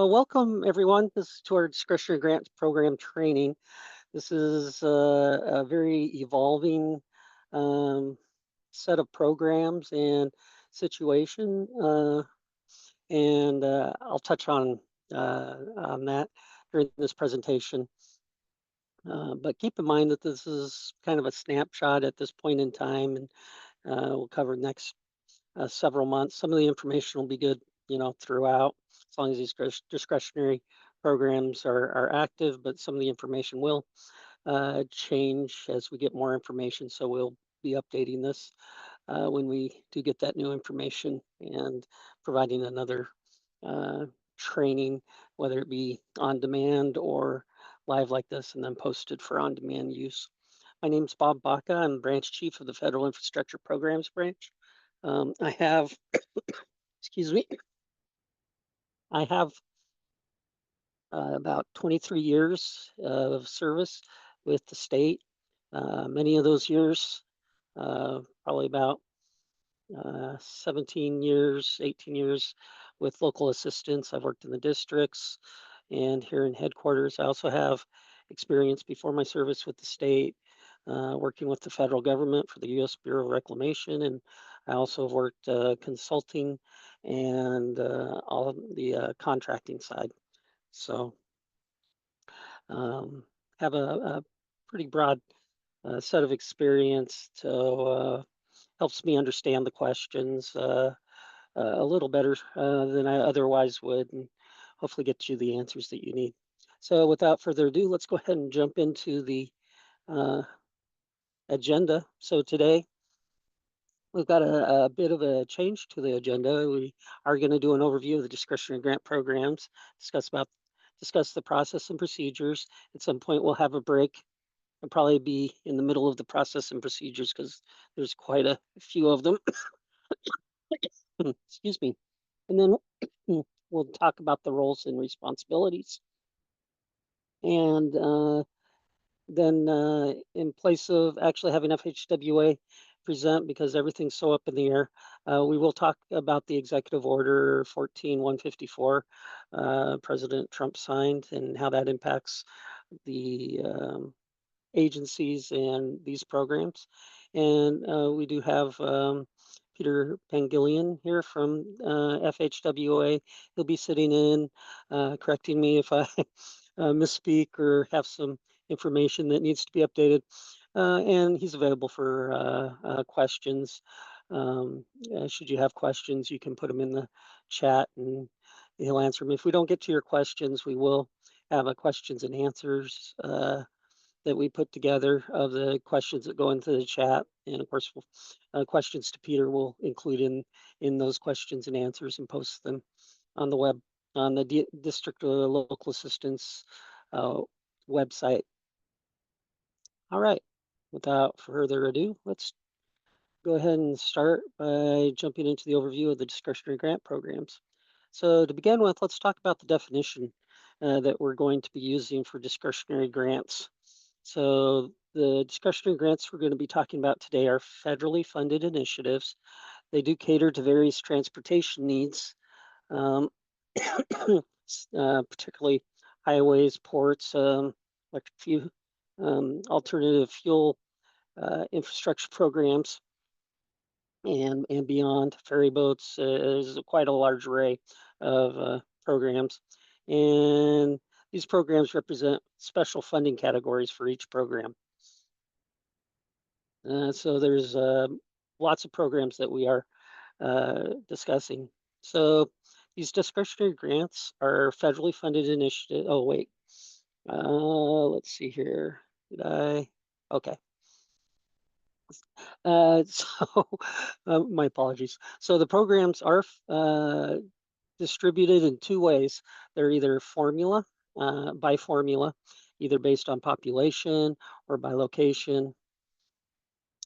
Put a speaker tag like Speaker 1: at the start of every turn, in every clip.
Speaker 1: Well, welcome everyone. This is to our discretionary grant program training. This is a very evolving um, set of programs and situation, and I'll touch on that during this presentation. But keep in mind that this is kind of a snapshot at this point in time, and we'll cover next several months. Some of the information will be good, throughout, as long as these discretionary programs are active, but some of the information will change as we get more information. So we'll be updating this when we do get that new information and providing another uh, training, whether it be on demand or live like this and then posted for on demand use. My name's Bob Baca. I'm branch chief of the Federal Infrastructure Programs branch. I have, excuse me, I have about 23 years of service with the state. Many of those years, probably about 17 years, 18 years with local assistance. I've worked in the districts and here in headquarters. I also have experience before my service with the state, working with the federal government for the U.S. Bureau of Reclamation. And I also have worked consulting and all of the contracting side. So have a pretty broad set of experience to helps me understand the questions a little better than I otherwise would, and hopefully get you the answers that you need. So without further ado, let's go ahead and jump into the uh, agenda. So today we've got a bit of a change to the agenda. We are going to do an overview of the discretionary grant programs, discuss the process and procedures. At some point, we'll have a break and probably be in the middle of the process and procedures because there's quite a few of them. Excuse me. And then we'll talk about the roles and responsibilities. And then in place of actually having FHWA present, because everything's so up in the air, we will talk about the executive order 14154 President Trump signed and how that impacts the agencies and these programs. And we do have Peter Pangilian here from FHWA. He'll be sitting in, correcting me if I misspeak or have some information that needs to be updated. And he's available for questions. Should you have questions, you can put them in the chat and he'll answer them. If we don't get to your questions, we will have a questions and answers that we put together of the questions that go into the chat. And of course, questions to Peter will include in those questions and answers and post them on the web, on the district local assistance website. All right, without further ado, let's go ahead and start by jumping into the overview of the discretionary grant programs. So to begin with, let's talk about the definition that we're going to be using for discretionary grants. So the discretionary grants we're going to be talking about today are federally funded initiatives. They do cater to various transportation needs, particularly highways, ports, alternative fuel infrastructure programs, and beyond. Ferry boats is quite a large array of programs. And these programs represent special funding categories for each program. So there's lots of programs that we are discussing. So these discretionary grants are federally funded initiatives. Oh, wait. Let's see here. Did I? Okay. So my apologies. So the programs are distributed in two ways. They're either by formula, either based on population or by location,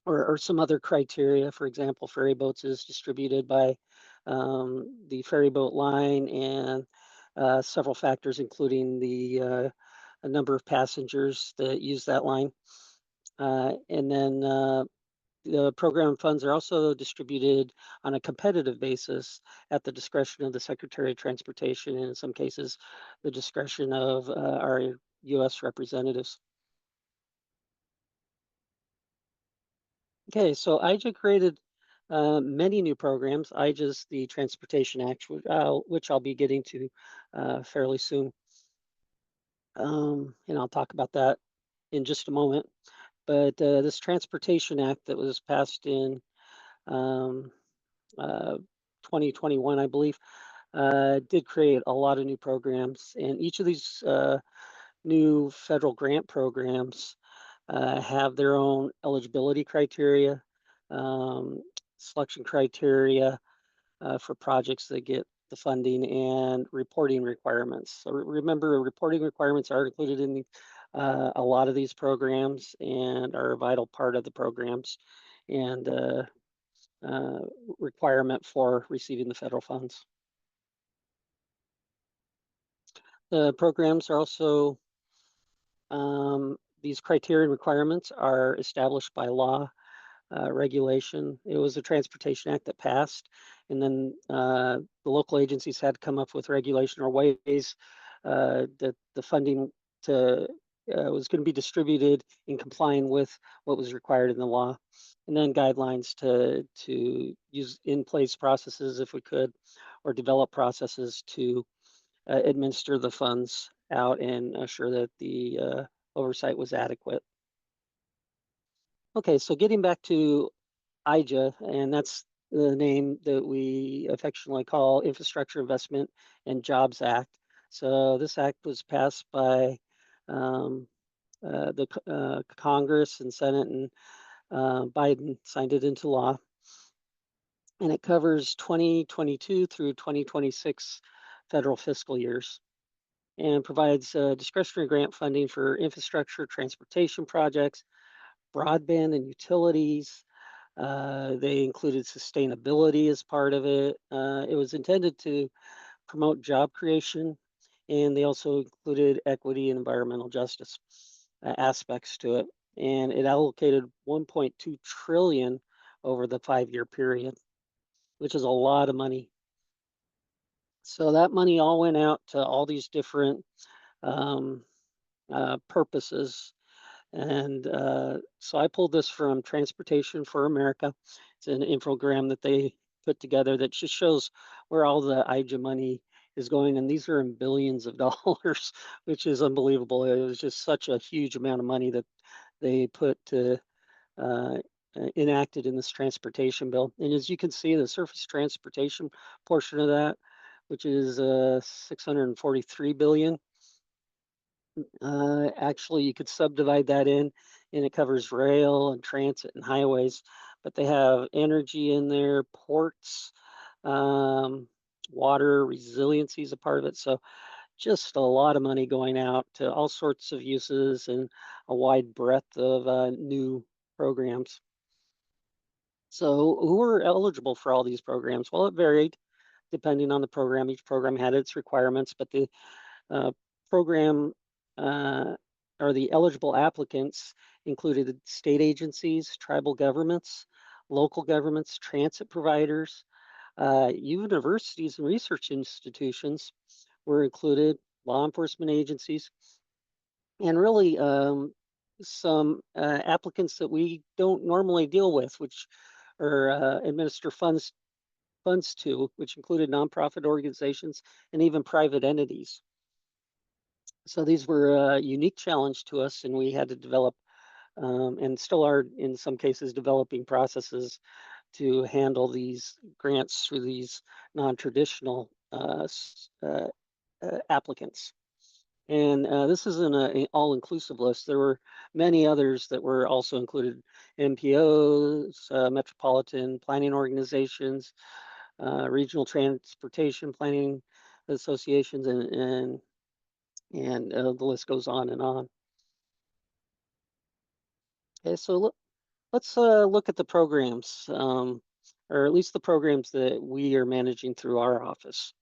Speaker 1: or some other criteria. For example, ferry boats is distributed by the ferry boat line and several factors, including the number of passengers that use that line. And then The program funds are also distributed on a competitive basis at the discretion of the Secretary of Transportation, and in some cases, the discretion of our U.S. representatives. Okay, so IJA created many new programs. IJA's the Transportation Act, which I'll be getting to fairly soon. And I'll talk about that in just a moment. But this Transportation Act that was passed in um, 2021, I believe, did create a lot of new programs. And each of these new federal grant programs have their own eligibility criteria, um, selection criteria for projects that get the funding, and reporting requirements. So remember, reporting requirements are included in a lot of these programs and are a vital part of the programs and requirement for receiving the federal funds. The programs are also, these criteria and requirements are established by law, regulation. It was a Transportation Act that passed, and then the local agencies had to come up with regulation or ways that the funding to was going to be distributed in complying with what was required in the law, and then guidelines to use in place processes if we could, or develop processes to administer the funds out and assure that the oversight was adequate. Okay, so getting back to IJA, and that's the name that we affectionately call Infrastructure Investment and Jobs Act. So this act was passed by the Congress and Senate, and Biden signed it into law. And it covers 2022 through 2026 federal fiscal years, and provides discretionary grant funding for infrastructure, transportation projects, broadband and utilities. They included sustainability as part of it. It was intended to promote job creation, and they also included equity and environmental justice aspects to it. And it allocated 1.2 trillion over the 5-year period, which is a lot of money. So that money all went out to all these different um, purposes. And so I pulled this from Transportation for America. It's an infogram that they put together that just shows where all the IJA money is going. And these are in billions of dollars, which is unbelievable. It was just such a huge amount of money that they put to enacted in this transportation bill. And as you can see, the surface transportation portion of that, which is 643 billion. Actually, you could subdivide that in, and it covers rail and transit and highways, but they have energy in there, ports, water resiliency is a part of it. So just a lot of money going out to all sorts of uses and a wide breadth of new programs. So who were eligible for all these programs? Well, it varied depending on the program. Each program had its requirements, but the program or the eligible applicants included state agencies, tribal governments, local governments, transit providers, universities and research institutions were included, law enforcement agencies, and really some applicants that we don't normally deal with, which or administer funds to, which included nonprofit organizations and even private entities. So these were a unique challenge to us, and we had to develop, and still are in some cases, developing processes to handle these grants through these non-traditional applicants. And this isn't an all-inclusive list. There were many others that were also included: MPOs, metropolitan planning organizations, regional transportation planning associations, and the list goes on and on. Okay, so let's look at the programs, or at least the programs that we are managing through our office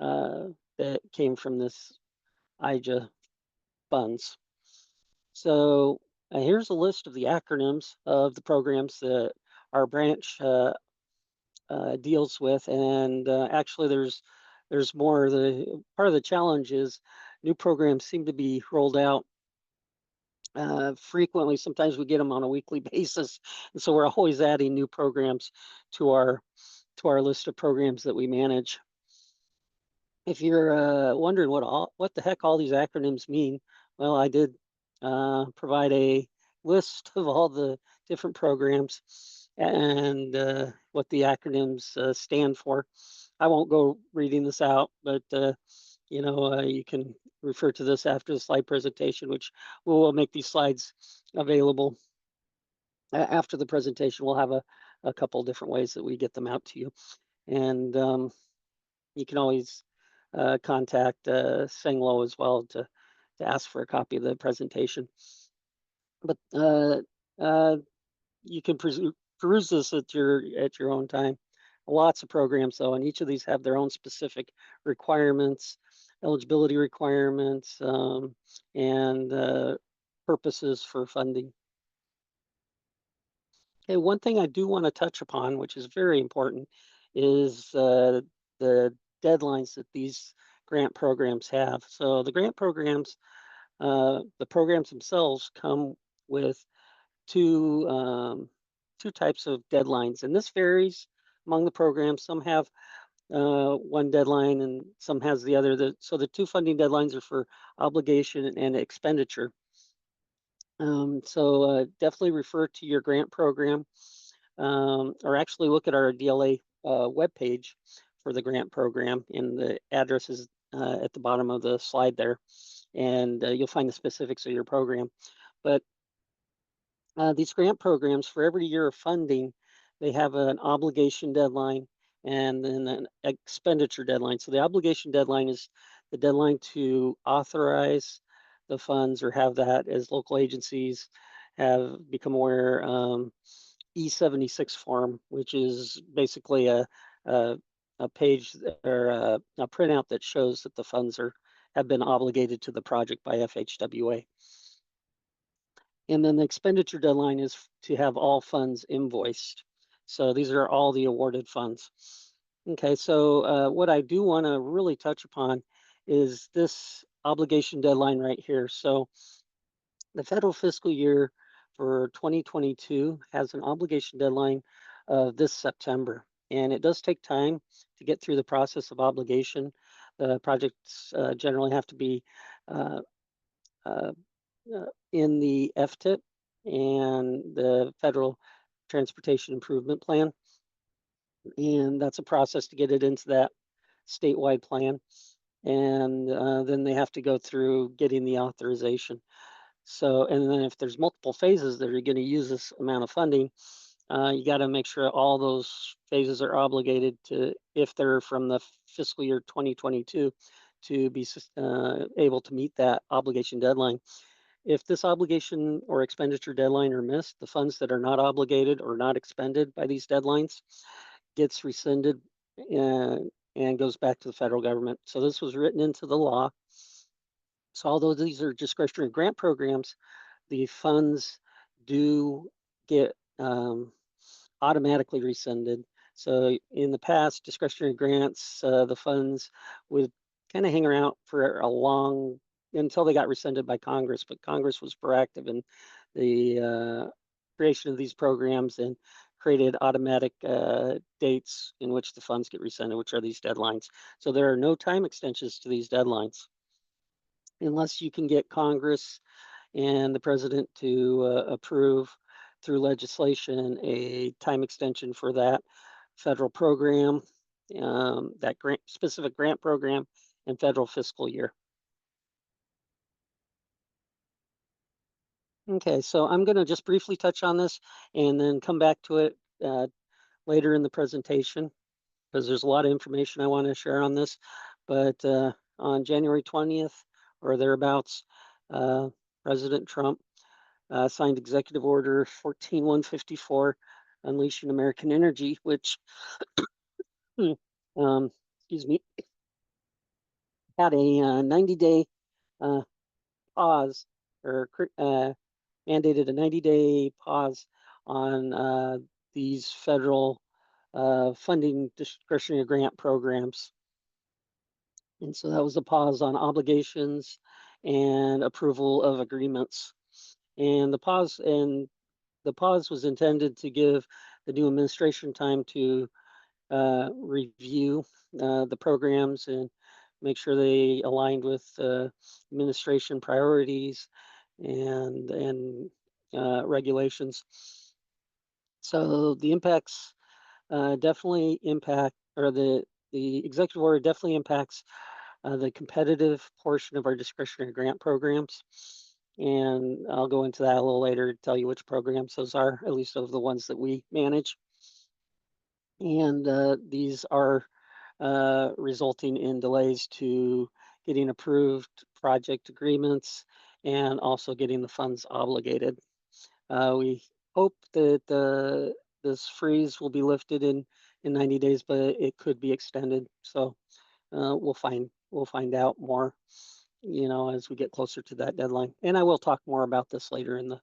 Speaker 1: that came from this IJA funds. So Here's a list of the acronyms of the programs that our branch deals with, and actually there's more. The part of the challenge is new programs seem to be rolled out frequently. Sometimes we get them on a weekly basis, and so we're always adding new programs to our list of programs that we manage. If you're wondering what the heck all these acronyms mean, well, I did provide a list of all the different programs and what the acronyms stand for. I won't go reading this out, but you can refer to this after the slide presentation, which we'll make these slides available after the presentation. We'll have a couple different ways that we get them out to you, and you can always contact Senglo as well to ask for a copy of the presentation. But you can peruse this at your own time. Lots of programs though, and each of these have their own specific requirements, eligibility requirements, and purposes for funding. Okay, one thing I do want to touch upon, which is very important, is the deadlines that these grant programs have. So the grant programs, the programs themselves come with two types of deadlines, and this varies among the programs. Some have one deadline and some has the other. So the two funding deadlines are for obligation and expenditure. So definitely refer to your grant program, or actually look at our DLA webpage for the grant program, and the address is at the bottom of the slide there, and you'll find the specifics of your program. But these grant programs, for every year of funding, they have an obligation deadline and then an expenditure deadline. So the obligation deadline is the deadline to authorize the funds, or have that, as local agencies have become aware, E76 form, which is basically a page or a printout that shows that the funds have been obligated to the project by FHWA. And then the expenditure deadline is to have all funds invoiced. So these are all the awarded funds. Okay, so what I do want to really touch upon is this obligation deadline right here. So the federal fiscal year for 2022 has an obligation deadline of this September, and it does take time to get through the process of obligation. The projects generally have to be uh, uh, in the FTIP and the Federal Transportation Improvement Plan, and that's a process to get it into that statewide plan, and then they have to go through getting the authorization. So, and then if there's multiple phases that are going to use this amount of funding, you got to make sure all those phases are obligated to, if they're from the fiscal year 2022, to be able to meet that obligation deadline. If this obligation or expenditure deadline are missed, the funds that are not obligated or not expended by these deadlines gets rescinded and goes back to the federal government. So this was written into the law. So although these are discretionary grant programs, the funds do get automatically rescinded. So in the past, discretionary grants, the funds would kind of hang around for until they got rescinded by Congress. But Congress was proactive in the creation of these programs and created automatic dates in which the funds get rescinded, which are these deadlines. So there are no time extensions to these deadlines unless you can get Congress and the president to approve through legislation a time extension for that federal program, that specific grant program, and federal fiscal year. Okay, so I'm going to just briefly touch on this and then come back to it later in the presentation, because there's a lot of information I want to share on this. But on January 20th or thereabouts, President Trump signed Executive Order 14154, Unleashing American Energy, which, excuse me, had a 90-day pause or mandated a 90-day pause on these federal funding discretionary grant programs. And so that was a pause on obligations and approval of agreements. And the pause was intended to give the new administration time to review the programs and make sure they aligned with administration priorities and regulations. So the impacts definitely impact, or the executive order definitely impacts the competitive portion of our discretionary grant programs. And I'll go into that a little later to tell you which programs those are, at least of the ones that we manage. And these are resulting in delays to getting approved project agreements and also getting the funds obligated. We hope that this freeze will be lifted in 90 days, but it could be extended. So we'll find out more, as we get closer to that deadline. And I will talk more about this later in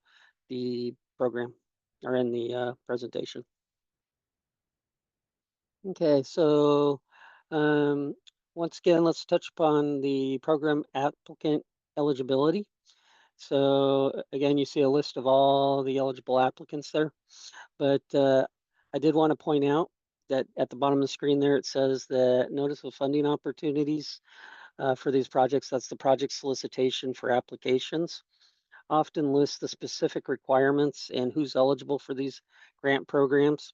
Speaker 1: the program or in the presentation. Okay, so once again, let's touch upon the program applicant eligibility. So again, you see a list of all the eligible applicants there, but I did want to point out that at the bottom of the screen there, it says that notice of funding opportunities for these projects. That's the project solicitation for applications. Often lists the specific requirements and who's eligible for these grant programs.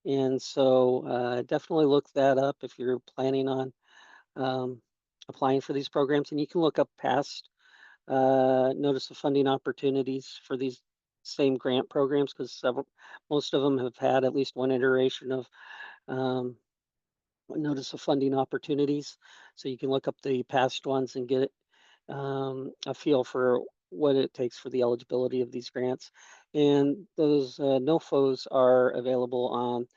Speaker 1: And so definitely look that up if you're planning on applying for these programs. And you can look up past notice of funding opportunities for these same grant programs, because most of them have had at least one iteration of notice of funding opportunities. So you can look up the past ones and get a feel for what it takes for the eligibility of these grants. And those NOFOs are available on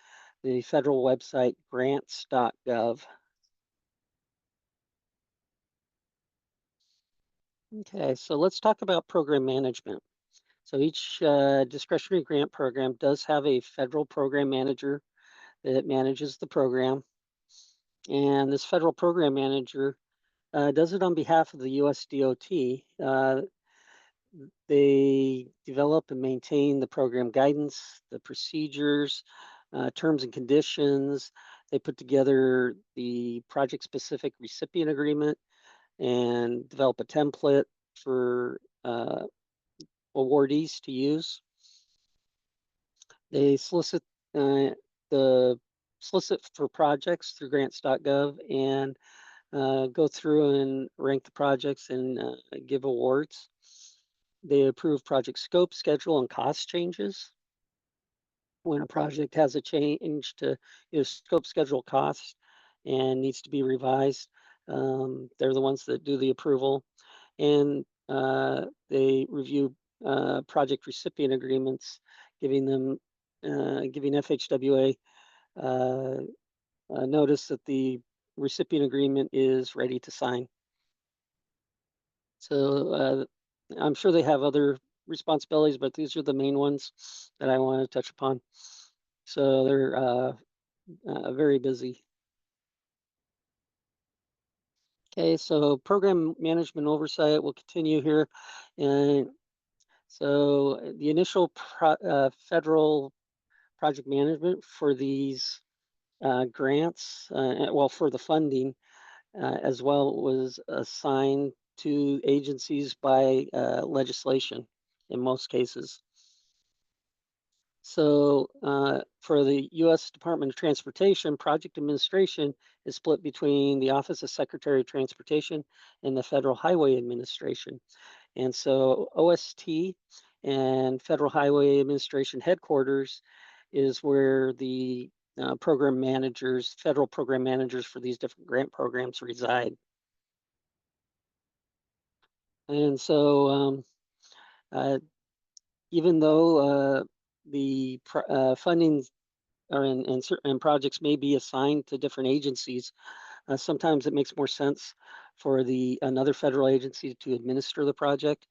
Speaker 1: the federal website, grants.gov. Okay, so let's talk about program management. So each discretionary grant program does have a federal program manager that manages the program. And this federal program manager does it on behalf of the US DOT. They develop and maintain the program guidance, the procedures, terms and conditions. They put together the project-specific recipient agreement and develop a template for awardees to use. They solicit for projects through grants.gov and go through and rank the projects and give awards. They approve project scope, schedule, and cost changes. When a project has a change to scope, schedule, cost, and needs to be revised, they're the ones that do the approval. And they review project recipient agreements, giving FHWA notice that the recipient agreement is ready to sign. So I'm sure they have other responsibilities, but these are the main ones that I want to touch upon. So they're very busy. Okay, so program management oversight will continue here. And so the initial federal project management for these grants, well, for the funding as well, was assigned to agencies by legislation in most cases. So for the U.S. Department of Transportation, project administration is split between the Office of Secretary of Transportation and the Federal Highway Administration. And so OST and Federal Highway Administration headquarters is where the program managers, federal program managers for these different grant programs reside. And so even though the funding and projects may be assigned to different agencies, sometimes it makes more sense for another federal agency to administer the project.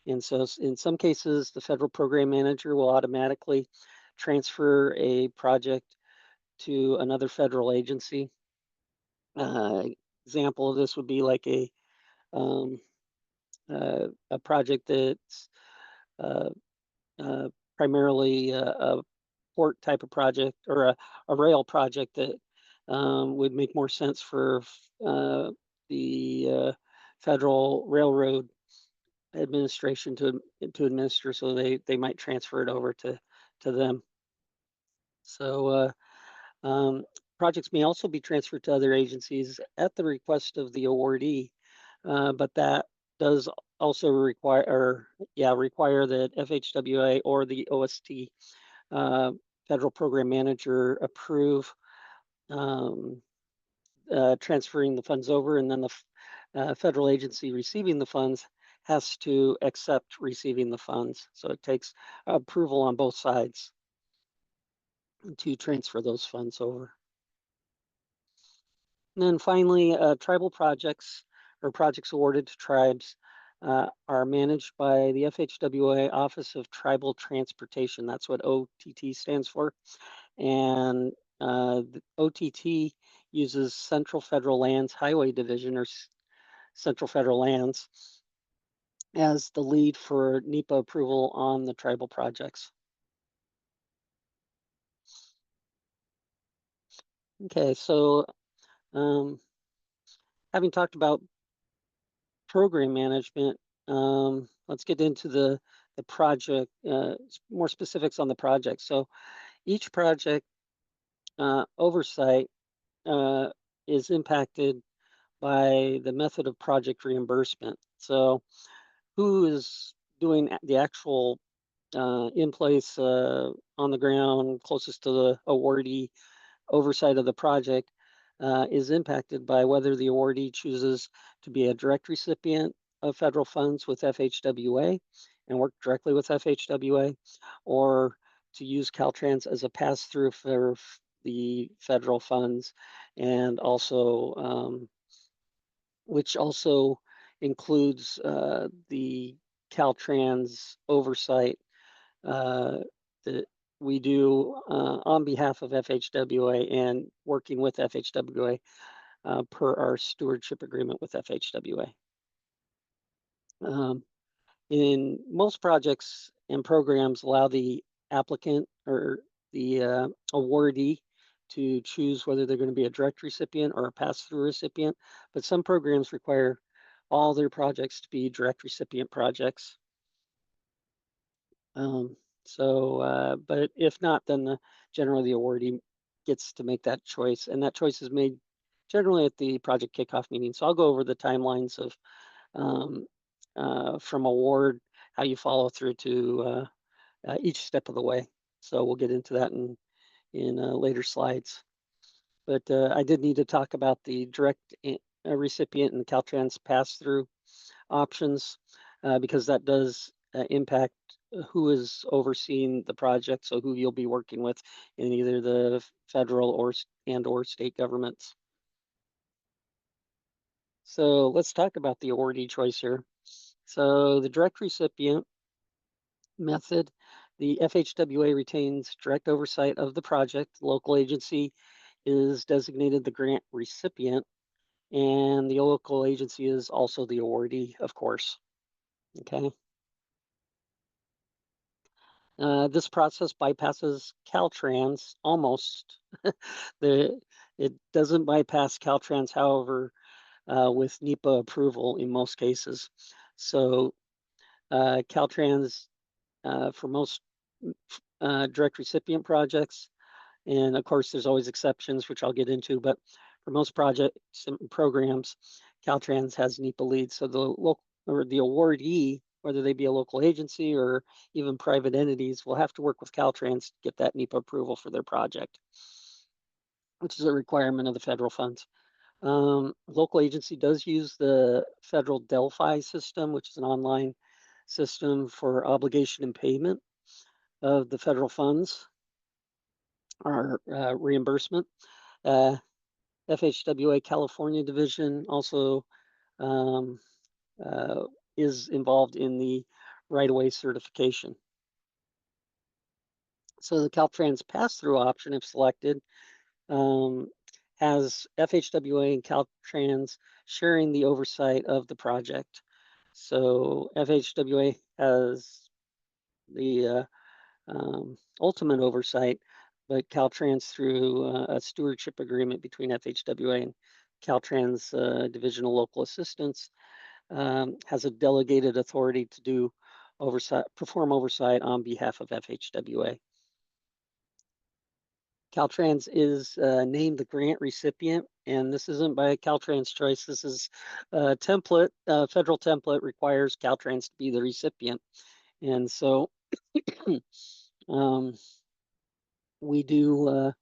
Speaker 1: And so in some cases, the federal program manager will automatically transfer a project to another federal agency. Example of this would be like um, a project that's uh, primarily a port type of project, or a rail project that would make more sense for the Federal Railroad Administration to administer, so they might transfer it over to them. So projects may also be transferred to other agencies at the request of the awardee, but that does also require that FHWA or the OST federal program manager approve transferring the funds over, and then the federal agency receiving the funds has to accept receiving the funds. So it takes approval on both sides to transfer those funds over. And then finally, tribal projects or projects awarded to tribes are managed by the FHWA Office of Tribal Transportation. That's what OTT stands for. And the OTT uses Central Federal Lands Highway Division, or Central Federal Lands, as the lead for NEPA approval on the tribal projects. Okay, so having talked about program management, let's get into the project, more specifics on the project. So each project oversight is impacted by the method of project reimbursement. So who is doing the actual in place on the ground closest to the awardee oversight of the project is impacted by whether the awardee chooses to be a direct recipient of federal funds with FHWA and work directly with FHWA, or to use Caltrans as a pass-through for the federal funds, and also which also includes the Caltrans oversight that we do on behalf of FHWA and working with FHWA per our stewardship agreement with FHWA. In most projects and programs allow the applicant or the awardee to choose whether they're going to be a direct recipient or a pass-through recipient, but some programs require all their projects to be direct recipient projects. But if not, then generally the awardee gets to make that choice, and that choice is made generally at the project kickoff meeting. So I'll go over the timelines of from award, how you follow through to each step of the way. So we'll get into that in later slides. But I did need to talk about the direct recipient and Caltrans pass-through options because that does impact who is overseeing the project, so who you'll be working with in either the federal or state governments. So let's talk about the awardee choice here. So the direct recipient method, the FHWA retains direct oversight of the project. The local agency is designated the grant recipient, and the local agency is also the awardee, of course. Okay. This process bypasses Caltrans almost. It doesn't bypass Caltrans, however, with NEPA approval in most cases. So Caltrans, for most direct recipient projects, and of course there's always exceptions, which I'll get into, but for most projects and programs, Caltrans has NEPA lead. So the local or the awardee, whether they be a local agency or even private entities, will have to work with Caltrans to get that NEPA approval for their project, which is a requirement of the federal funds. Local agency does use the federal Delphi system, which is an online system for obligation and payment of the federal funds or reimbursement. FHWA California division also is involved in the right-of-way certification. So the Caltrans pass-through option, if selected, has FHWA and Caltrans sharing the oversight of the project. So FHWA has the ultimate oversight, but Caltrans, through a stewardship agreement between FHWA and Caltrans Divisional Local Assistance, has a delegated authority to do oversight, perform oversight on behalf of FHWA. Caltrans is named the grant recipient, and this isn't by Caltrans choice. This is a template, federal template requires Caltrans to be the recipient. And so we do,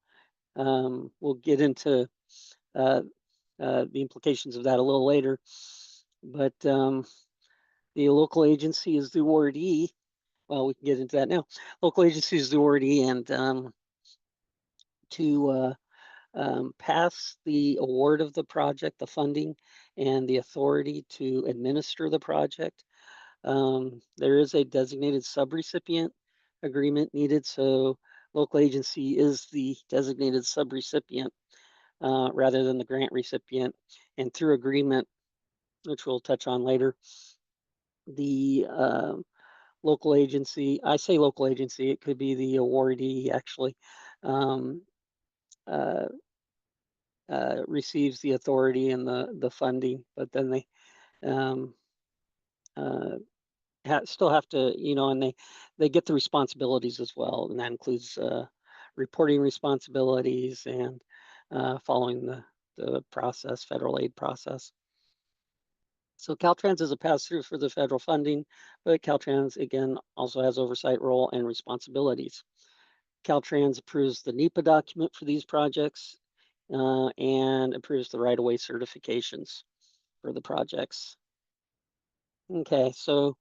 Speaker 1: we'll get into the implications of that a little later. But the local agency is the awardee. Well, we can get into that now. Local agency is the awardee, and to pass the award of the project, the funding, and the authority to administer the project, there is a designated subrecipient agreement needed. So local agency is the designated subrecipient rather than the grant recipient. And through agreement, which we'll touch on later, the local agency, I say local agency, it could be the awardee actually, um, uh, receives the authority and the funding, but then they um, still have to, and they get the responsibilities as well, and that includes reporting responsibilities and following the process, federal aid process. So Caltrans is a pass-through for the federal funding, but Caltrans, again, also has oversight role and responsibilities. Caltrans approves the NEPA document for these projects and approves the right-of-way certifications for the projects. Okay, so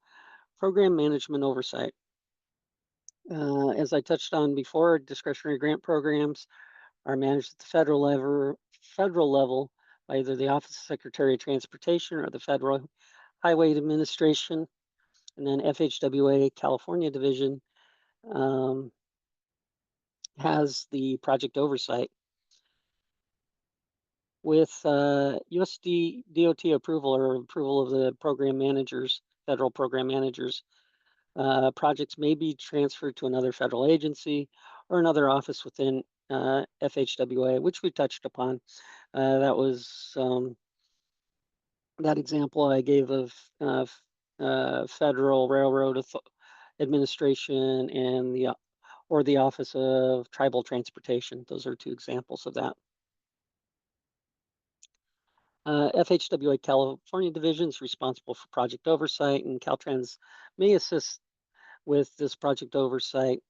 Speaker 1: program management oversight. As I touched on before, discretionary grant programs are managed at the federal level by either the Office of Secretary of Transportation or the Federal Highway Administration, and then FHWA California Division has the project oversight. With USD DOT approval or approval of the program managers, federal program managers, projects may be transferred to another federal agency or another office within FHWA, which we touched upon. That was that example I gave of Federal Railroad Administration and the Office of Tribal Transportation. Those are two examples of that. FHWA California Division is responsible for project oversight, and Caltrans may assist with this project oversight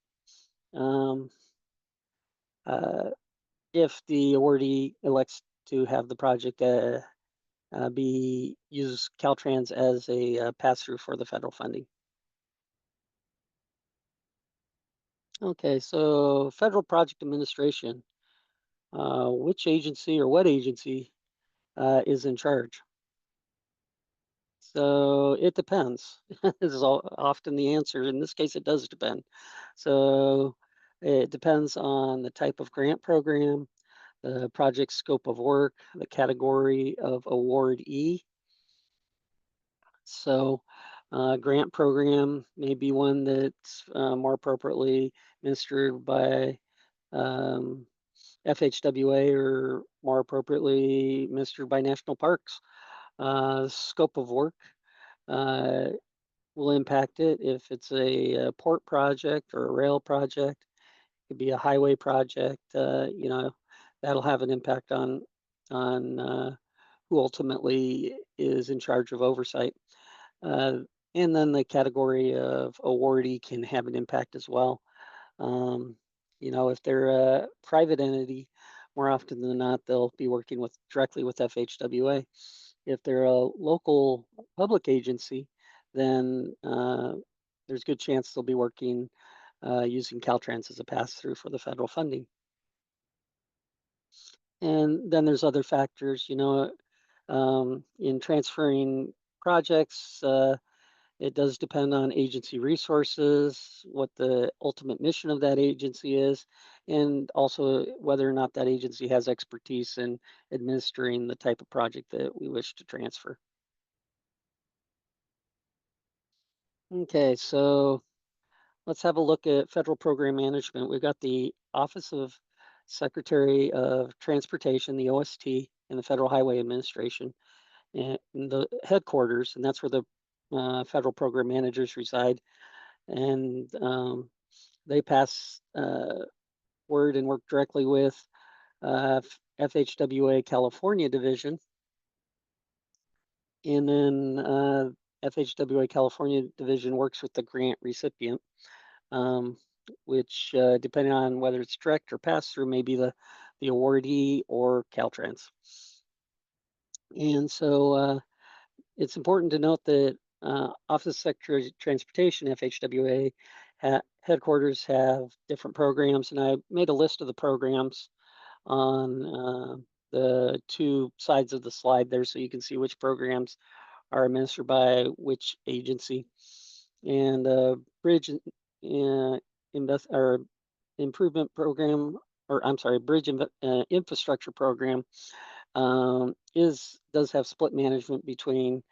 Speaker 1: if the awardee elects to have the project use Caltrans as a pass-through for the federal funding. Okay, so federal project administration. Which agency or what agency is in charge? So it depends. This is often the answer. In this case, it does depend. So it depends on the type of grant program, the project scope of work, the category of awardee. So grant program may be one that's more appropriately administered by FHWA or more appropriately administered by national parks. Scope of work will impact it. If it's a port project or a rail project, it could be a highway project. That'll have an impact on who ultimately is in charge of oversight. And then the category of awardee can have an impact as well. If they're a private entity, more often than not, they'll be working directly with FHWA. If they're a local public agency, then there's a good chance they'll be working using Caltrans as a pass-through for the federal funding. And then there's other factors, in transferring projects, It does depend on agency resources, what the ultimate mission of that agency is, and also whether or not that agency has expertise in administering the type of project that we wish to transfer. Okay, so let's have a look at federal program management. We've got the Office of Secretary of Transportation, the OST, and the Federal Highway Administration, and the headquarters, and that's where the federal program managers reside. And they pass word and work directly with FHWA California Division. And then FHWA California Division works with the grant recipient, which, depending on whether it's direct or pass through, may be the awardee or Caltrans. And so it's important to note that Office of Secretary of Transportation, FHWA, headquarters have different programs, and I made a list of the programs on the two sides of the slide there so you can see which programs are administered by which agency. And bridge invest or improvement program, or I'm sorry, bridge infrastructure program does have split management between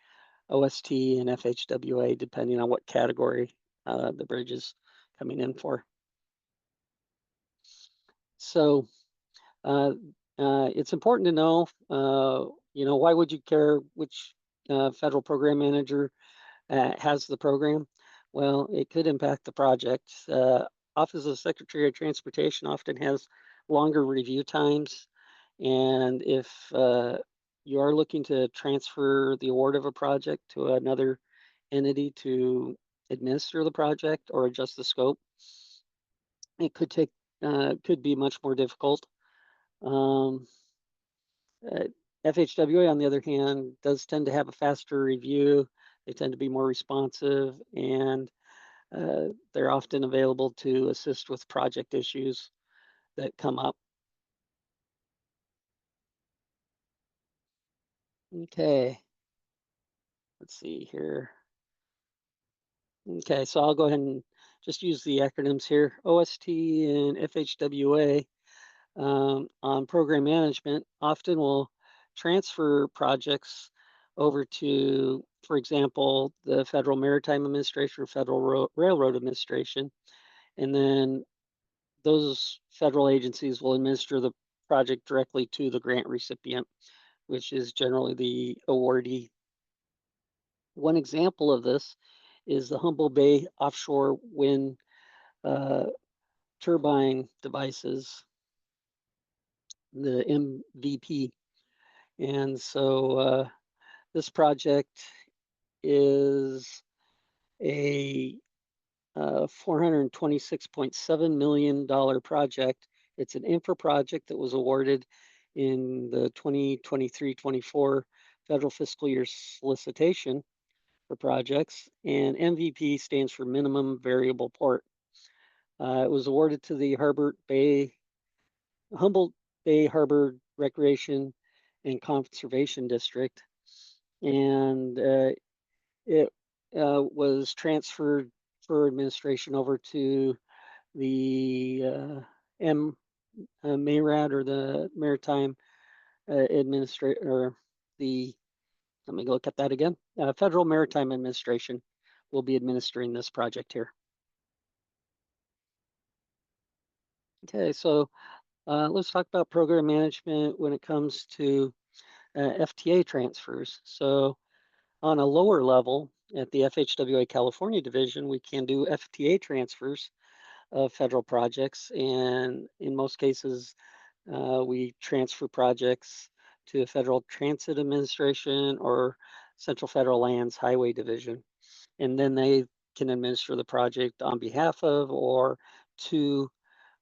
Speaker 1: OST and FHWA, depending on what category the bridge is coming in for. So it's important to know, why would you care which federal program manager has the program? Well, it could impact the project. Office of Secretary of Transportation often has longer review times. And if you are looking to transfer the award of a project to another entity to administer the project or adjust the scope, it could be much more difficult. Um, FHWA, on the other hand, does tend to have a faster review. They tend to be more responsive, and they're often available to assist with project issues that come up. Okay, let's see here. Okay, so I'll go ahead and just use the acronyms here. OST and FHWA on program management often will transfer projects over to, for example, the Federal Maritime Administration or Federal Railroad Administration. And then those federal agencies will administer the project directly to the grant recipient, which is generally the awardee. One example of this is the Humboldt Bay offshore wind turbine devices, the MVP. And so this project is a $426.7 million project. It's an infra project that was awarded in the 2023-24 federal fiscal year solicitation for projects, and MVP stands for minimum variable port. It was awarded to the Humboldt Bay Harbor Recreation and Conservation District, and it was transferred for administration over to the MARAD, or the Maritime Administrator, or let me look at that again. Federal Maritime Administration will be administering this project here. Okay, so let's talk about program management when it comes to FTA transfers. So on a lower level at the FHWA California Division, we can do FTA transfers of federal projects. And in most cases, we transfer projects to the Federal Transit Administration or Central Federal Lands Highway Division. And then they can administer the project on behalf of or do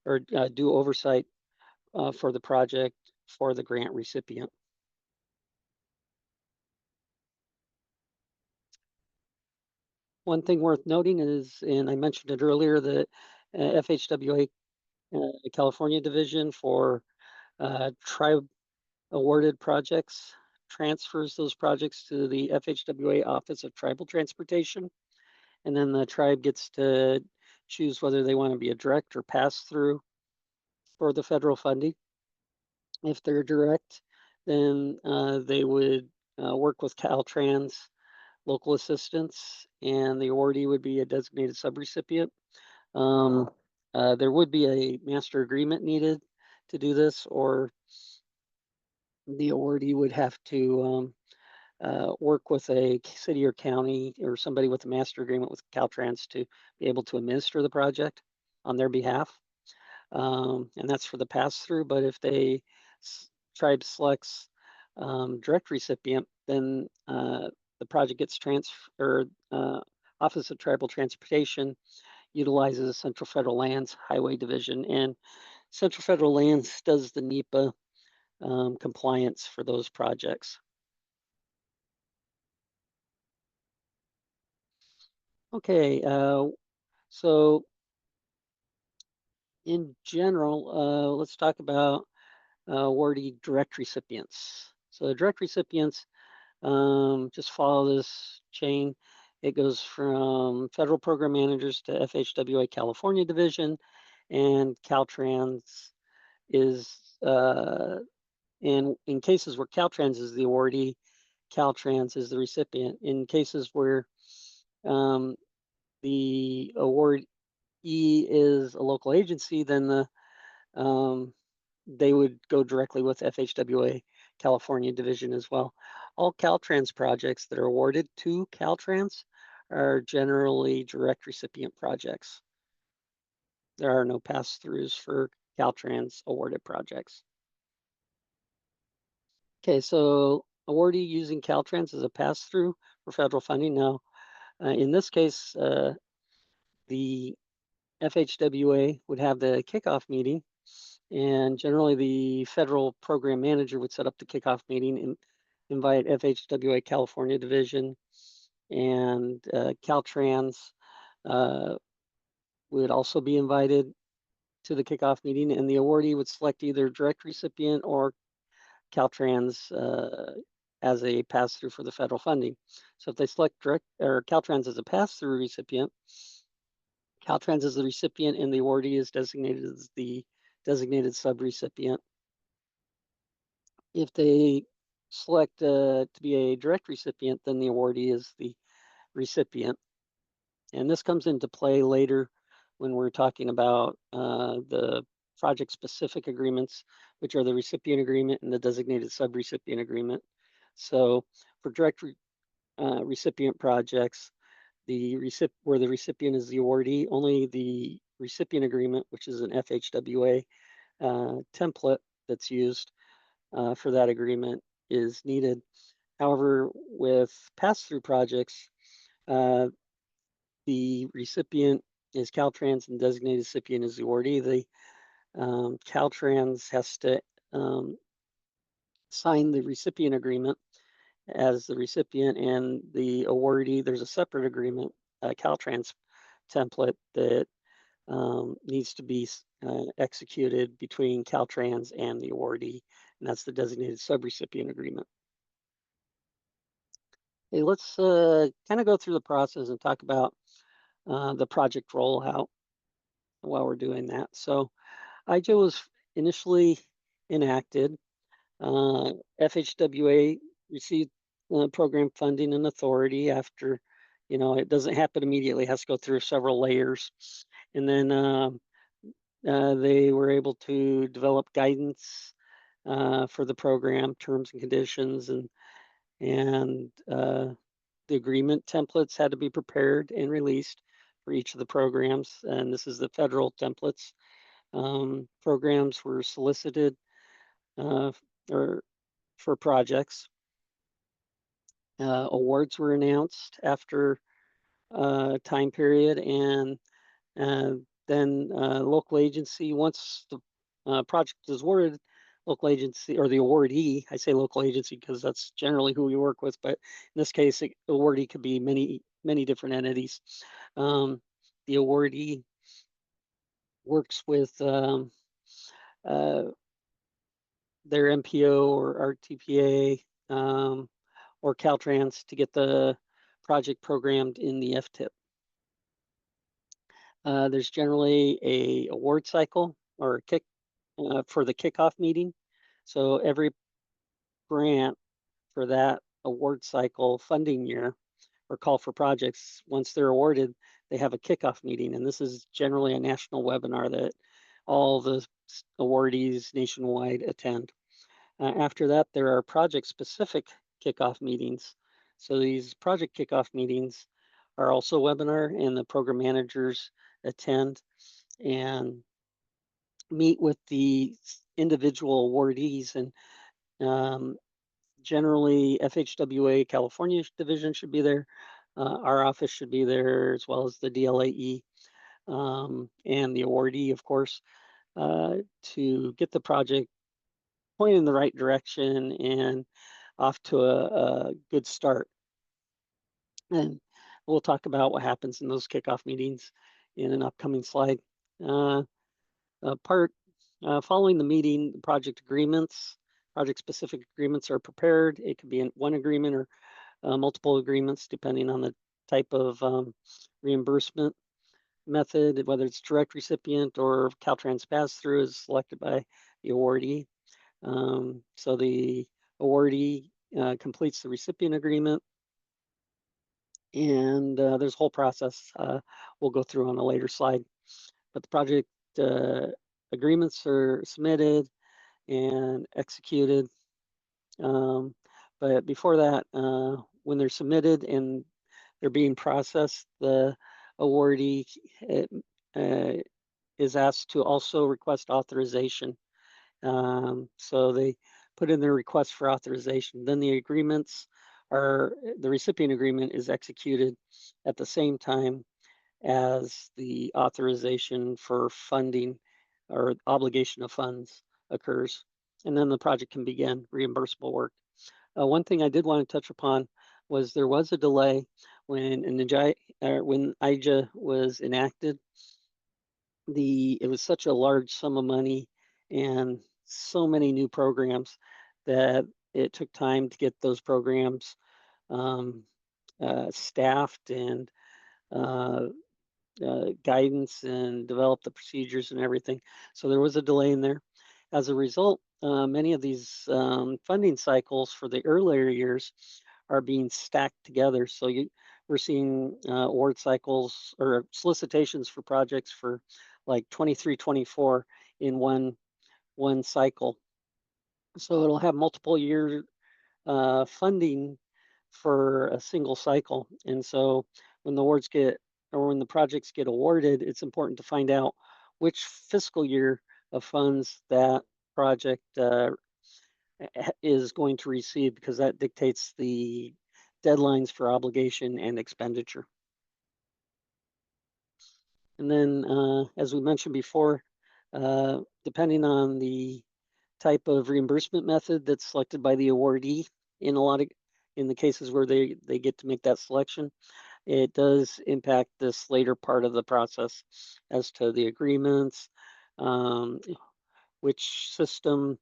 Speaker 1: oversight for the project for the grant recipient. One thing worth noting is, and I mentioned it earlier, that FHWA California Division for tribe awarded projects transfers those projects to the FHWA Office of Tribal Transportation. and then the tribe gets to choose whether they want to be a direct or pass-through for the federal funding. If they're direct, then they would work with Caltrans local assistance, and the awardee would be a designated subrecipient. There would be a master agreement needed to do this, or the awardee would have to work with a city or county or somebody with a master agreement with Caltrans to be able to administer the project on their behalf. And that's for the pass-through. But if they tribe selects direct recipient, then the project gets transferred. Office of Tribal Transportation utilizes Central Federal Lands Highway Division, and Central Federal Lands does the NEPA compliance for those projects. Okay, so in general, let's talk about awardee direct recipients. So the direct recipients just follow this chain. It goes from federal program managers to FHWA California division, and Caltrans is in cases where Caltrans is the awardee, Caltrans is the recipient. In cases where the awardee is a local agency, then they would go directly with FHWA California division as well. All Caltrans projects that are awarded to Caltrans are generally direct recipient projects. There are no pass-throughs for Caltrans awarded projects. Okay, so awardee using Caltrans as a pass-through for federal funding. Now, in this case, the FHWA would have the kickoff meeting, and generally the federal program manager would set up the kickoff meeting and invite FHWA California division, and Caltrans would also be invited to the kickoff meeting, and the awardee would select either direct recipient or Caltrans as a pass-through for the federal funding. So if they select direct or Caltrans as a pass-through recipient, Caltrans is the recipient and the awardee is designated as the designated subrecipient. If they select to be a direct recipient, then the awardee is the recipient. And this comes into play later when we're talking about the project-specific agreements, which are the recipient agreement and the designated subrecipient agreement. So for direct recipient projects, where the recipient is the awardee, only the recipient agreement, which is an FHWA template that's used for that agreement, is needed. However, with pass-through projects, the recipient is Caltrans and designated recipient is the awardee. The Caltrans has to sign the recipient agreement as the recipient, and the awardee, there's a separate agreement, Caltrans template that needs to be executed between Caltrans and the awardee, and that's the designated subrecipient agreement. Okay, let's kind of go through the process and talk about the project rollout while we're doing that. So IJO was initially enacted. FHWA received program funding and authority after, it doesn't happen immediately, it has to go through several layers. And then they were able to develop guidance for the program, terms and conditions, and the agreement templates had to be prepared and released for each of the programs. And this is the federal templates. Programs were solicited for projects. Awards were announced after time period, and then local agency, once the project is awarded, local agency or the awardee, I say local agency because that's generally who we work with, but in this case, the awardee could be many different entities. The awardee works with their MPO or RTPA or Caltrans to get the project programmed in the FTIP. There's generally a award cycle or for the kickoff meeting. So every grant for that award cycle funding year or call for projects, once they're awarded, they have a kickoff meeting. And this is generally a national webinar that all the awardees nationwide attend. After that, there are project-specific kickoff meetings. So these project kickoff meetings are also webinar, and the program managers attend and meet with the individual awardees. And generally, FHWA California division should be there. Our office should be there, as well as the DLAE and the awardee, of course, to get the project pointed in the right direction and off to a good start. And we'll talk about what happens in those kickoff meetings in an upcoming slide. Following the meeting, project specific agreements are prepared. It could be in one agreement or multiple agreements, depending on the type of reimbursement method, whether it's direct recipient or Caltrans Passthrough is selected by the awardee. So the awardee completes the recipient agreement, and there's a whole process we'll go through on a later slide. But the project agreements are submitted and executed. But before that, when they're submitted and they're being processed, the awardee is asked to also request authorization. So they put in their request for authorization. Then the recipient agreement is executed at the same time as the authorization for funding or obligation of funds occurs. And then the project can begin reimbursable work. One thing I did want to touch upon was there was a delay when IJA was enacted. It was such a large sum of money and so many new programs that it took time to get those programs staffed and guidance and develop the procedures and everything. So there was a delay in there. As a result, many of these funding cycles for the earlier years are being stacked together. So we're seeing award cycles or solicitations for projects for like 23, 24 in one cycle. So it'll have multiple year funding for a single cycle. And so when when the projects get awarded, it's important to find out which fiscal year of funds that project is going to receive, because that dictates the deadlines for obligation and expenditure. And then, as we mentioned before, depending on the type of reimbursement method that's selected by the awardee, in the cases where they get to make that selection, it does impact this later part of the process as to the agreements, which system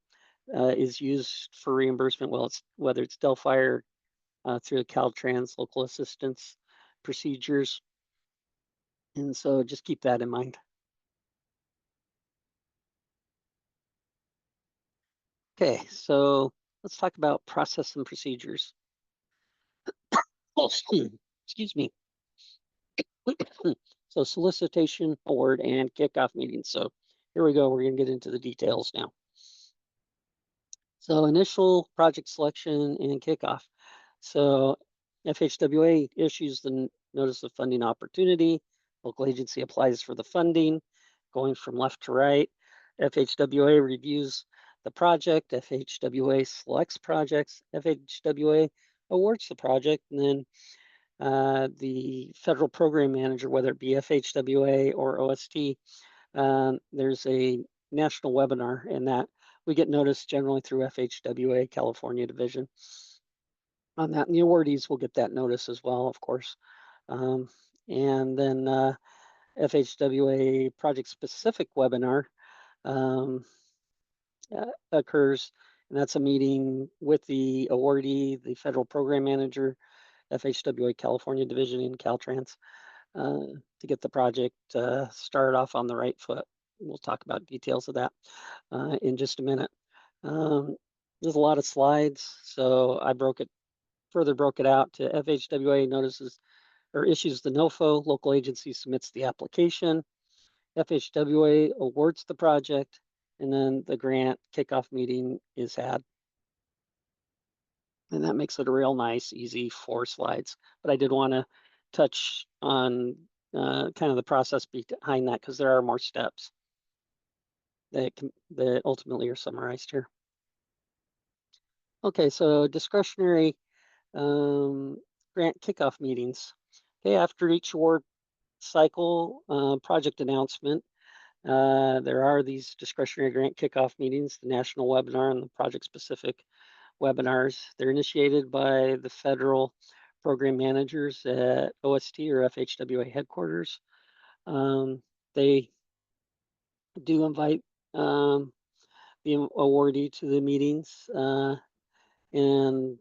Speaker 1: is used for reimbursement. Well, whether it's Delphi or through Caltrans local assistance procedures. And so just keep that in mind. Okay, so let's talk about process and procedures. Excuse me. So solicitation, award, and kickoff meetings. So here we go. We're going to get into the details now. So initial project selection and kickoff. So FHWA issues the notice of funding opportunity. Local agency applies for the funding, going from left to right. FHWA reviews the project. FHWA selects projects. FHWA awards the project, and then the federal program manager, whether it be FHWA or OST, there's a national webinar, and that we get notice generally through FHWA California division on that. And the awardees will get that notice as well, of course. And then FHWA project specific webinar occurs, and that's a meeting with the awardee, the federal program manager, FHWA California division in Caltrans. to get the project started off on the right foot. We'll talk about details of that in just a minute. There's a lot of slides, so I further broke it out to FHWA notices or issues the NOFO, local agency submits the application, FHWA awards the project, and then the grant kickoff meeting is had. And that makes it a real nice, easy 4 slides. But I did want to touch on kind of the process behind that because there are more steps that ultimately are summarized here. Okay, so discretionary grant kickoff meetings. Okay, after each award cycle project announcement, there are these discretionary grant kickoff meetings, the national webinar and the project specific webinars. They're initiated by the federal program managers at OST or FHWA headquarters. They do invite the awardee to the meetings and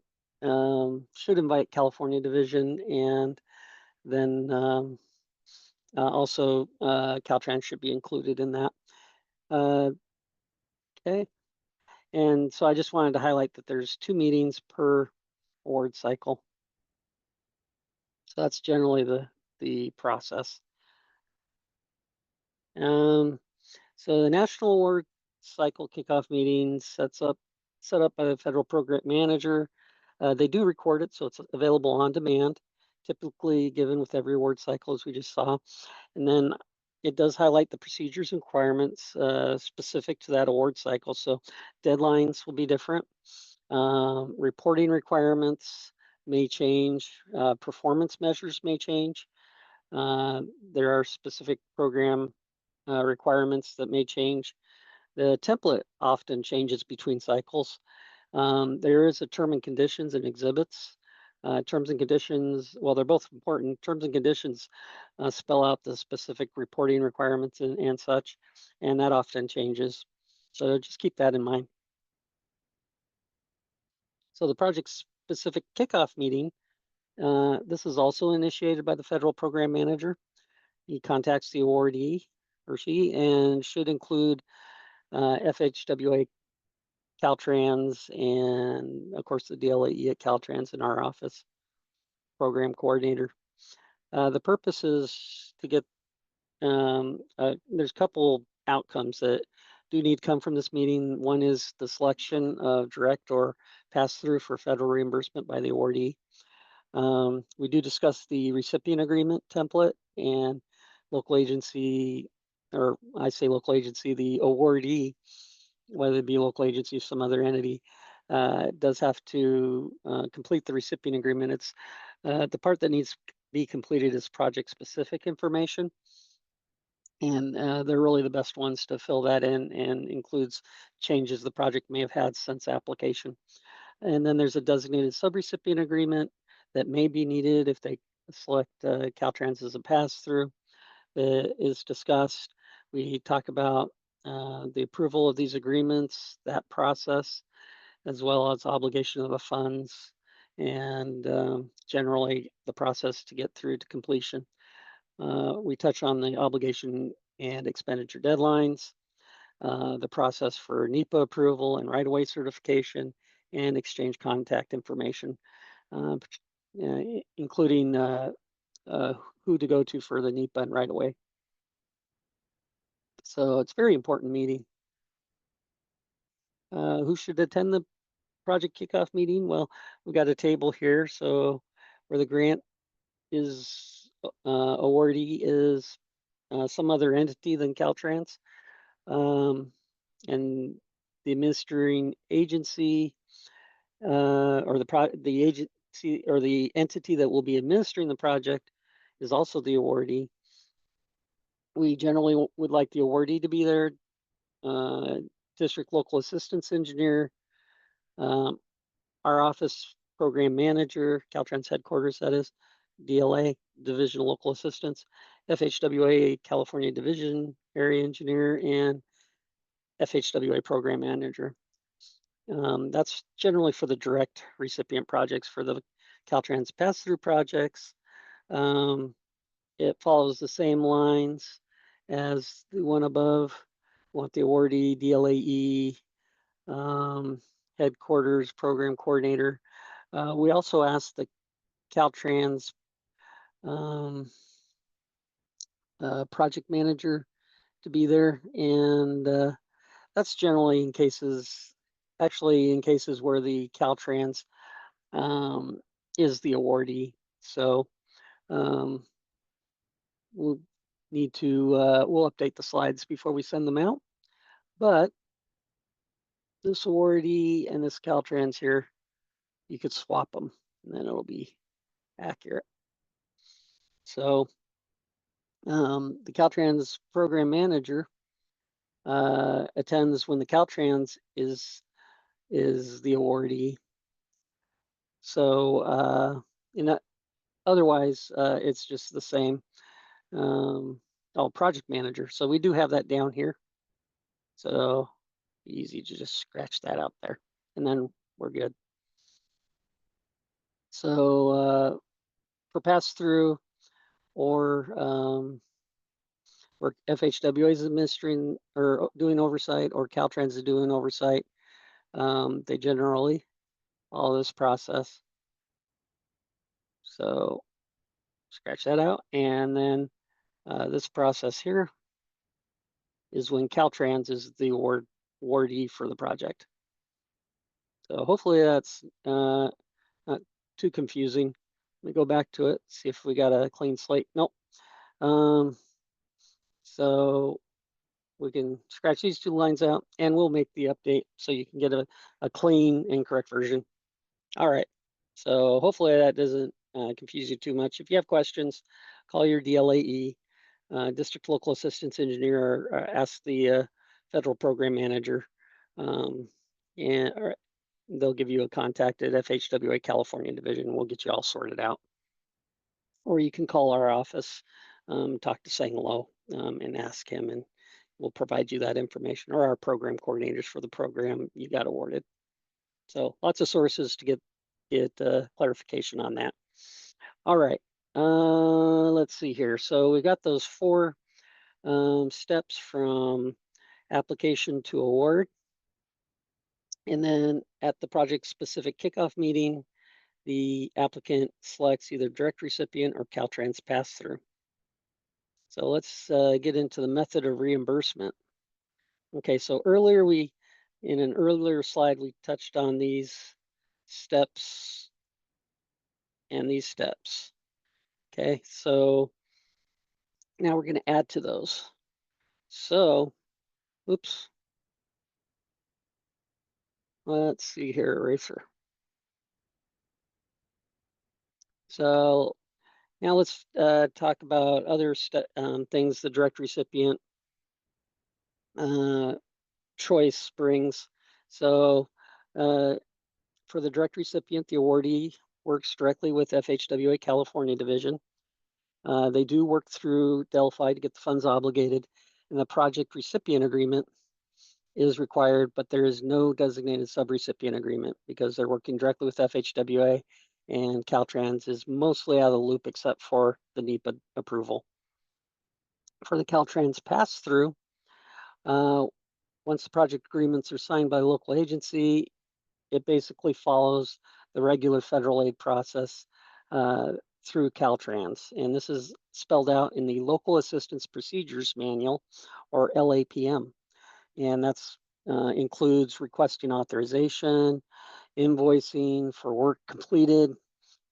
Speaker 1: should invite California division, and then also Caltrans should be included in that. Okay, and so I just wanted to highlight that there's 2 meetings per award cycle. So that's generally the process. So the national award cycle kickoff meeting set up by the federal program manager. They do record it, so it's available on demand, typically given with every award cycle, as we just saw. And then it does highlight the procedures and requirements specific to that award cycle. So deadlines will be different. Reporting requirements may change. Performance measures may change. There are specific program requirements that may change. The template often changes between cycles. There is a term and conditions and exhibits. Terms and conditions, well, they're both important. Terms and conditions spell out the specific reporting requirements and such, and that often changes. So just keep that in mind. So the project specific kickoff meeting, this is also initiated by the federal program manager. He contacts the awardee or she and should include FHWA, Caltrans, and of course the DLAE at Caltrans in our office, program coordinator. The purpose is to get, there's a couple outcomes that do need to come from this meeting. One is the selection of direct or pass-through for federal reimbursement by the awardee. We do discuss the recipient agreement template and local agency, or I say local agency, the awardee, whether it be local agency or some other entity, does have to complete the recipient agreement. It's the part that needs to be completed is project specific information. And they're really the best ones to fill that in, and includes changes the project may have had since application. And then there's a designated subrecipient agreement that may be needed if they select Caltrans as a pass-through that is discussed. We talk about the approval of these agreements, that process, as well as obligation of the funds, and generally the process to get through to completion. We touch on the obligation and expenditure deadlines, the process for NEPA approval and right-of-way certification, and exchange contact information, including who to go to for the NEPA and right-of-way. So it's a very important meeting. Who should attend the project kickoff meeting? Well, we've got a table here. So where the grant is awardee is some other entity than Caltrans, and the administering agency or the agency or the entity that will be administering the project is also the awardee. We generally would like the awardee to be there, district local assistance engineer, our office program manager, Caltrans headquarters, that is, DLA, Division of Local Assistance, FHWA, California Division Area Engineer, and FHWA Program Manager. That's generally for the direct recipient projects. For the Caltrans pass-through projects, it follows the same lines as the one above. Want the awardee, DLAE, headquarters, program coordinator. We also asked the Caltrans project manager to be there, and that's generally in cases where the Caltrans is the awardee. So we'll need to we'll update the slides before we send them out. But this awardee and this Caltrans here, you could swap them, and then it'll be accurate. So the Caltrans program manager attends when the Caltrans is the awardee. So otherwise, it's just the same. Project manager. So we do have that down here. So easy to just scratch that out there, and then we're good. So for pass-through or FHWA is administering or doing oversight, or Caltrans is doing oversight, they generally follow this process. So scratch that out, and then this process here is when Caltrans is the awardee for the project. So hopefully that's not too confusing. Let me go back to it, see if we got a clean slate. Nope. So we can scratch these two lines out, and we'll make the update so you can get a clean and correct version. All right. So hopefully that doesn't confuse you too much. If you have questions, call your DLAE, District Local Assistance Engineer, or ask the Federal Program Manager, and they'll give you a contact at FHWA California Division. We'll get you all sorted out. Or you can call our office, talk to Sanglo, and ask him, and we'll provide you that information, or our program coordinators for the program you got awarded. So lots of sources to get clarification on that. All right, let's see here. So we got those 4 steps from application to award. And then at the project specific kickoff meeting, the applicant selects either direct recipient or Caltrans pass-through. So let's get into the method of reimbursement. Okay, so in an earlier slide, we touched on these steps and these steps. Okay, so now we're going to add to those. So, oops. Let's see here, eraser. So now let's talk about other things the direct recipient choice brings. So for the direct recipient, the awardee works directly with FHWA California Division. They do work through Delphi to get the funds obligated, and the project recipient agreement is required, but there is no designated subrecipient agreement because they're working directly with FHWA, and Caltrans is mostly out of the loop except for the NEPA approval. For the Caltrans pass-through, once the project agreements are signed by the local agency, it basically follows the regular federal aid process through Caltrans. And this is spelled out in the Local Assistance Procedures Manual, or LAPM. And that's includes requesting authorization, invoicing for work completed,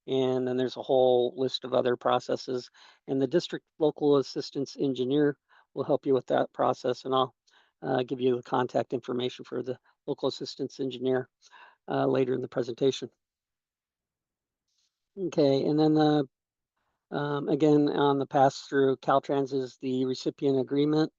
Speaker 1: and then there's a whole list of other processes. And the district local assistance engineer will help you with that process, and I'll give you the contact information for the local assistance engineer later in the presentation. Okay, and then again on the pass-through, Caltrans is the recipient agreement,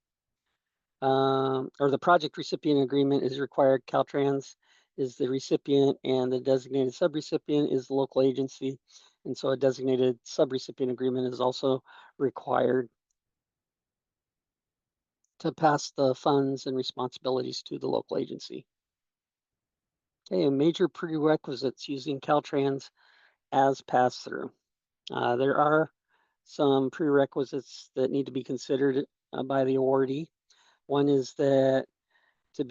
Speaker 1: or the project recipient agreement is required. Caltrans is the recipient, and the designated subrecipient is the local agency. And so a designated subrecipient agreement is also required to pass the funds and responsibilities to the local agency. Okay, and major prerequisites using Caltrans as pass-through. There are some prerequisites that need to be considered by the awardee. One is that to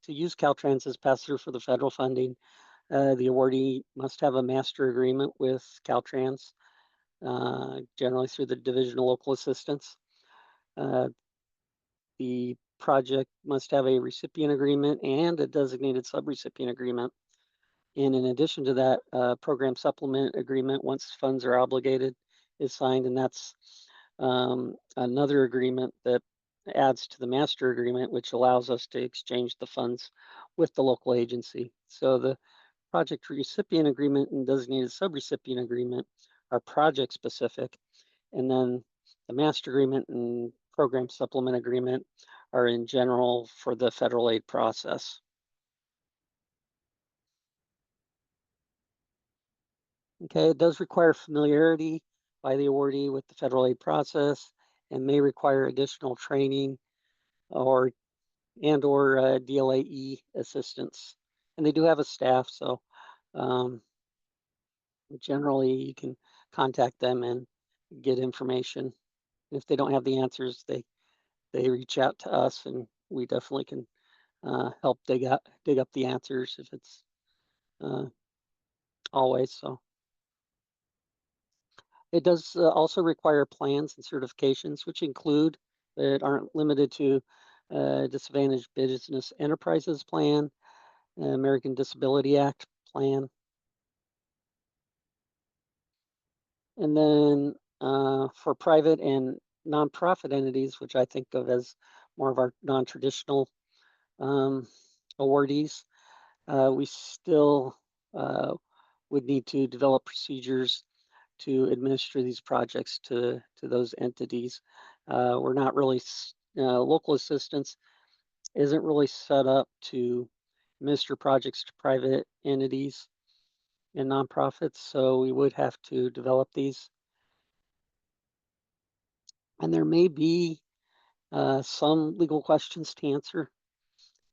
Speaker 1: use Caltrans as pass-through for the federal funding, the awardee must have a master agreement with Caltrans, generally through the Division of Local Assistance. The project must have a recipient agreement and a designated subrecipient agreement. And in addition to that, program supplement agreement, once funds are obligated, is signed, and that's another agreement that adds to the master agreement, which allows us to exchange the funds with the local agency. So the project recipient agreement and designated subrecipient agreement are project specific, and then the master agreement and program supplement agreement are in general for the federal aid process. Okay, it does require familiarity by the awardee with the federal aid process and may require additional training or DLAE assistance. And they do have a staff, so generally you can contact them and get information. If they don't have the answers, they reach out to us, and we definitely can help dig up the answers if it's always so. It does also require plans and certifications, which include, but aren't limited to, Disadvantaged Business Enterprises Plan, American Disability Act Plan. And then for private and nonprofit entities, which I think of as more of our non-traditional awardees, we still would need to develop procedures to administer these projects to those entities. We're not really, local assistance isn't really set up to administer projects to private entities and nonprofits, so we would have to develop these. And there may be some legal questions to answer,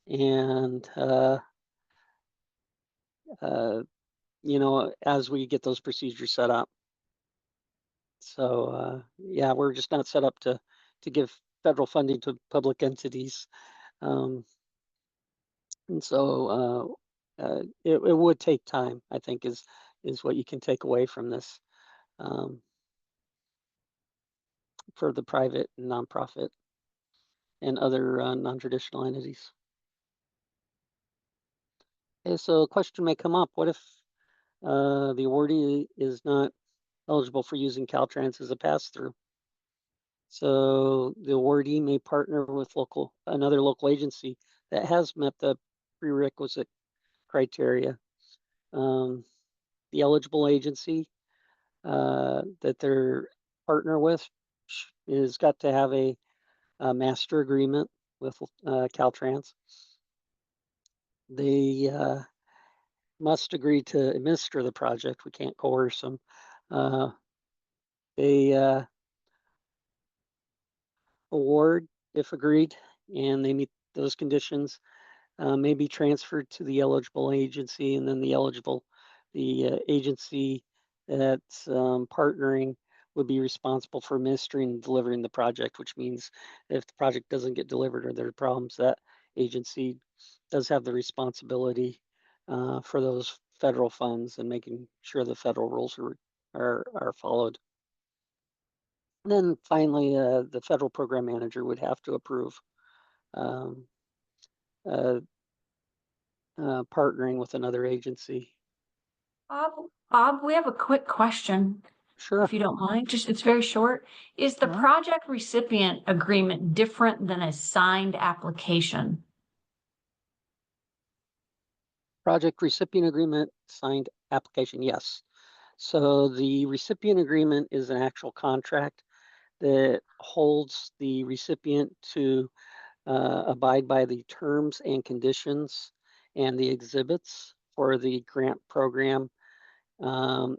Speaker 1: and as we get those procedures set up. So yeah, we're just not set up to give federal funding to public entities, and so it would take time, I think, is what you can take away from this, for the private and nonprofit and other non-traditional entities. Okay, so a question may come up: what if the awardee is not eligible for using Caltrans as a pass-through? So the awardee may partner with another local agency that has met the prerequisite criteria. The eligible agency that they're partner with is got to have a master agreement with Caltrans. They must agree to administer the project. We can't coerce them. They award, if agreed, and they meet those conditions, may be transferred to the eligible agency, and then the agency that's partnering would be responsible for administering and delivering the project, which means if the project doesn't get delivered or there are problems, that agency does have the responsibility for those federal funds and making sure the federal rules are followed. And then finally, the federal program manager would have to approve partnering with another agency.
Speaker 2: Bob, we have a quick question.
Speaker 1: Sure.
Speaker 2: If you don't mind, it's very short. Is the project recipient agreement different than a signed application?
Speaker 1: Project recipient agreement, signed application, yes. So the recipient agreement is an actual contract that holds the recipient to abide by the terms and conditions and the exhibits for the grant program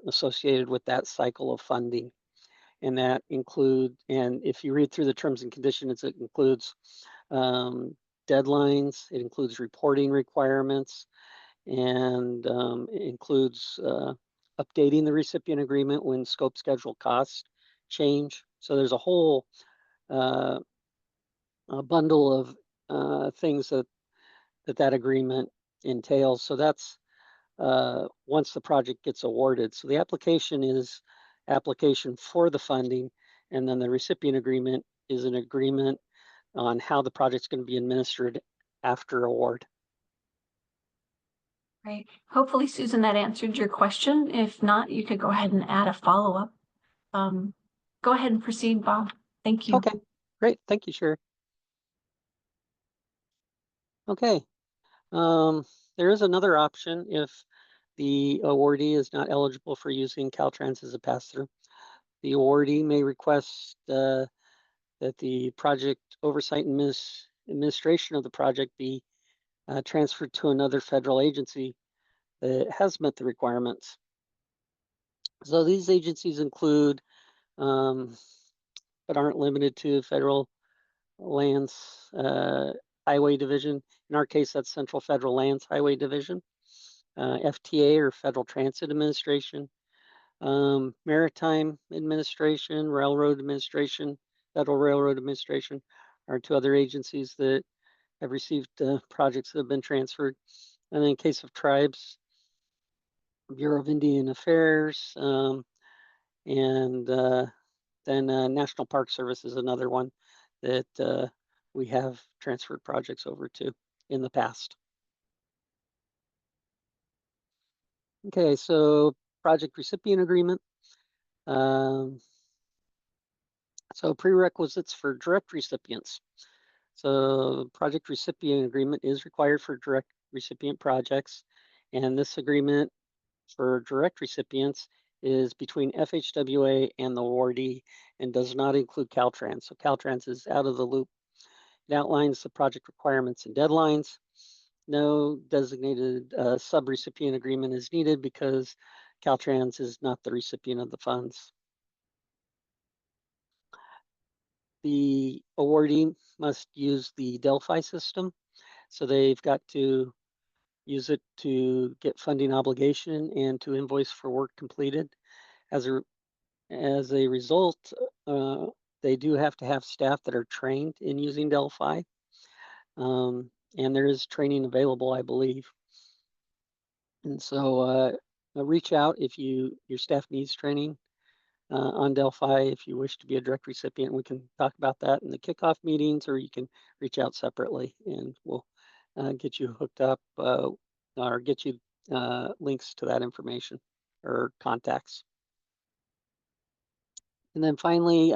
Speaker 1: associated with that cycle of funding. And that and if you read through the terms and conditions, it includes deadlines, it includes reporting requirements, and it includes updating the recipient agreement when scope, schedule, cost change. So there's a whole a bundle of things that agreement entails. So that's once the project gets awarded. So the application is application for the funding, and then the recipient agreement is an agreement on how the project's going to be administered after award.
Speaker 2: Great. Hopefully, Susan, that answered your question. If not, you could go ahead and add a follow-up. Go ahead and proceed, Bob. Thank you.
Speaker 1: Okay, great. Thank you, Sherry. Okay. There is another option if the awardee is not eligible for using Caltrans as a pass-through. The awardee may request that the project oversight and administration of the project be transferred to another federal agency that has met the requirements. So these agencies include, but aren't limited to, Federal Lands Highway Division. In our case, that's Central Federal Lands Highway Division, FTA or Federal Transit Administration, Maritime Administration, Railroad Administration, Federal Railroad Administration are two other agencies that have received projects that have been transferred. And then in case of tribes, Bureau of Indian Affairs, and then National Park Service is another one that we have transferred projects over to in the past. Okay, so project recipient agreement. So prerequisites for direct recipients. So project recipient agreement is required for direct recipient projects, and this agreement for direct recipients is between FHWA and the awardee and does not include Caltrans. So Caltrans is out of the loop. It outlines the project requirements and deadlines. No designated subrecipient agreement is needed because Caltrans is not the recipient of the funds. The awardee must use the Delphi system. So they've got to use it to get funding obligation and to invoice for work completed. As a result, they do have to have staff that are trained in using Delphi. And there is training available, I believe. And so reach out if your staff needs training on Delphi. If you wish to be a direct recipient, we can talk about that in the kickoff meetings, or you can reach out separately and we'll get you hooked up or get you links to that information or contacts. And then finally,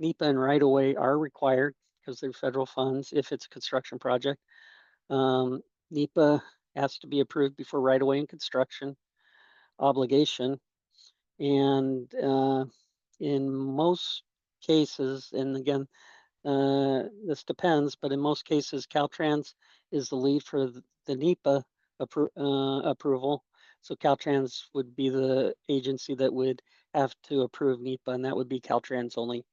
Speaker 1: NEPA and right-of-way are required because they're federal funds if it's a construction project. NEPA has to be approved before right-of-way and construction obligation. And in most cases, and again, this depends, but in most cases, Caltrans is the lead for the NEPA approval. So Caltrans would be the agency that would have to approve NEPA, and that would be Caltrans' only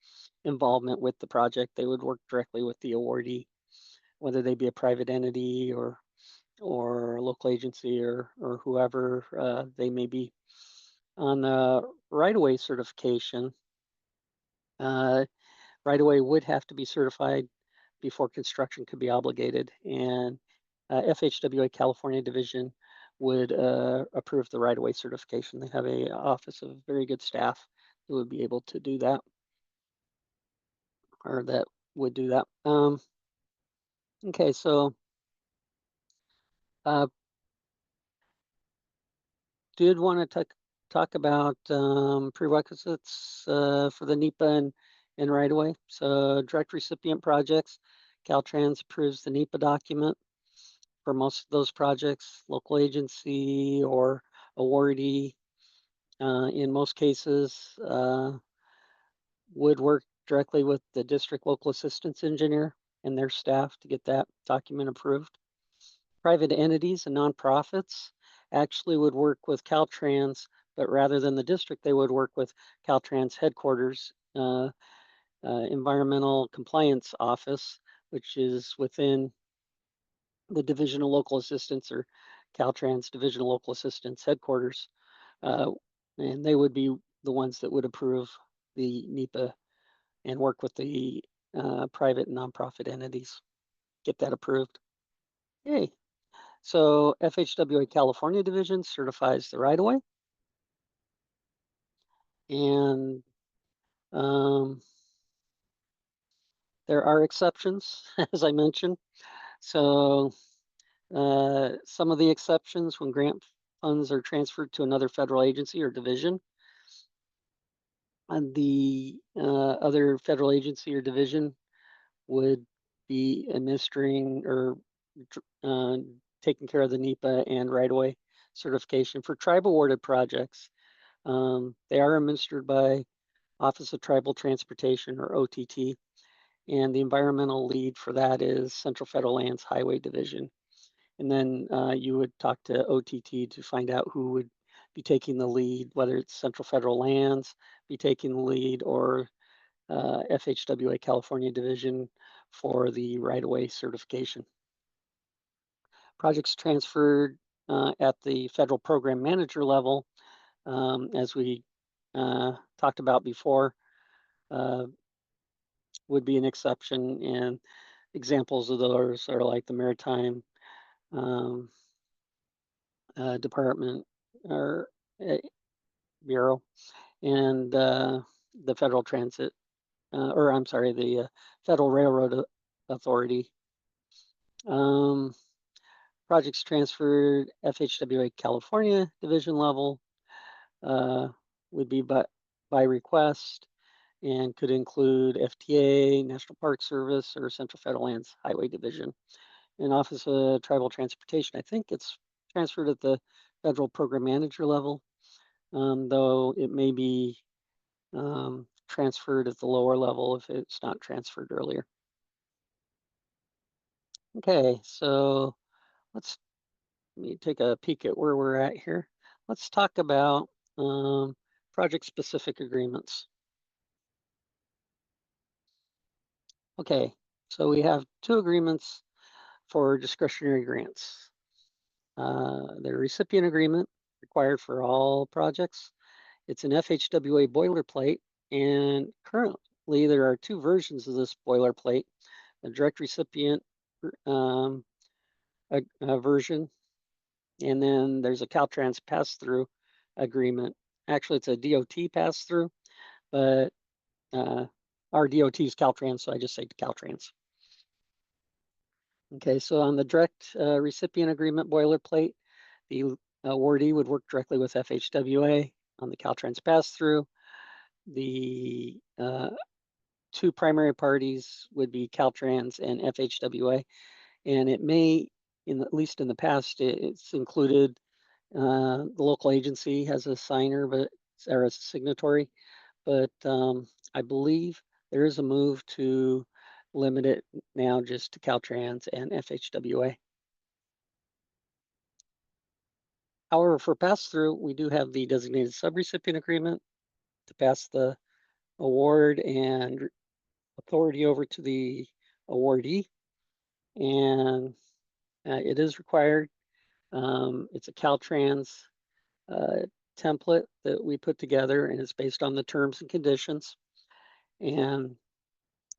Speaker 1: involvement with the project. They would work directly with the awardee, whether they be a private entity or a local agency or whoever they may be. On the right-of-way certification, right-of-way would have to be certified before construction could be obligated, and FHWA California Division would approve the right-of-way certification. They have an office of very good staff who would be able to do that, or that would do that. Okay, so did want to talk about prerequisites for the NEPA and right-of-way. So direct recipient projects, Caltrans approves the NEPA document for most of those projects, local agency or awardee. In most cases, would work directly with the district local assistance engineer and their staff to get that document approved. Private entities and nonprofits actually would work with Caltrans, but rather than the district, they would work with Caltrans headquarters, environmental compliance office, which is within the Division of Local Assistance or Caltrans Division of Local Assistance headquarters. And they would be the ones that would approve the NEPA and work with the private and nonprofit entities, get that approved. Yay. So FHWA California Division certifies the right-of-way. And there are exceptions, as I mentioned. So some of the exceptions when grant funds are transferred to another federal agency or division, and the other federal agency or division would be administering or taking care of the NEPA and right-of-way certification for tribe awarded projects. They are administered by Office of Tribal Transportation, or OTT, and the environmental lead for that is Central Federal Lands Highway Division. And then you would talk to OTT to find out who would be taking the lead, whether it's Central Federal Lands be taking the lead, or FHWA California Division for the right-of-way certification. Projects transferred at the federal program manager level, as we talked about before, would be an exception, and examples of those are like the Maritime Department or Bureau and the Federal Transit, or I'm sorry, the Federal Railroad Authority. Projects transferred FHWA California Division level would be by request and could include FTA, National Park Service, or Central Federal Lands Highway Division. And Office of Tribal Transportation, I think it's transferred at the federal program manager level, though it may be transferred at the lower level if it's not transferred earlier. Okay, so let me take a peek at where we're at here. Let's talk about project-specific agreements. Okay, so we have two agreements for discretionary grants. The recipient agreement required for all projects. It's an FHWA boilerplate, and currently there are two versions of this boilerplate: a direct recipient version, and then there's a Caltrans pass-through agreement. Actually, it's a DOT pass-through, but our DOT is Caltrans, so I just say Caltrans. Okay, so on the direct recipient agreement boilerplate, the awardee would work directly with FHWA. On the Caltrans pass-through, the two primary parties would be Caltrans and FHWA, and it may, at least in the past, it's included the local agency has a signer, or a signatory, but I believe there is a move to limit it now just to Caltrans and FHWA. However, for pass-through, we do have the designated subrecipient agreement to pass the award and authority over to the awardee, and it is required. It's a Caltrans template that we put together, and it's based on the terms and conditions and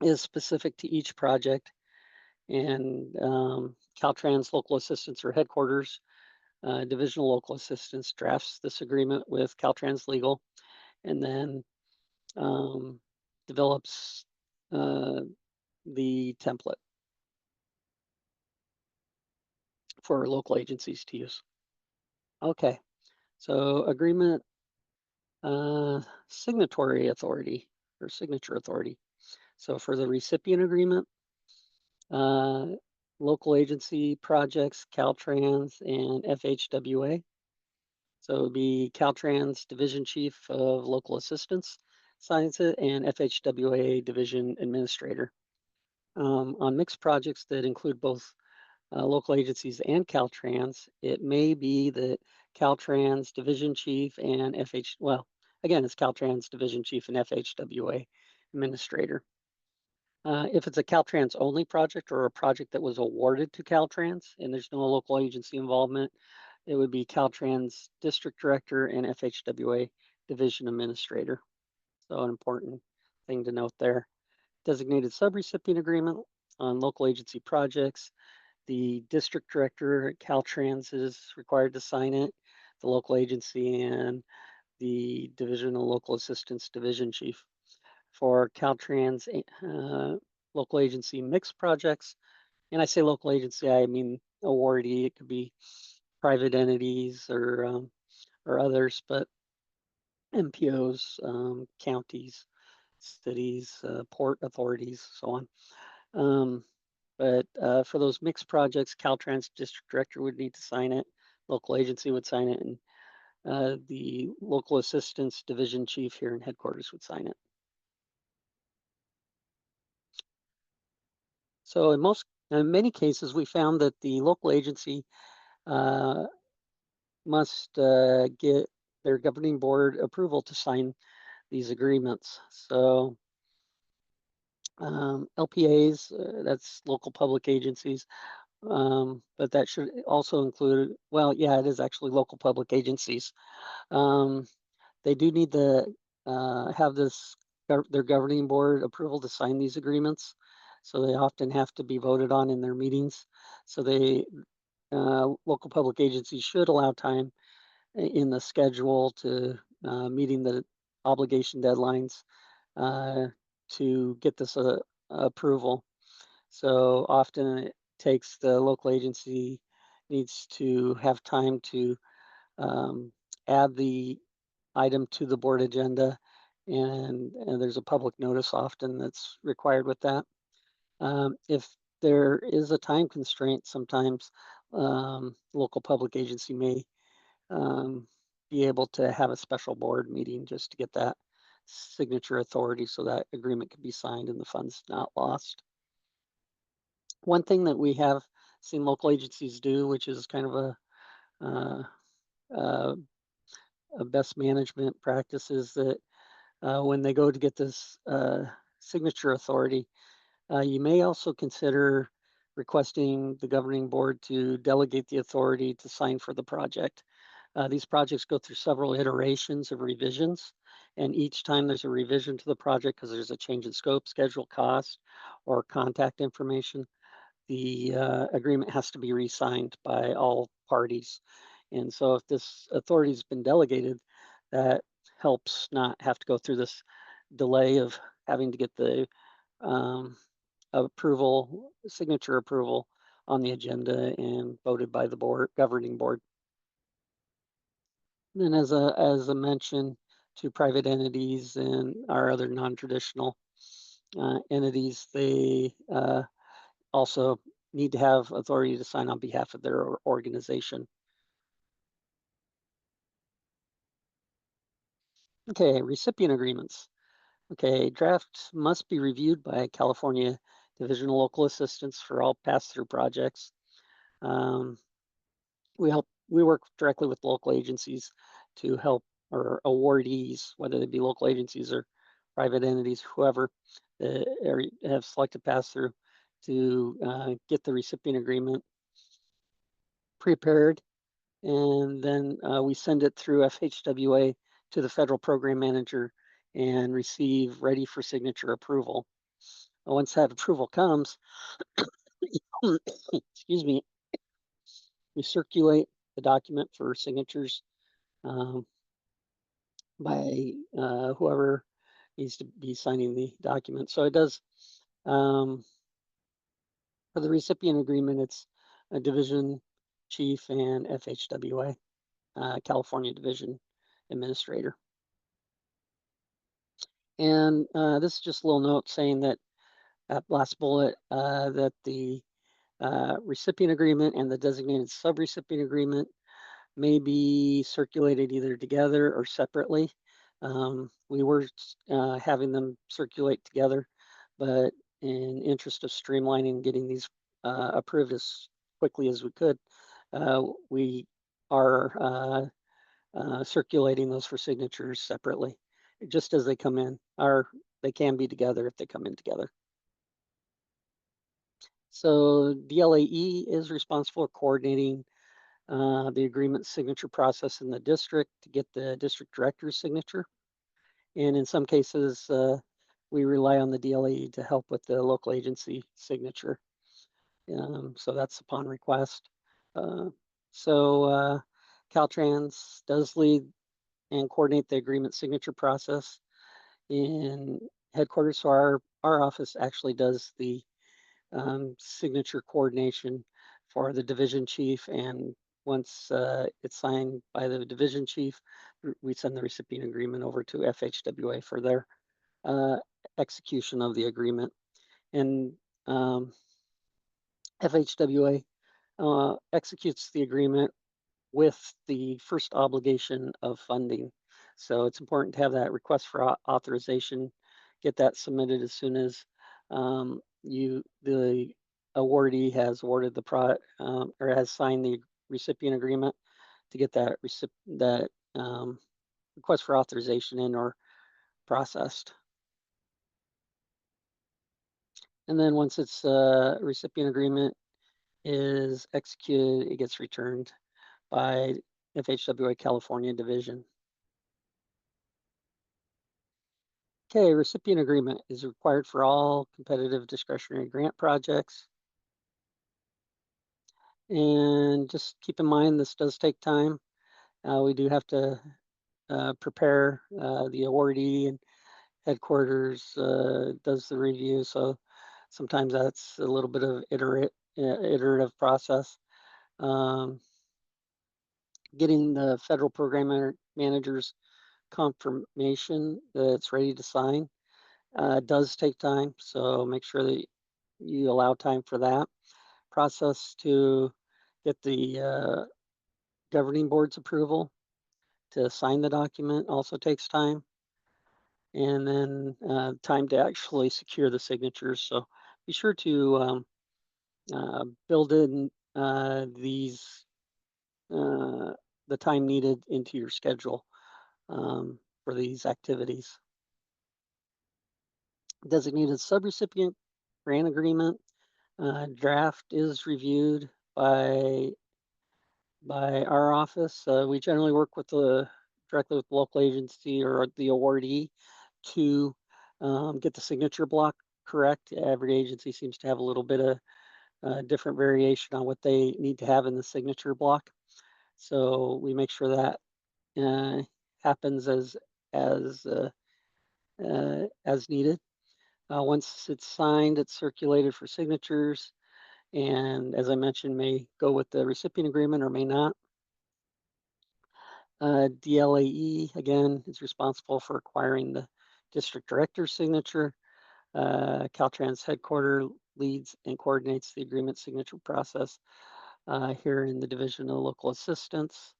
Speaker 1: is specific to each project. And Caltrans local assistance or headquarters divisional local assistance drafts this agreement with Caltrans legal, and then develops the template for local agencies to use. Okay, so agreement signatory authority or signature authority. So for the recipient agreement, local agency projects, Caltrans and FHWA. So it would be Caltrans Division Chief of Local Assistance signs it, and FHWA Division Administrator. On mixed projects that include both local agencies and Caltrans, it may be that Caltrans Division Chief and again, it's Caltrans Division Chief and FHWA Administrator. If it's a Caltrans only project or a project that was awarded to Caltrans and there's no local agency involvement, it would be Caltrans District Director and FHWA Division Administrator. So an important thing to note there. Designated subrecipient agreement on local agency projects. The district director at Caltrans is required to sign it, the local agency, and the divisional local assistance division chief. For Caltrans local agency mixed projects, and I say local agency, I mean awardee. It could be private entities or others, but MPOs, counties, cities, port authorities, so on. But for those mixed projects, Caltrans district director would need to sign it, local agency would sign it, and the local assistance division chief here in headquarters would sign it. So in many cases, we found that the local agency must get their governing board approval to sign these agreements. So LPAs, that's local public agencies, but that should also include, well, yeah, it is actually local public agencies. They do need to have their governing board approval to sign these agreements. So they often have to be voted on in their meetings. So local public agencies should allow time in the schedule to meeting the obligation deadlines to get this approval. So often it takes the local agency needs to have time to add the item to the board agenda, and there's a public notice often that's required with that. If there is a time constraint, sometimes local public agency may be able to have a special board meeting just to get that signature authority so that agreement can be signed and the funds not lost. One thing that we have seen local agencies do, which is kind of a best management practice, is that when they go to get this signature authority, you may also consider requesting the governing board to delegate the authority to sign for the project. These projects go through several iterations of revisions, and each time there's a revision to the project because there's a change in scope, schedule, cost, or contact information, the agreement has to be re-signed by all parties. And so if this authority has been delegated, that helps not have to go through this delay of having to get the signature approval on the agenda and voted by the governing board. And then as a mention to private entities and our other non-traditional entities, they also need to have authority to sign on behalf of their organization. Okay, recipient agreements. Okay, drafts must be reviewed by California Divisional Local Assistance for all pass-through projects. We work directly with local agencies to help, or awardees, whether they be local agencies or private entities, whoever have selected pass-through, to get the recipient agreement prepared, and then we send it through FHWA to the federal program manager and receive ready for signature approval. Once that approval comes, excuse me, we circulate the document for signatures by whoever needs to be signing the document. So it does, for the recipient agreement, it's a division chief and FHWA, California Division Administrator. And this is just a little note saying that last bullet, that the recipient agreement and the designated subrecipient agreement may be circulated either together or separately. We were having them circulate together, but in interest of streamlining, getting these approved as quickly as we could, we are circulating those for signatures separately, just as they come in, or they can be together if they come in together. So DLAE is responsible for coordinating the agreement signature process in the district to get the district director's signature. And in some cases, we rely on the DLA to help with the local agency signature. So that's upon request. So Caltrans does lead and coordinate the agreement signature process in headquarters. So our office actually does the signature coordination for the division chief, and once it's signed by the division chief, we send the recipient agreement over to FHWA for their execution of the agreement. And FHWA executes the agreement with the first obligation of funding. So it's important to have that request for authorization, get that submitted as soon as the awardee has awarded the or has signed the recipient agreement, to get that request for authorization in or processed. And then once its recipient agreement is executed, it gets returned by FHWA California Division. Okay, recipient agreement is required for all competitive discretionary grant projects. And just keep in mind, this does take time. We do have to prepare the awardee, and headquarters does the review. So sometimes that's a little bit of iterative process. Getting the federal program manager's confirmation that it's ready to sign does take time. So make sure that you allow time for that process to get the governing board's approval to sign the document also takes time. And then time to actually secure the signatures. So be sure to build in the time needed into your schedule for these activities. Designated subrecipient grant agreement draft is reviewed by our office. We generally work with directly with the local agency or the awardee to get the signature block correct. Every agency seems to have a little bit of different variation on what they need to have in the signature block. So we make sure that happens as needed. Once it's signed, it's circulated for signatures, and as I mentioned, may go with the recipient agreement or may not. DLAE, again, is responsible for acquiring the district director's signature. Caltrans headquarters leads and coordinates the agreement signature process here in the Division of Local Assistance,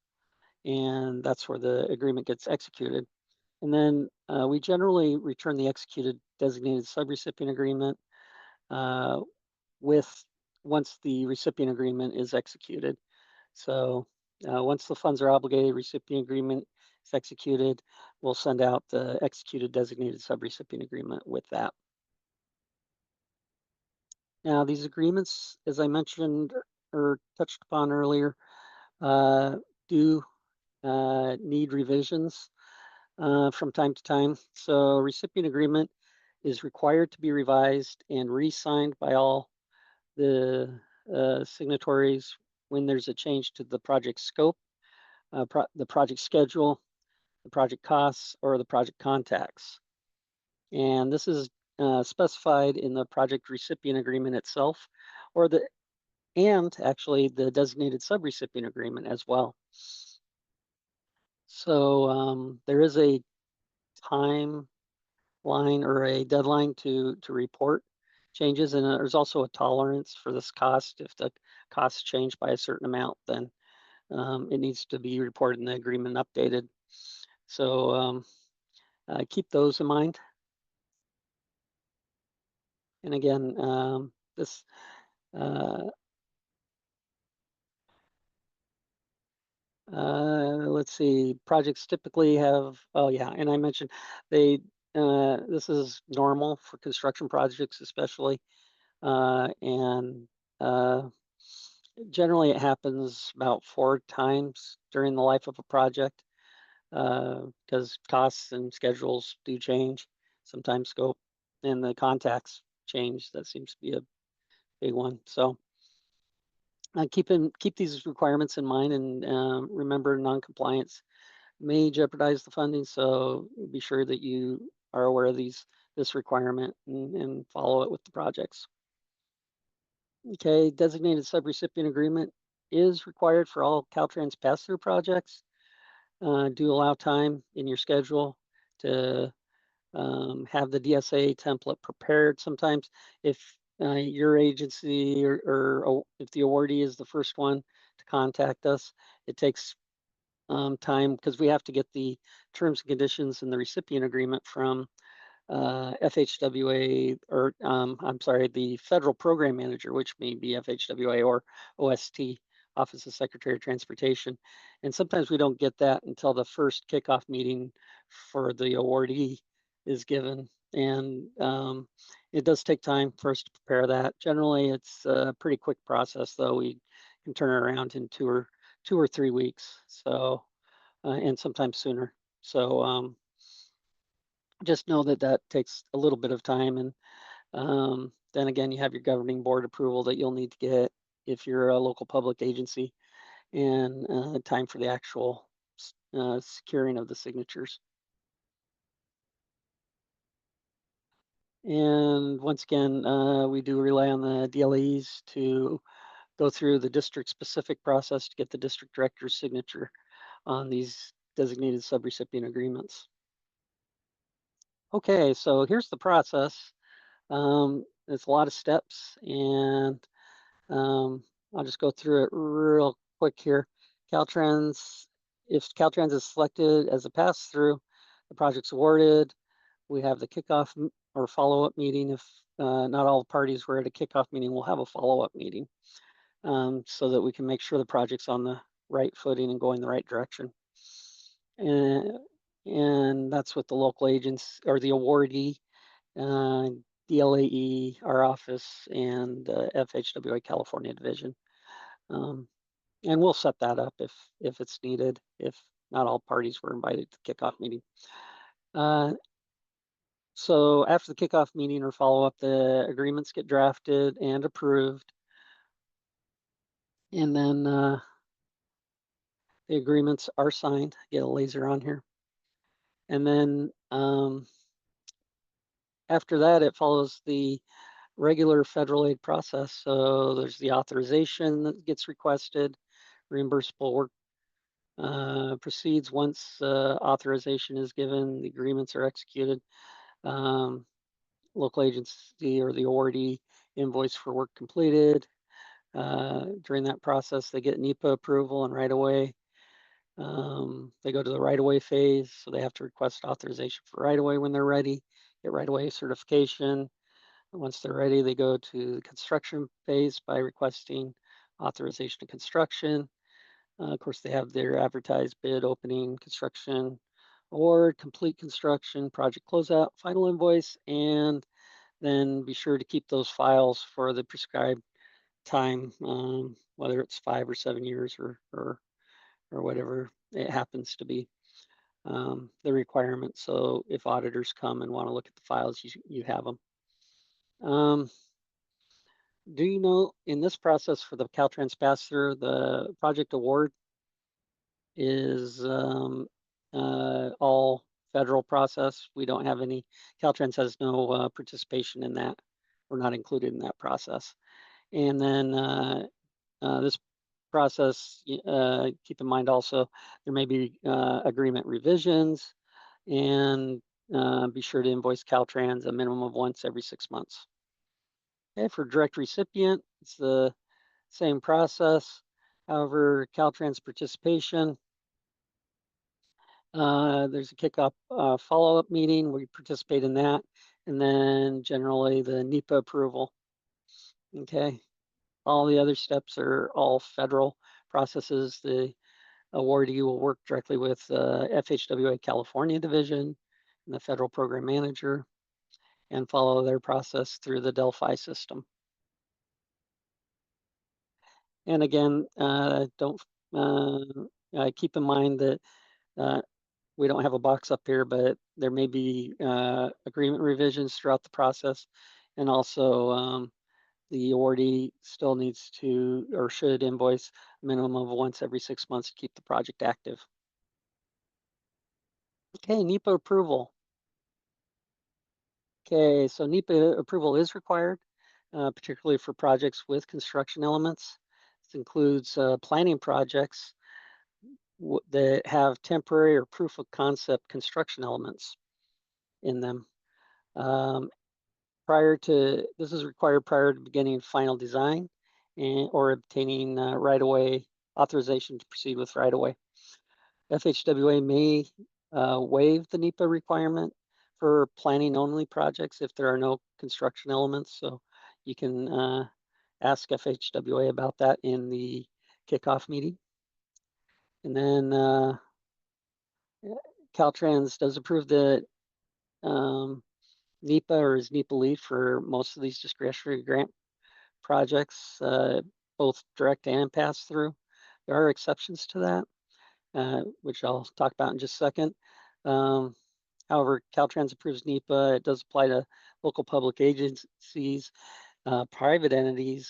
Speaker 1: and that's where the agreement gets executed. And then we generally return the executed designated subrecipient agreement once the recipient agreement is executed. So once the funds are obligated, recipient agreement is executed, we'll send out the executed designated subrecipient agreement with that. Now, these agreements, as I mentioned or touched upon earlier, do need revisions from time to time. So recipient agreement is required to be revised and re-signed by all the signatories when there's a change to the project scope, the project schedule, the project costs, or the project contacts. And this is specified in the project recipient agreement itself, and actually the designated subrecipient agreement as well. So there is a timeline or a deadline to report changes, and there's also a tolerance for this cost. If the costs change by a certain amount, then it needs to be reported in the agreement updated. So keep those in mind. And again, this let's see, projects typically have, oh yeah, and I mentioned this is normal for construction projects especially, and generally it happens about 4 times during the life of a project. because costs and schedules do change, sometimes scope, and the contacts change. That seems to be a big one. So keep these requirements in mind, and remember, non-compliance may jeopardize the funding. So be sure that you are aware of this requirement and follow it with the projects. Okay, designated subrecipient agreement is required for all Caltrans pass-through projects. Do allow time in your schedule to have the DSA template prepared. Sometimes if your agency or if the awardee is the first one to contact us, it takes time because we have to get the terms and conditions and the recipient agreement from FHWA, or I'm sorry, the federal program manager, which may be FHWA or OST, Office of Secretary of Transportation. And sometimes we don't get that until the first kickoff meeting for the awardee is given. And it does take time for us to prepare that. Generally, it's a pretty quick process, though. We can turn it around in 2 or 3 weeks. So, and sometimes sooner. So, just know that that takes a little bit of time. And then again, you have your governing board approval that you'll need to get if you're a local public agency, and time for the actual securing of the signatures. And once again, we do rely on the DLEs to go through the district specific process to get the district director's signature on these designated subrecipient agreements. Okay, so here's the process. It's a lot of steps, and I'll just go through it real quick here. Caltrans, if Caltrans is selected as a pass-through, the project's awarded. We have the kickoff or follow-up meeting. If not all parties were at a kickoff meeting, we'll have a follow-up meeting so that we can make sure the project's on the right footing and going the right direction. And that's with the local agents or the awardee, DLAE, our office, and FHWA California division. And we'll set that up if it's needed, if not all parties were invited to the kickoff meeting. So after the kickoff meeting or follow-up, the agreements get drafted and approved. And then the agreements are signed. Get a laser on here. And then after that, it follows the regular federal aid process. So there's the authorization that gets requested, reimbursable work proceeds once authorization is given, the agreements are executed. Local agency or the awardee invoice for work completed. During that process, they get NEPA approval and right away. They go to the right away phase, so they have to request authorization for right away when they're ready, get right away certification. Once they're ready, they go to the construction phase by requesting authorization of construction. Of course, they have their advertised bid opening, construction, award, complete construction, project closeout, final invoice, and then be sure to keep those files for the prescribed time, whether it's 5 or 7 years or whatever it happens to be, the requirement. So if auditors come and want to look at the files, you have them. Do you know in this process for the Caltrans pass-through, the project award is all federal process? We don't have any, Caltrans has no participation in that. We're not included in that process. And then this process, keep in mind also, there may be agreement revisions, and be sure to invoice Caltrans a minimum of once every 6 months. Okay, for direct recipient, it's the same process. However, Caltrans participation, there's a kickoff follow-up meeting. We participate in that. And then generally the NEPA approval. Okay. All the other steps are all federal processes. The awardee will work directly with FHWA California division and the federal program manager and follow their process through the Delphi system. And again, don't keep in mind that we don't have a box up here, but there may be agreement revisions throughout the process. And also the awardee still needs to or should invoice a minimum of once every 6 months to keep the project active. Okay, NEPA approval. Okay, so NEPA approval is required, particularly for projects with construction elements. This includes planning projects that have temporary or proof of concept construction elements in them. This is required prior to beginning final design or obtaining right-of-way authorization to proceed with right-of-way. FHWA may waive the NEPA requirement for planning only projects if there are no construction elements. So you can ask FHWA about that in the kickoff meeting. And then Caltrans does approve the NEPA or is NEPA lead for most of these discretionary grant projects, both direct and pass through. There are exceptions to that, which I'll talk about in just a second. However, Caltrans approves NEPA. It does apply to local public agencies, private entities,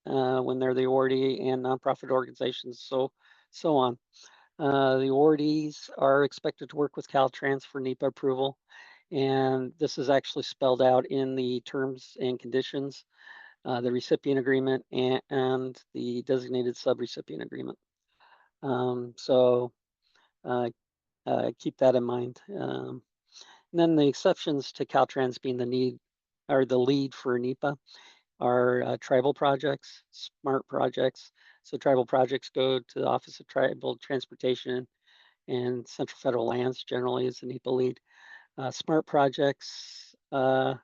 Speaker 1: when they're the awardee, and nonprofit organizations, so on. The awardees are expected to work with Caltrans for NEPA approval, and this is actually spelled out in the terms and conditions, the recipient agreement and the designated subrecipient agreement. So keep that in mind. And then the exceptions to Caltrans being the lead for NEPA are tribal projects, SMART projects. So tribal projects go to the Office of Tribal Transportation and Central Federal Lands generally is the NEPA lead. SMART projects are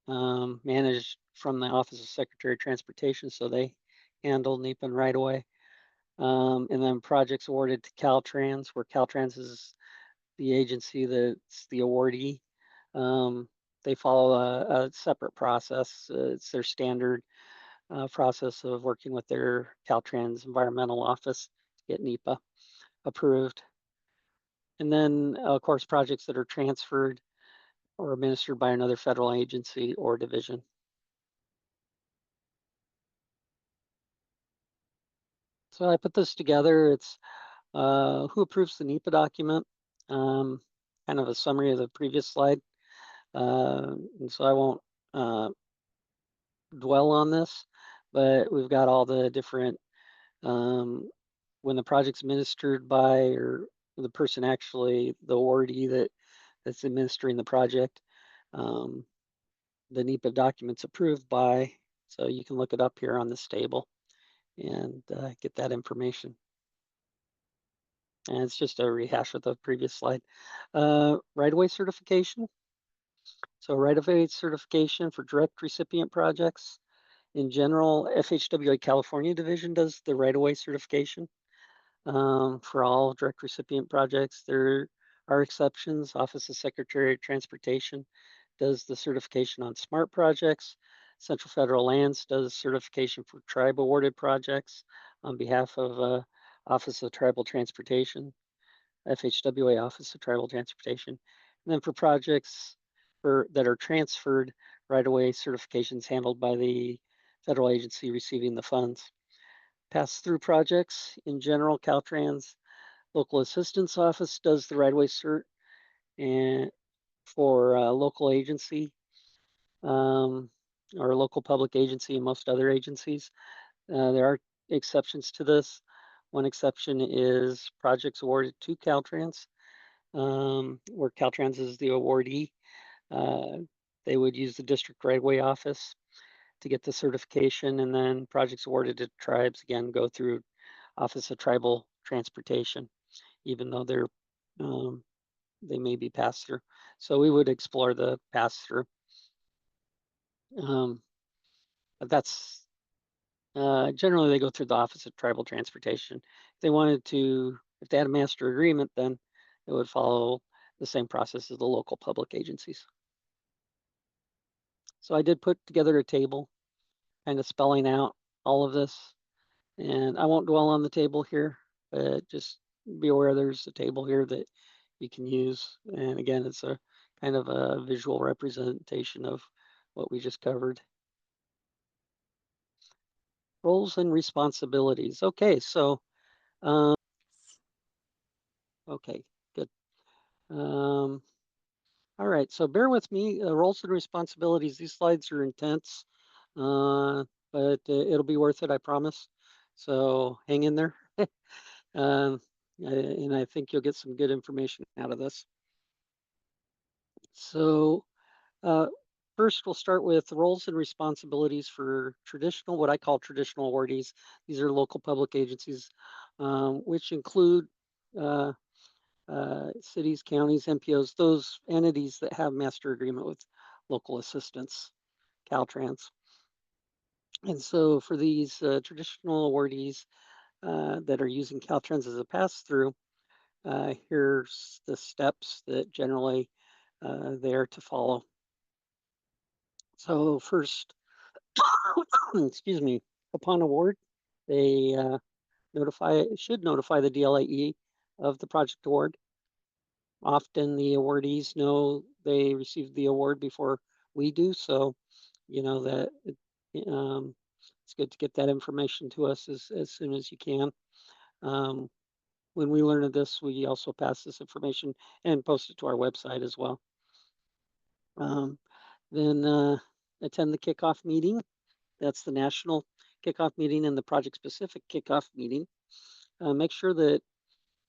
Speaker 1: managed from the Office of Secretary of Transportation, so they handle NEPA and right away. And then projects awarded to Caltrans, where Caltrans is the agency that's the awardee. They follow a separate process. It's their standard process of working with their Caltrans environmental office to get NEPA approved. And then, of course, projects that are transferred or administered by another federal agency or division. So I put this together. It's who approves the NEPA document, kind of a summary of the previous slide. And so I won't dwell on this, but we've got all the different, when the project's administered by, or the person actually, the awardee that's administering the project, the NEPA document's approved by, so you can look it up here on this table and get that information. And it's just a rehash of the previous slide. Right-of-way certification. So right-of-way certification for direct recipient projects. In general, FHWA California division does the right-of-way certification for all direct recipient projects. There are exceptions. Office of Secretary of Transportation does the certification on SMART projects. Central Federal Lands does certification for tribe awarded projects on behalf of Office of Tribal Transportation, FHWA Office of Tribal Transportation. And then for projects that are transferred, right-of-way certifications handled by the federal agency receiving the funds. Pass-through projects, in general, Caltrans Local Assistance Office does the right-of-way cert, and for local agency or local public agency and most other agencies. There are exceptions to this. One exception is projects awarded to Caltrans, where Caltrans is the awardee. They would use the district right-of-way office to get the certification, and then projects awarded to tribes again go through Office of Tribal Transportation, even though they may be passed through. So we would explore the pass through. That's generally they go through the Office of Tribal Transportation. If they had a master agreement, then it would follow the same process as the local public agencies. So I did put together a table kind of spelling out all of this, and I won't dwell on the table here, but just be aware there's a table here that you can use. And again, it's a kind of a visual representation of what we just covered. Roles and responsibilities. Okay, so, okay, good. All right, so bear with me. Roles and responsibilities. These slides are intense, but it'll be worth it, I promise. So hang in there. And I think you'll get some good information out of this. So first, we'll start with roles and responsibilities for traditional, what I call traditional awardees. These are local public agencies, which include cities, counties, MPOs, those entities that have master agreement with local assistance, Caltrans. And so for these traditional awardees that are using Caltrans as a pass-through, here's the steps that generally they are to follow. So first, excuse me, upon award, they should notify the DLAE of the project award. Often the awardees know they received the award before we do, so you know that it's good to get that information to us as soon as you can. When we learn of this, we also pass this information and post it to our website as well. Then attend the kickoff meeting. That's the national kickoff meeting and the project specific kickoff meeting. Make sure that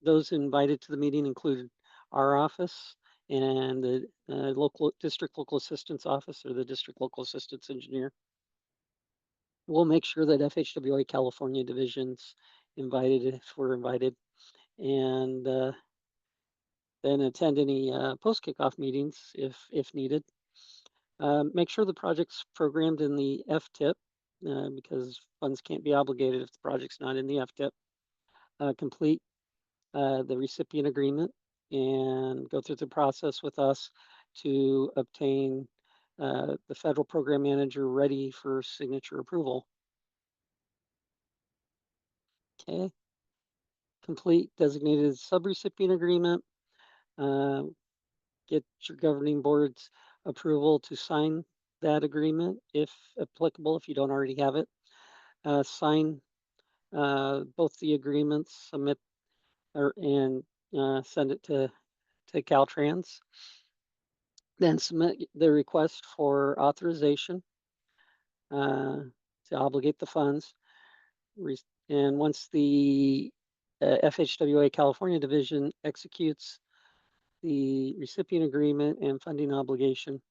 Speaker 1: those invited to the meeting include our office and the local assistance office or the district local assistance engineer. We'll make sure that FHWA California divisions invited if we're invited, and then attend any post kickoff meetings if needed. Make sure the project's programmed in the FTIP because funds can't be obligated if the project's not in the FTIP. Complete the recipient agreement and go through the process with us to obtain the federal program manager ready for signature approval. Okay. Complete designated subrecipient agreement. Get your governing board's approval to sign that agreement if applicable, if you don't already have it. Sign both the agreements, submit and send it to Caltrans. Then submit the request for authorization to obligate the funds. And once the FHWA California division executes the recipient agreement and funding obligation,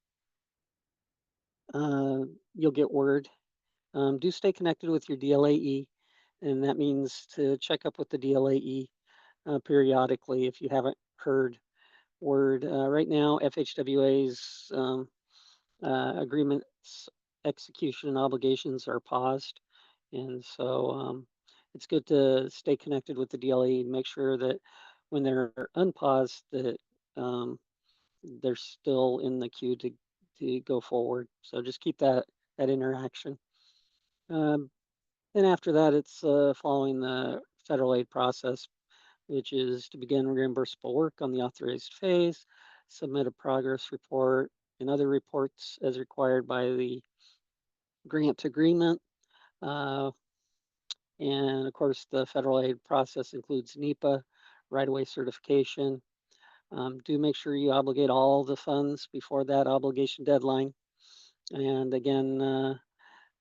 Speaker 1: you'll get word. Do stay connected with your DLAE, and that means to check up with the DLAE periodically if you haven't heard word. Right now, FHWA's agreements execution and obligations are paused, and so it's good to stay connected with the DLAE and make sure that when they're unpaused that they're still in the queue to go forward. So just keep that interaction. Then after that, it's following the federal aid process, which is to begin reimbursable work on the authorized phase, submit a progress report and other reports as required by the grant agreement. And of course, the federal aid process includes NEPA, right-of-way certification. Do make sure you obligate all the funds before that obligation deadline. And again,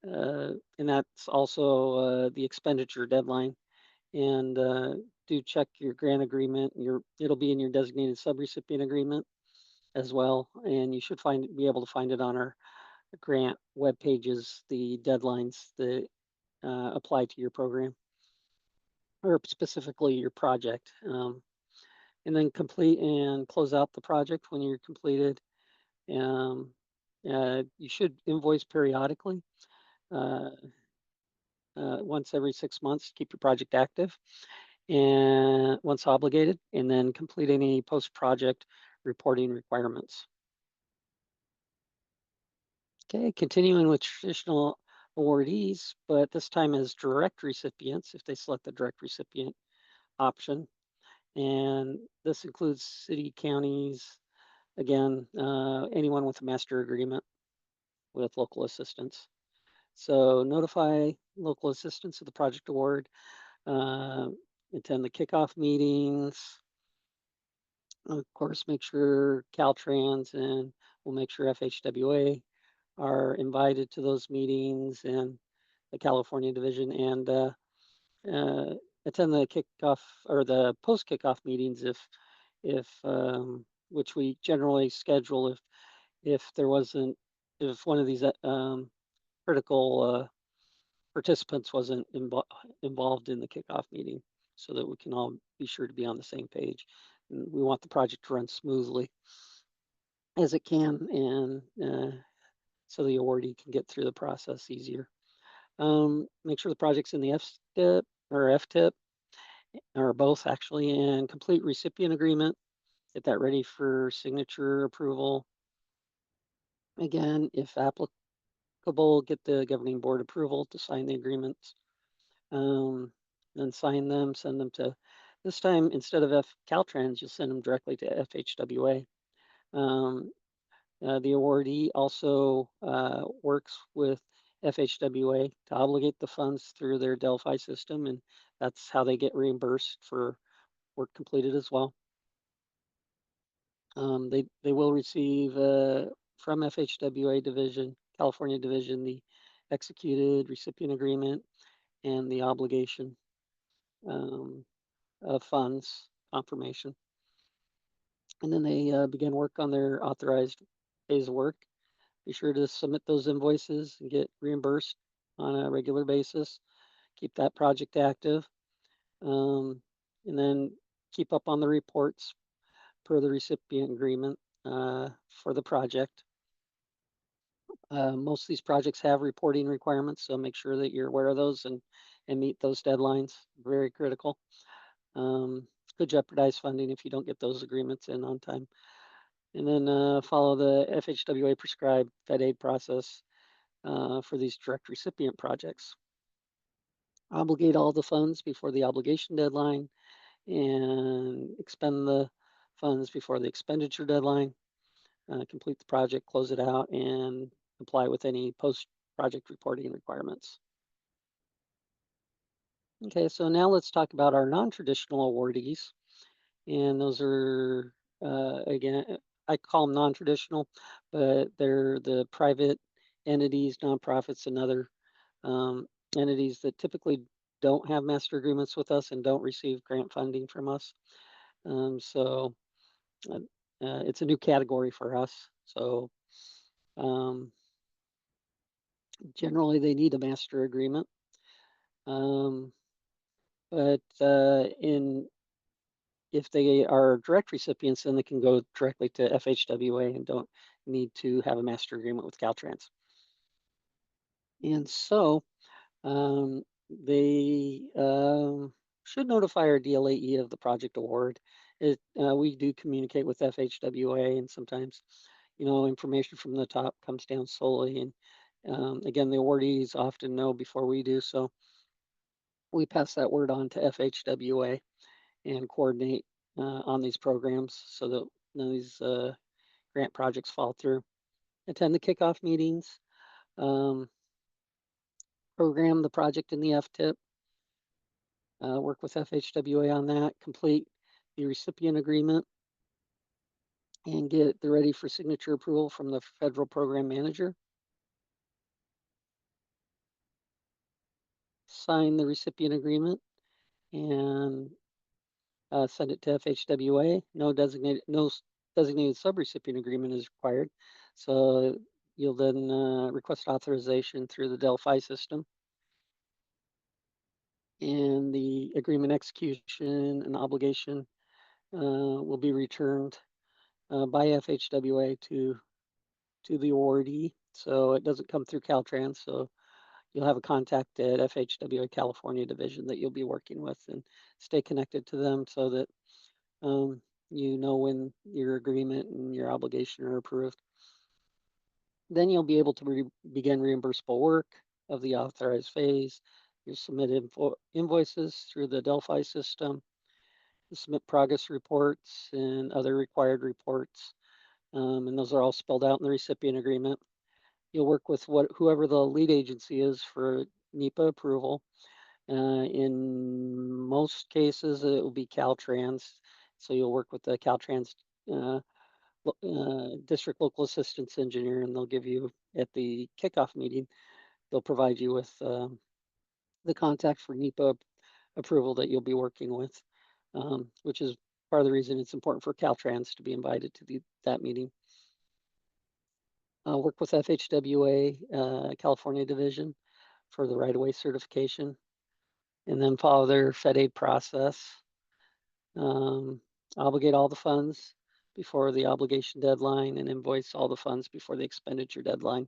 Speaker 1: and that's also the expenditure deadline. And do check your grant agreement. It'll be in your designated subrecipient agreement as well. And you should be able to find it on our grant web pages, the deadlines that apply to your program or specifically your project. And then complete and close out the project when you're completed. You should invoice periodically, once every 6 months to keep your project active and once obligated, and then complete any post-project reporting requirements. Okay, continuing with traditional awardees, but this time as direct recipients, if they select the direct recipient option. And this includes city, counties, again, anyone with a master agreement with local assistance. So notify local assistance of the project award, attend the kickoff meetings. Of course, make sure Caltrans and we'll make sure FHWA are invited to those meetings, and the California division, and attend the kickoff or the post kickoff meetings if which we generally schedule if there wasn't if one of these critical participants wasn't involved in the kickoff meeting, so that we can all be sure to be on the same page. And we want the project to run smoothly as it can, and so the awardee can get through the process easier. Make sure the project's in the FTIP or FTIP or both actually, and complete recipient agreement. Get that ready for signature approval. Again, if applicable, get the governing board approval to sign the agreements. Then sign them, send them to, this time instead of Caltrans, you'll send them directly to FHWA. The awardee also works with FHWA to obligate the funds through their Delphi system, and that's how they get reimbursed for work completed as well. They will receive from FHWA division, California division, the executed recipient agreement and the obligation of funds confirmation. And then they begin work on their authorized days of work. Be sure to submit those invoices and get reimbursed on a regular basis. Keep that project active. And then keep up on the reports per the recipient agreement for the project. Most of these projects have reporting requirements, so make sure that you're aware of those and meet those deadlines. Very critical. Could jeopardize funding if you don't get those agreements in on time. And then follow the FHWA prescribed Fed aid process for these direct recipient projects. Obligate all the funds before the obligation deadline and expend the funds before the expenditure deadline. Complete the project, close it out, and comply with any post-project reporting requirements. Okay, so now let's talk about our non-traditional awardees. And those are, again, I call them non-traditional, but they're the private entities, nonprofits, and other entities that typically don't have master agreements with us and don't receive grant funding from us. So it's a new category for us. So generally they need a master agreement. But if they are direct recipients, then they can go directly to FHWA and don't need to have a master agreement with Caltrans. And so they should notify our DLAE of the project award. We do communicate with FHWA, and sometimes, information from the top comes down slowly. And again, the awardees often know before we do, so we pass that word on to FHWA and coordinate on these programs so that none of these grant projects fall through. Attend the kickoff meetings, program the project in the FTIP, work with FHWA on that, complete the recipient agreement, and get the ready for signature approval from the federal program manager. Sign the recipient agreement and send it to FHWA. No designated subrecipient agreement is required. So you'll then request authorization through the Delphi system. And the agreement execution and obligation will be returned by FHWA to the awardee. So it doesn't come through Caltrans. So you'll have a contact at FHWA California division that you'll be working with, and stay connected to them so that you know when your agreement and your obligation are approved. Then you'll be able to begin reimbursable work of the authorized phase. You'll submit invoices through the Delphi system, submit progress reports and other required reports. And those are all spelled out in the recipient agreement. You'll work with whoever the lead agency is for NEPA approval. In most cases, it will be Caltrans. So you'll work with the Caltrans district local assistance engineer, and they'll give you at the kickoff meeting, they'll provide you with the contact for NEPA approval that you'll be working with, which is part of the reason it's important for Caltrans to be invited to that meeting. Work with FHWA, California division, for the right-of-way certification, and then follow their Fed aid process. Obligate all the funds before the obligation deadline and invoice all the funds before the expenditure deadline.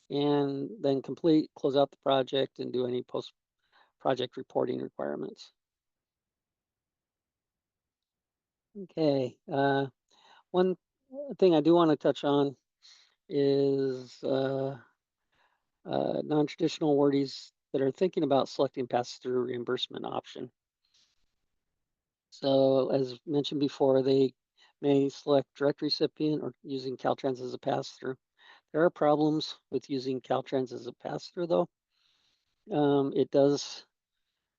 Speaker 1: And then close out the project and do any post-project reporting requirements. Okay, one thing I do want to touch on is non-traditional awardees that are thinking about selecting pass-through reimbursement option. So as mentioned before, they may select direct recipient or using Caltrans as a pass-through. There are problems with using Caltrans as a pass-through though. It does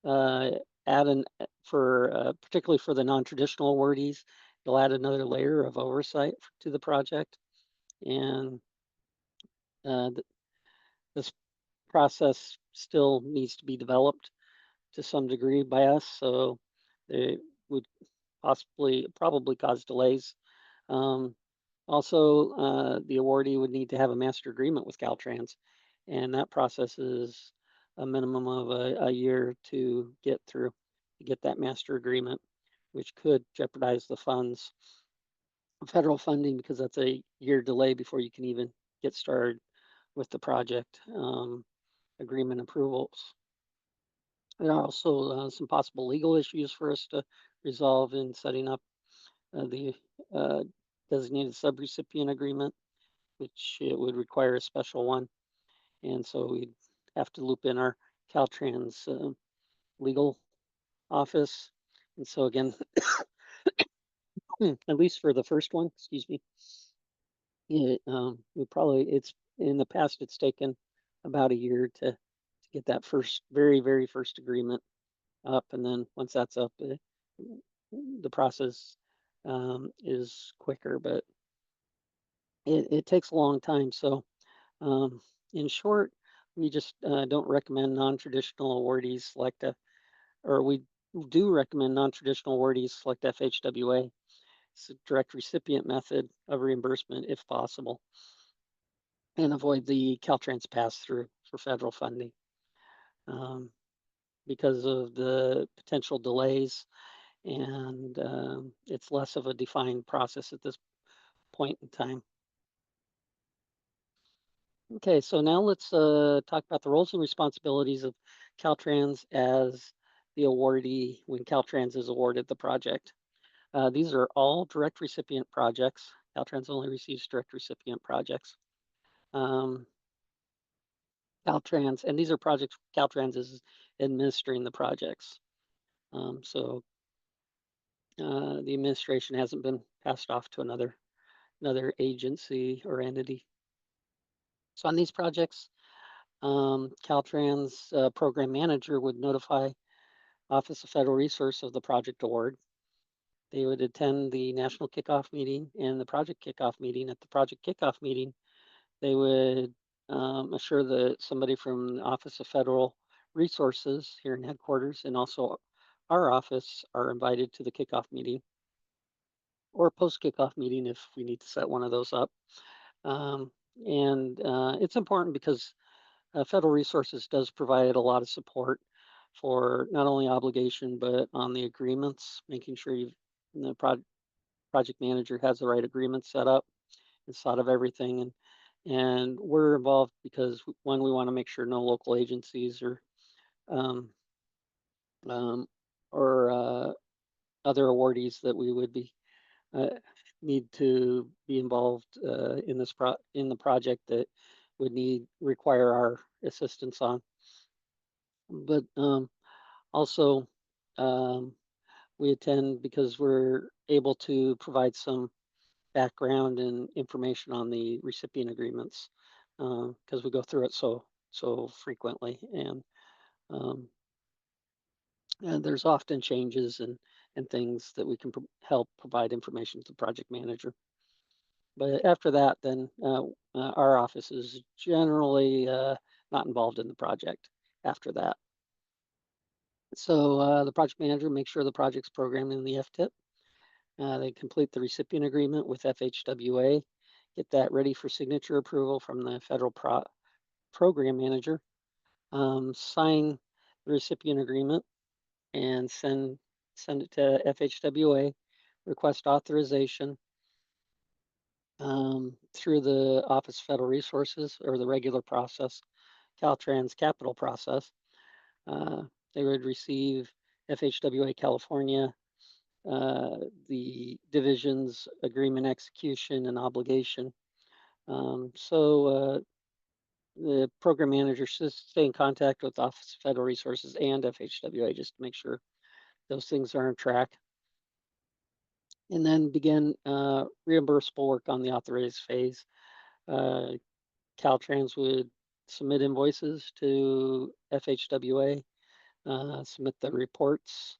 Speaker 1: add particularly for the non-traditional awardees, you'll add another layer of oversight to the project. And this process still needs to be developed to some degree by us. So they would probably cause delays. Also, the awardee would need to have a master agreement with Caltrans, and that process is a minimum of a year to get through to get that master agreement, which could jeopardize the funds, federal funding, because that's a year delay before you can even get started with the project agreement approvals. There are also some possible legal issues for us to resolve in setting up the designated subrecipient agreement, which it would require a special one. And so we'd have to loop in our Caltrans legal office. And so again, at least for the first one, excuse me, it's in the past, it's taken about a year to get that very first agreement up. And then once that's up, the process is quicker, but it takes a long time. So in short, we just don't recommend non-traditional awardees we do recommend non-traditional awardees select FHWA. It's a direct recipient method of reimbursement if possible, and avoid the Caltrans pass-through for federal funding because of the potential delays, and it's less of a defined process at this point in time. Okay, so now let's talk about the roles and responsibilities of Caltrans as the awardee when Caltrans is awarded the project. These are all direct recipient projects. Caltrans only receives direct recipient projects. Caltrans, and these are projects Caltrans is administering the projects. So the administration hasn't been passed off to another agency or entity. So on these projects, Caltrans program manager would notify Office of Federal Resource of the project award. They would attend the national kickoff meeting and the project kickoff meeting. At the project kickoff meeting, they would assure that somebody from the Office of Federal Resources here in headquarters and also our office are invited to the kickoff meeting or post kickoff meeting if we need to set one of those up. It's important because Federal Resources does provide a lot of support for not only obligation, but on the agreements, making sure the project manager has the right agreement set up and thought of everything. And we're involved because one, we want to make sure no local agencies or other awardees that we would be need to be involved in the project that would require our assistance on. But also we attend because we're able to provide some background and information on the recipient agreements because we go through it so frequently, um, and there's often changes and things that we can help provide information to the project manager. But after that, then our office is generally not involved in the project after that. So the project manager makes sure the project's programmed in the FTIP. They complete the recipient agreement with FHWA, get that ready for signature approval from the federal program manager, sign the recipient agreement and send it to FHWA, request authorization through the Office of Federal Resources or the regular process, Caltrans capital process. They would receive FHWA California, the division's agreement execution and obligation. So the program manager should stay in contact with Office of Federal Resources and FHWA just to make sure those things are on track. And then begin reimbursable work on the authorized phase. Caltrans would submit invoices to FHWA, submit the reports,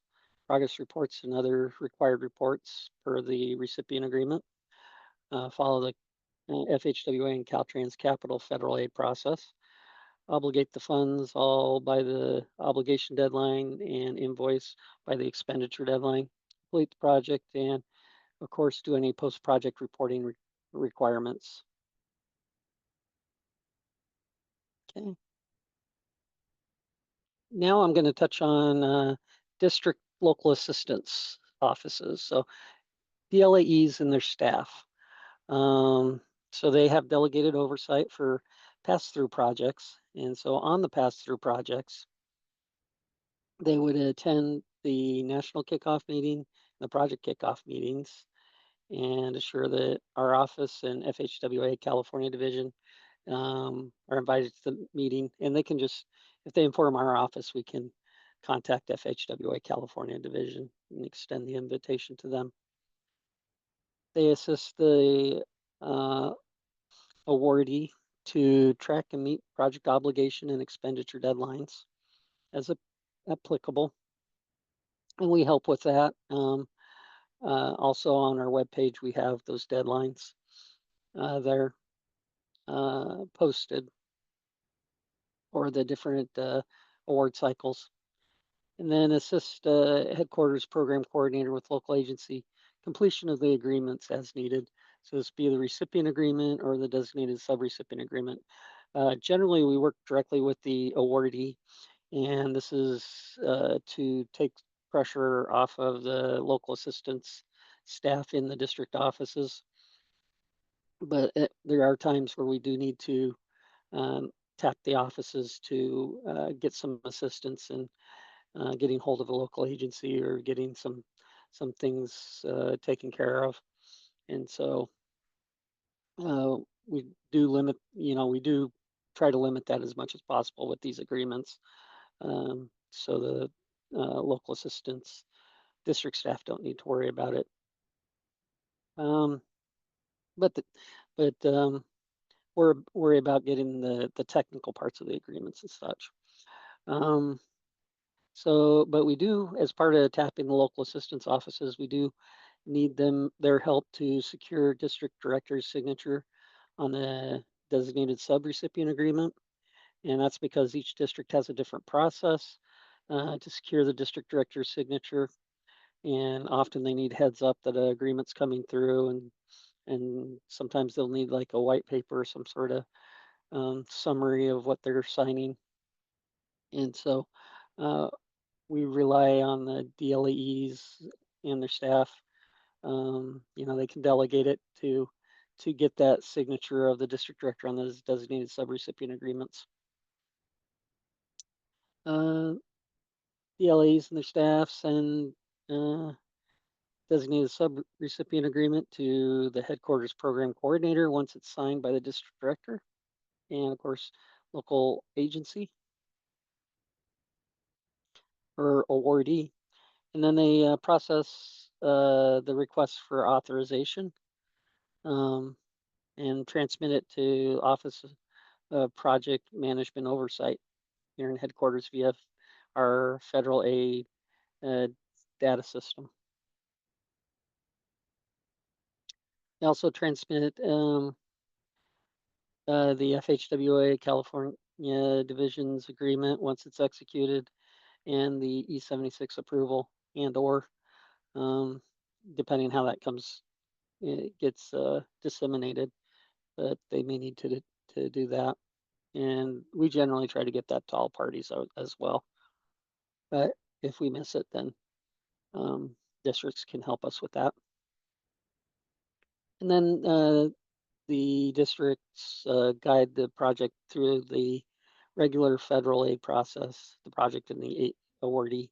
Speaker 1: progress reports, and other required reports per the recipient agreement. Follow the FHWA and Caltrans capital federal aid process. Obligate the funds all by the obligation deadline and invoice by the expenditure deadline. Complete the project and, of course, do any post-project reporting requirements. Okay. Now I'm going to touch on district local assistance offices. So DLAEs and their staff. So they have delegated oversight for pass-through projects. And so on the pass-through projects, they would attend the national kickoff meeting, the project kickoff meetings, and assure that our office and FHWA California division are invited to the meeting. And they can just, if they inform our office, we can contact FHWA California division and extend the invitation to them. They assist the awardee to track and meet project obligation and expenditure deadlines as applicable. And we help with that. Also on our webpage, we have those deadlines there posted for the different award cycles. And then assist headquarters program coordinator with local agency completion of the agreements as needed. So this be the recipient agreement or the designated subrecipient agreement. Generally, we work directly with the awardee, and this is to take pressure off of the local assistance staff in the district offices. But there are times where we do need to tap the offices to get some assistance in getting hold of a local agency or getting some things taken care of. And so we do limit, we do try to limit that as much as possible with these agreements. So the local assistance district staff don't need to worry about it. But we're worried about getting the technical parts of the agreements and such. But we do, as part of tapping the local assistance offices, we do need their help to secure district director's signature on the designated subrecipient agreement. And that's because each district has a different process to secure the district director's signature. And often they need heads up that an agreement's coming through, and sometimes they'll need like a white paper or some sort of summary of what they're signing. And so we rely on the DLAEs and their staff. They can delegate it to get that signature of the district director on those designated subrecipient agreements. DLAs and their staff send designated subrecipient agreement to the headquarters program coordinator once it's signed by the district director and, of course, local agency or awardee. And then they process the request for authorization and transmit it to Office of Project Management Oversight here in headquarters via our federal aid data system. They also transmit the FHWA California Division's agreement once it's executed, and the E76 approval and or depending how that comes, it gets disseminated, but they may need to do that. And we generally try to get that to all parties as well. But if we miss it, then districts can help us with that. And then the districts guide the project through the regular federal aid process, the project and the awardee,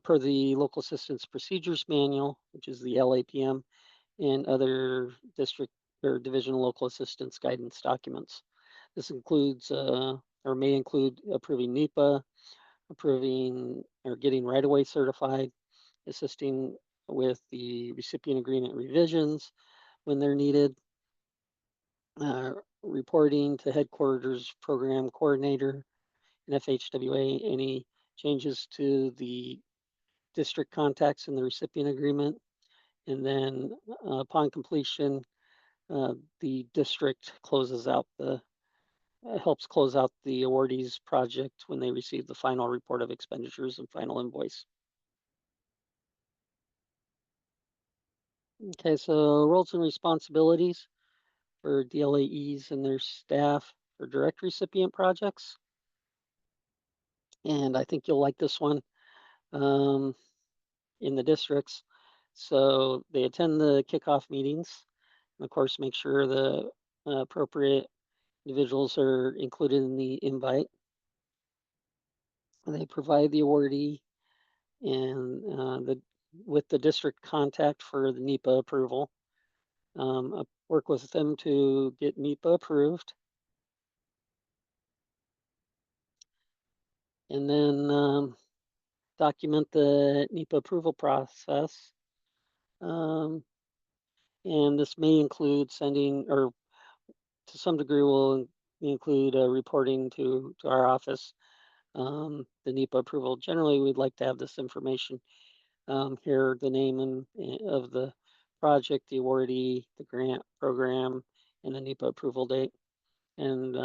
Speaker 1: per the Local Assistance Procedures Manual, which is the LAPM, and other district or divisional local assistance guidance documents. This includes or may include approving NEPA, approving or getting right-of-way certified, assisting with the recipient agreement revisions when they're needed, reporting to headquarters program coordinator and FHWA any changes to the district contacts in the recipient agreement. And then upon completion, the district closes out helps close out the awardees project when they receive the final report of expenditures and final invoice. Okay, so roles and responsibilities for DLAEs and their staff for direct recipient projects. And I think you'll like this one in the districts. So they attend the kickoff meetings, and of course, make sure the appropriate individuals are included in the invite. They provide the awardee and with the district contact for the NEPA approval. Work with them to get NEPA approved. And then document the NEPA approval process. And this may include sending, or to some degree will include reporting to our office, the NEPA approval. Generally, we'd like to have this information here, the name of the project, the awardee, the grant program, and the NEPA approval date. And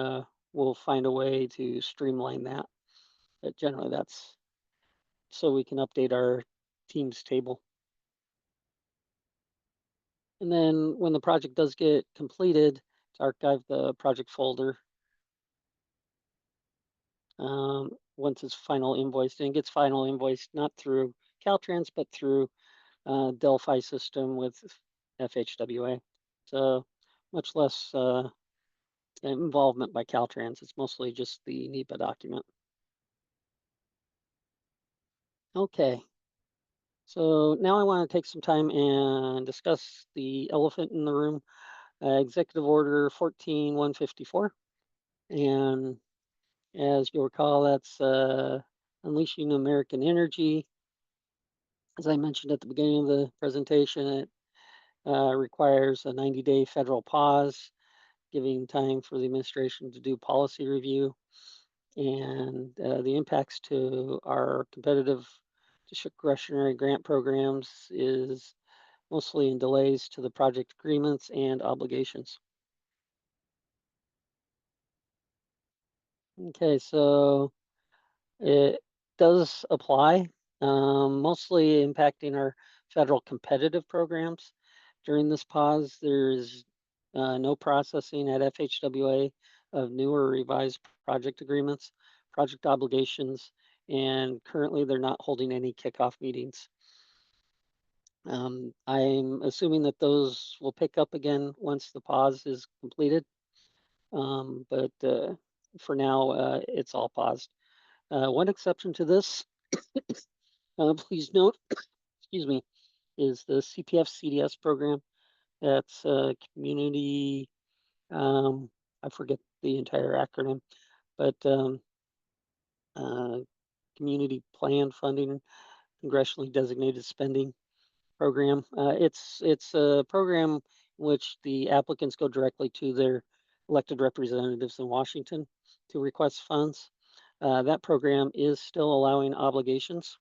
Speaker 1: we'll find a way to streamline that. But generally, that's so we can update our teams table. And then when the project does get completed, to archive the project folder once it's final invoiced, and it gets final invoiced not through Caltrans, but through Delphi system with FHWA. So much less involvement by Caltrans. It's mostly just the NEPA document. Okay. So now I want to take some time and discuss the elephant in the room, Executive Order 14-154. And as you'll recall, that's Unleashing American Energy. As I mentioned at the beginning of the presentation, it requires a 90-day federal pause, giving time for the administration to do policy review. And the impacts to our competitive discretionary grant programs is mostly in delays to the project agreements and obligations. Okay, so it does apply, mostly impacting our federal competitive programs. During this pause, there's no processing at FHWA of new or revised project agreements, project obligations, and currently they're not holding any kickoff meetings. I'm assuming that those will pick up again once the pause is completed, but for now, it's all paused. One exception to this, please note, excuse me, is the CPF CDS program. That's community, I forget the entire acronym, but community plan funding congressionally designated spending program. It's a program in which the applicants go directly to their elected representatives in Washington to request funds. That program is still allowing obligations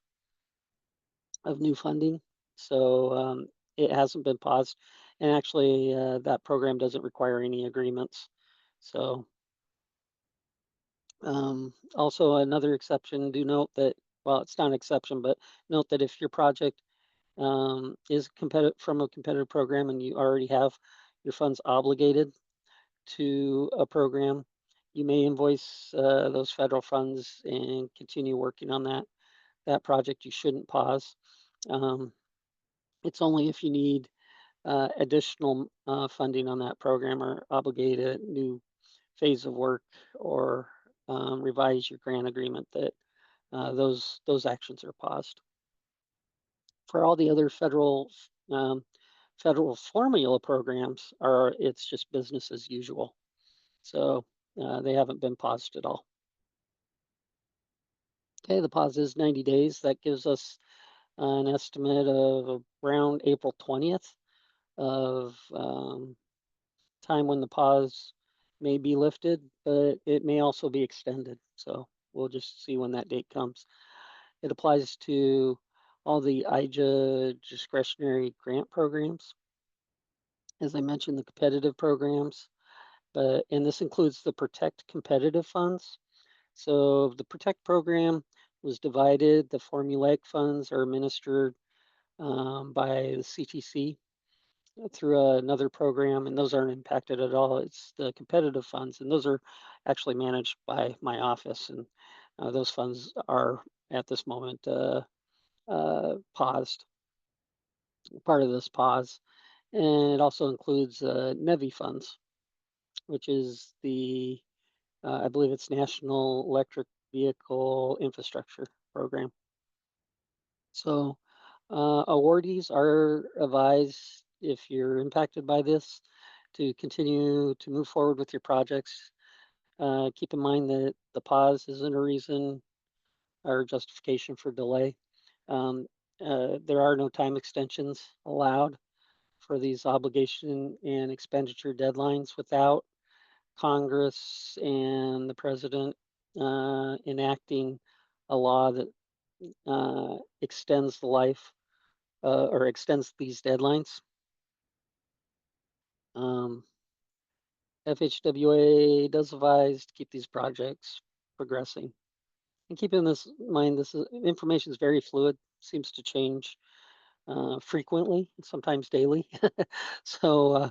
Speaker 1: of new funding, so it hasn't been paused. And actually, that program doesn't require any agreements. So, also another exception, do note that, well, it's not an exception, but note that if your project is competitive from a competitive program and you already have your funds obligated to a program, you may invoice those federal funds and continue working on that project. You shouldn't pause. It's only if you need additional funding on that program or obligate a new phase of work or revise your grant agreement that those actions are paused. For all the other federal formula programs, it's just business as usual. So they haven't been paused at all. Okay, the pause is 90 days. That gives us an estimate of around April 20th of time when the pause may be lifted, but it may also be extended. So we'll just see when that date comes. It applies to all the IJA discretionary grant programs. As I mentioned, the competitive programs, and this includes the Protect competitive funds. So the Protect program was divided. The formulaic funds are administered by the CTC through another program, and those aren't impacted at all. It's the competitive funds, and those are actually managed by my office, and those funds are at this moment paused, part of this pause. And it also includes NEVI funds, which is the, I believe it's National Electric Vehicle Infrastructure Program. So awardees are advised, if you're impacted by this, to continue to move forward with your projects. Keep in mind that the pause isn't a reason or justification for delay. There are no time extensions allowed for these obligation and expenditure deadlines without Congress and the president enacting a law that extends the life or extends these deadlines. FHWA does advise to keep these projects progressing. And keep in this mind, this information is very fluid, seems to change frequently, sometimes daily. So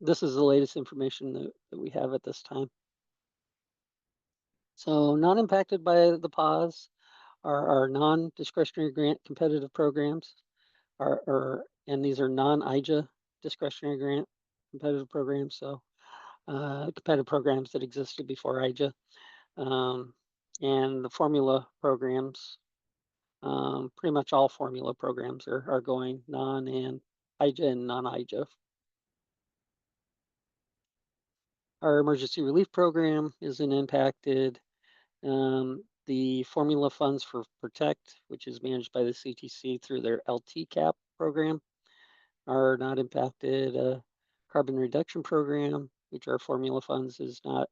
Speaker 1: this is the latest information that we have at this time. So not impacted by the pause are our non-discretionary grant competitive programs, and these are non-IJA discretionary grant competitive programs. So competitive programs that existed before IJA, and the formula programs. Pretty much all formula programs are going non and IJA and non-IJA. Our emergency relief program isn't impacted. The formula funds for Protect, which is managed by the CTC through their LTCAP program, are not impacted. Carbon reduction program, which are formula funds, is not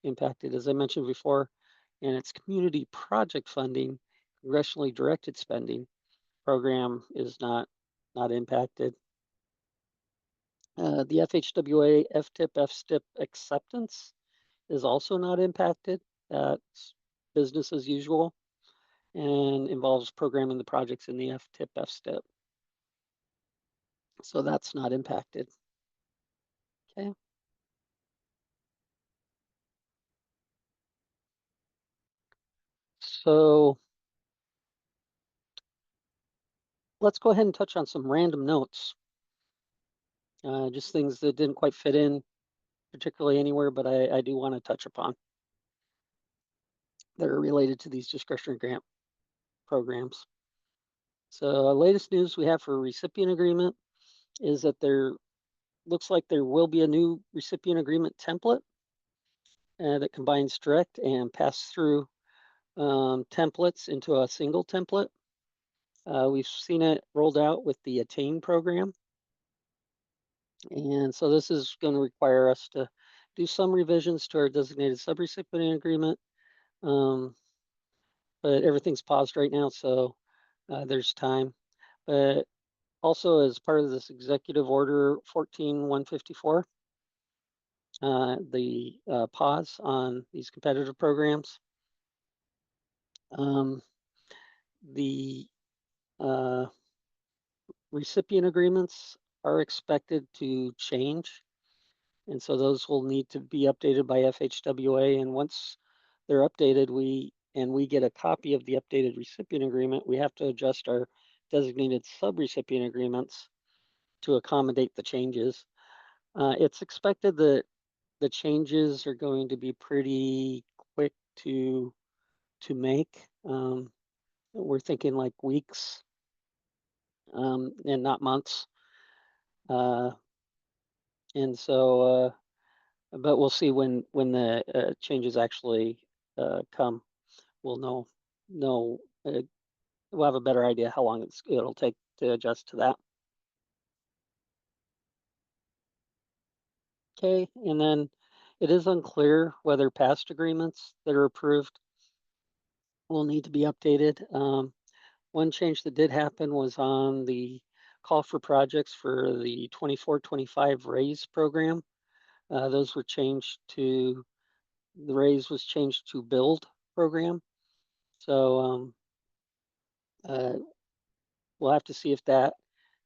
Speaker 1: impacted, as I mentioned before, and its community project funding, congressionally directed spending program is not impacted. The FHWA FTIP FSTIP acceptance is also not impacted. That's business as usual and involves programming the projects in the FTIP FSTIP. So that's not impacted. Okay. So let's go ahead and touch on some random notes. Just things that didn't quite fit in particularly anywhere, but I do want to touch upon that are related to these discretionary grant programs. So latest news we have for recipient agreement is that there looks like there will be a new recipient agreement template that combines direct and pass-through templates into a single template. We've seen it rolled out with the Attain program. And so this is going to require us to do some revisions to our designated subrecipient agreement. But everything's paused right now, so there's time. But also as part of this executive order 14154, the pause on these competitive programs, the recipient agreements are expected to change. And so those will need to be updated by FHWA. And once they're updated, we get a copy of the updated recipient agreement, we have to adjust our designated subrecipient agreements to accommodate the changes. It's expected that the changes are going to be pretty quick to make. We're thinking like weeks and not months. And so, but we'll see when the changes actually come. We'll know we'll have a better idea how long it'll take to adjust to that. Okay, and then it is unclear whether past agreements that are approved will need to be updated. One change that did happen was on the call for projects for the 24-25 RAISE program. Those were changed to, the RAISE was changed to build program. So we'll have to see if that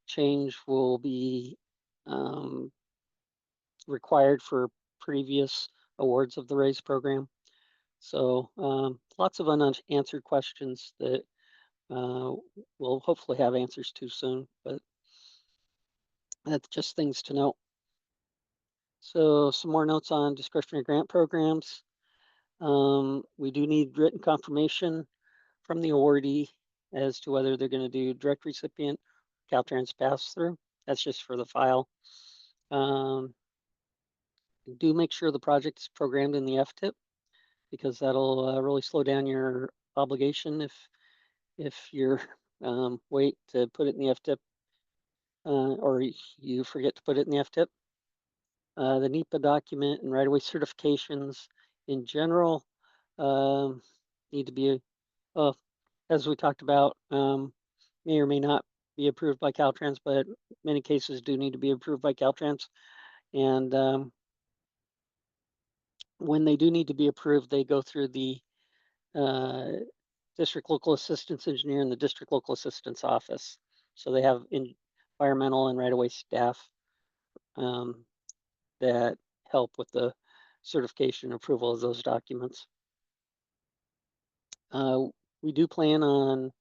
Speaker 1: change will be required for previous awards of the RAISE program. So lots of unanswered questions that we'll hopefully have answers to soon, but that's just things to note. So some more notes on discretionary grant programs. We do need written confirmation from the awardee as to whether they're going to do direct recipient, Caltrans pass-through. That's just for the file. Do make sure the project is programmed in the FTIP, because that'll really slow down your obligation if you're wait to put it in the FTIP or you forget to put it in the FTIP. The NEPA document and right-of-way certifications in general need to be, as we talked about, may or may not be approved by Caltrans, but many cases do need to be approved by Caltrans. And when they do need to be approved, they go through the district local assistance engineer and the district local assistance office. So they have environmental and right-of-way staff that help with the certification and approval of those documents. We do plan on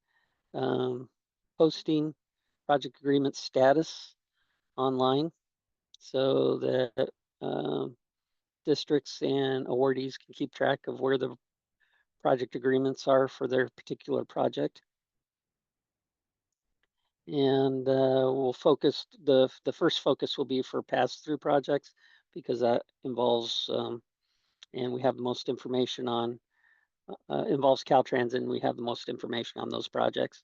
Speaker 1: posting project agreement status online so that districts and awardees can keep track of where the project agreements are for their particular project. And we'll focus, the first focus will be for pass-through projects, because that involves, and we have the most information on, involves Caltrans, and we have the most information on those projects.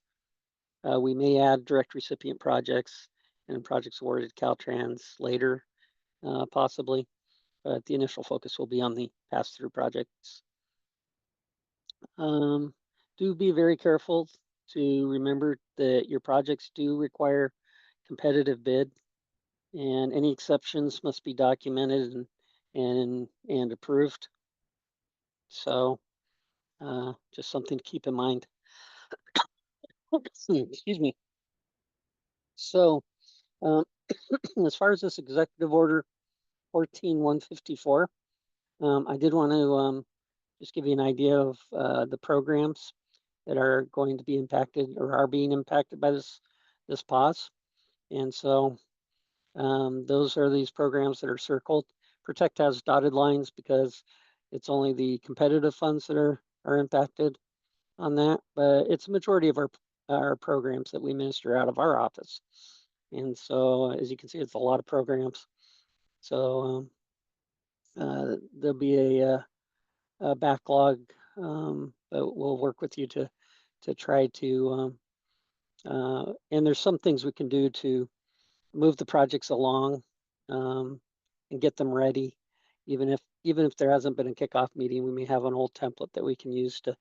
Speaker 1: We may add direct recipient projects and projects awarded Caltrans later, possibly, but the initial focus will be on the pass-through projects. Do be very careful to remember that your projects do require competitive bid, and any exceptions must be documented and approved. So just something to keep in mind. Excuse me. So as far as this executive order 14154, I did want to just give you an idea of the programs that are going to be impacted or are being impacted by this pause. And so those are these programs that are circled. Protect has dotted lines because it's only the competitive funds that are impacted on that, but it's a majority of our programs that we minister out of our office. And so as you can see, it's a lot of programs. So there'll be a backlog but we'll work with you to try to, and there's some things we can do to move the projects along and get them ready. Even if there hasn't been a kickoff meeting, we may have an old template that we can use to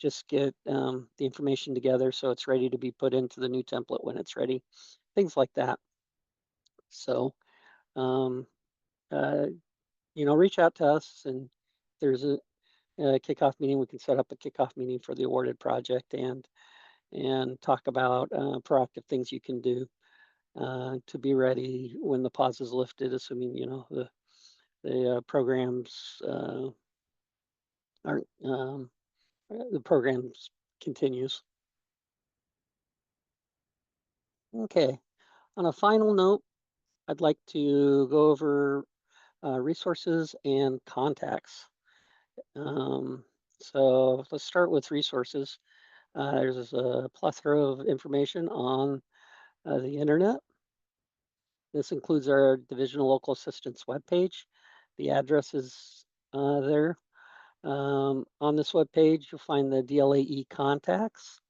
Speaker 1: just get the information together so it's ready to be put into the new template when it's ready, things like that. So, reach out to us, and if there's a kickoff meeting, we can set up a kickoff meeting for the awarded project and talk about proactive things you can do to be ready when the pause is lifted, assuming the programs aren't the programs continues. Okay. On a final note, I'd like to go over resources and contacts. So let's start with resources. There's a plethora of information on the internet. This includes our Divisional Local Assistance webpage. The address is there. On this webpage, you'll find the DLAE contacts.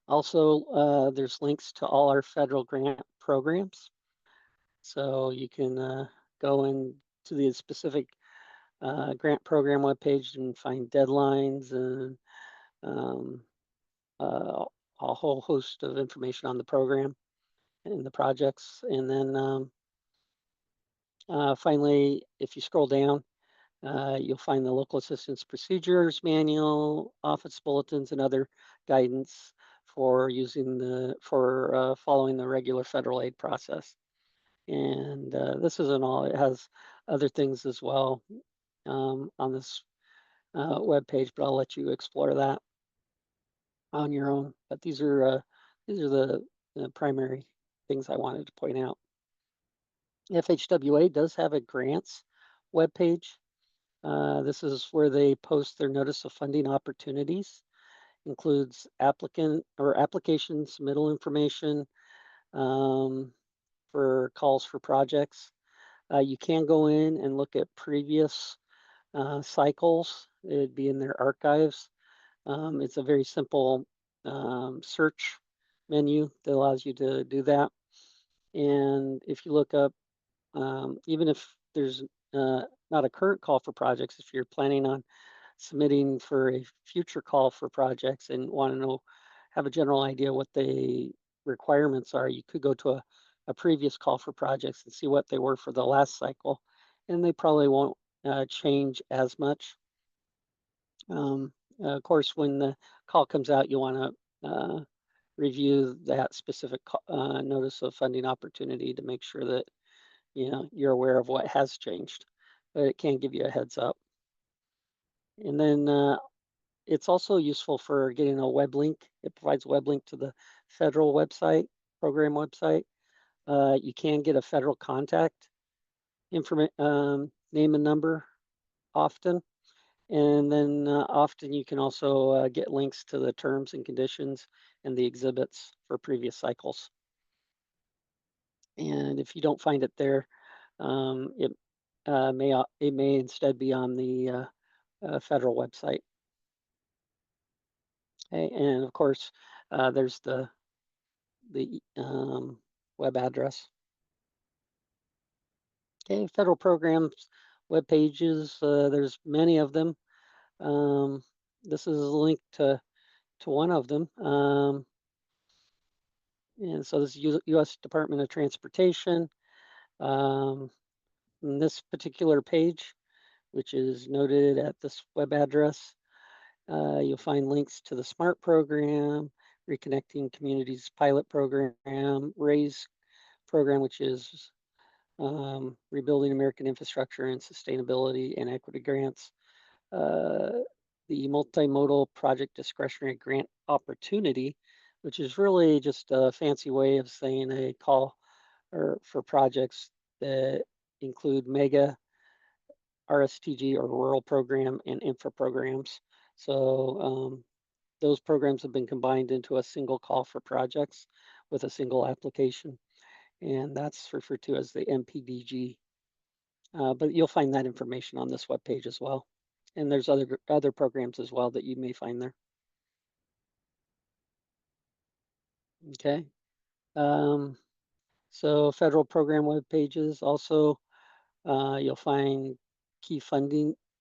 Speaker 1: Also, there's links to all our federal grant programs. So you can go into the specific grant program webpage and find deadlines and a whole host of information on the program and the projects. And then finally, if you scroll down, you'll find the local assistance procedures manual, office bulletins, and other guidance for following the regular federal aid process. And this isn't all; it has other things as well on this web page. But I'll let you explore that on your own. But these are the primary things I wanted to point out. FHWA does have a grants webpage. This is where they post their notice of funding opportunities. Includes application submittal information for calls for projects. You can go in and look at previous cycles. It'd be in their archives. It's a very simple search menu that allows you to do that. And if you look up, even if there's not a current call for projects, if you're planning on submitting for a future call for projects and want to have a general idea what the requirements are, you could go to a previous call for projects and see what they were for the last cycle, and they probably won't change as much. Of course, when the call comes out, you want to review that specific notice of funding opportunity to make sure that you're aware of what has changed, but it can give you a heads up. And then it's also useful for getting a web link. It provides a web link to the federal website, program website. You can get a federal contact name and number often. And then often you can also get links to the terms and conditions and the exhibits for previous cycles. And if you don't find it there, it may instead be on the federal website. Okay, and of course, there's the web address. Okay, federal programs web pages. There's many of them. This is a link to one of them. And so this is U.S. Department of Transportation. This particular page, which is noted at this web address, you'll find links to the SMART program, Reconnecting Communities pilot program, RAISE program, which is Rebuilding American Infrastructure and Sustainability and Equity Grants, the Multimodal Project Discretionary Grant Opportunity, which is really just a fancy way of saying a call for projects that include mega, RSTG or rural program, and infra programs. So those programs have been combined into a single call for projects with a single application. And that's referred to as the MPDG. But you'll find that information on this webpage as well. and there's other programs as well that you may find there. Okay. So federal program web pages also, you'll find key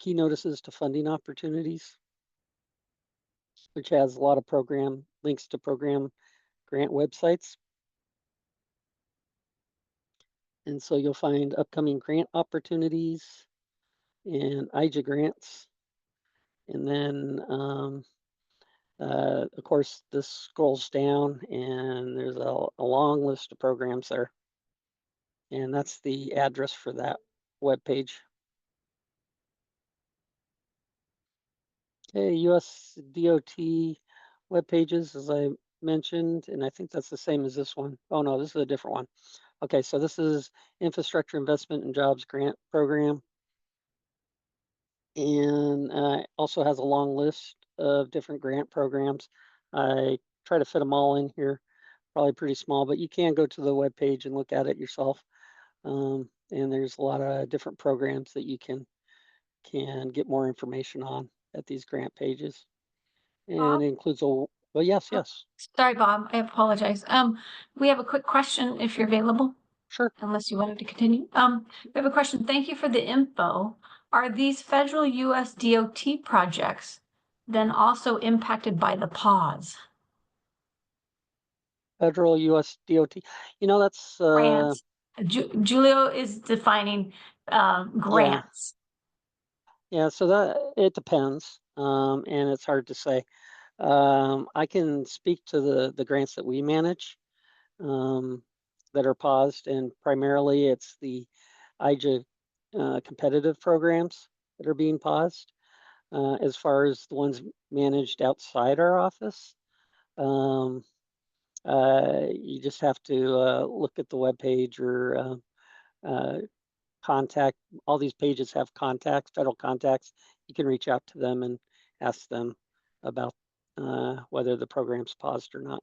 Speaker 1: notices to funding opportunities, which has a lot of links to program grant websites. And so you'll find upcoming grant opportunities and IJA grants. And then, of course, this scrolls down and there's a long list of programs there. And that's the address for that web page. Okay, US DOT web pages, as I mentioned, and I think that's the same as this one. Oh no, this is a different one. Okay, so this is Infrastructure Investment and Jobs Grant Program. And also has a long list of different grant programs. I try to fit them all in here, probably pretty small, but you can go to the web page and look at it yourself. And there's a lot of different programs that you can get more information on at these grant pages. And it includes well, yes.
Speaker 2: Sorry, Bob, I apologize. We have a quick question if you're available.
Speaker 1: Sure.
Speaker 2: Unless you wanted to continue. We have a question. Thank you for the info. Are these federal US DOT projects then also impacted by the pause?
Speaker 1: Federal US DOT. That's
Speaker 2: Grants. Julio is defining grants.
Speaker 1: Yeah, so that it depends, and it's hard to say. I can speak to the grants that we manage that are paused, and primarily it's the IJA competitive programs that are being paused. As far as the ones managed outside our office, you just have to look at the web page or contact. All these pages have federal contacts. You can reach out to them and ask them about whether the program's paused or not.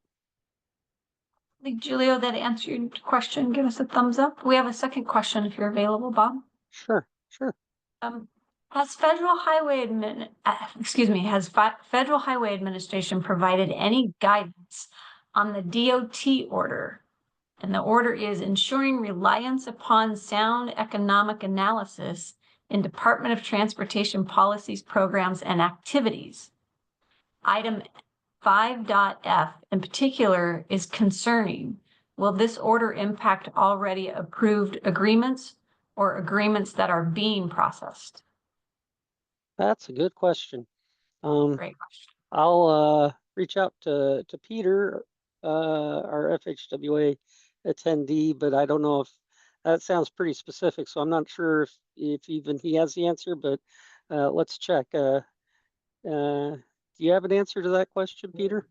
Speaker 2: I think, Julio, that answered your question. Give us a thumbs up. We have a second question if you're available, Bob.
Speaker 1: Sure.
Speaker 2: Has Federal Highway Administration provided any guidance on the DOT order? And the order is ensuring reliance upon sound economic analysis in Department of Transportation policies, programs, and activities. Item 5.f in particular is concerning. Will this order impact already approved agreements or agreements that are being processed?
Speaker 1: That's a good question.
Speaker 2: Great question.
Speaker 1: I'll reach out to Peter, our FHWA attendee, but I don't know if that sounds pretty specific, so I'm not sure if even he has the answer, but let's check. Do you have an answer to that question, Peter?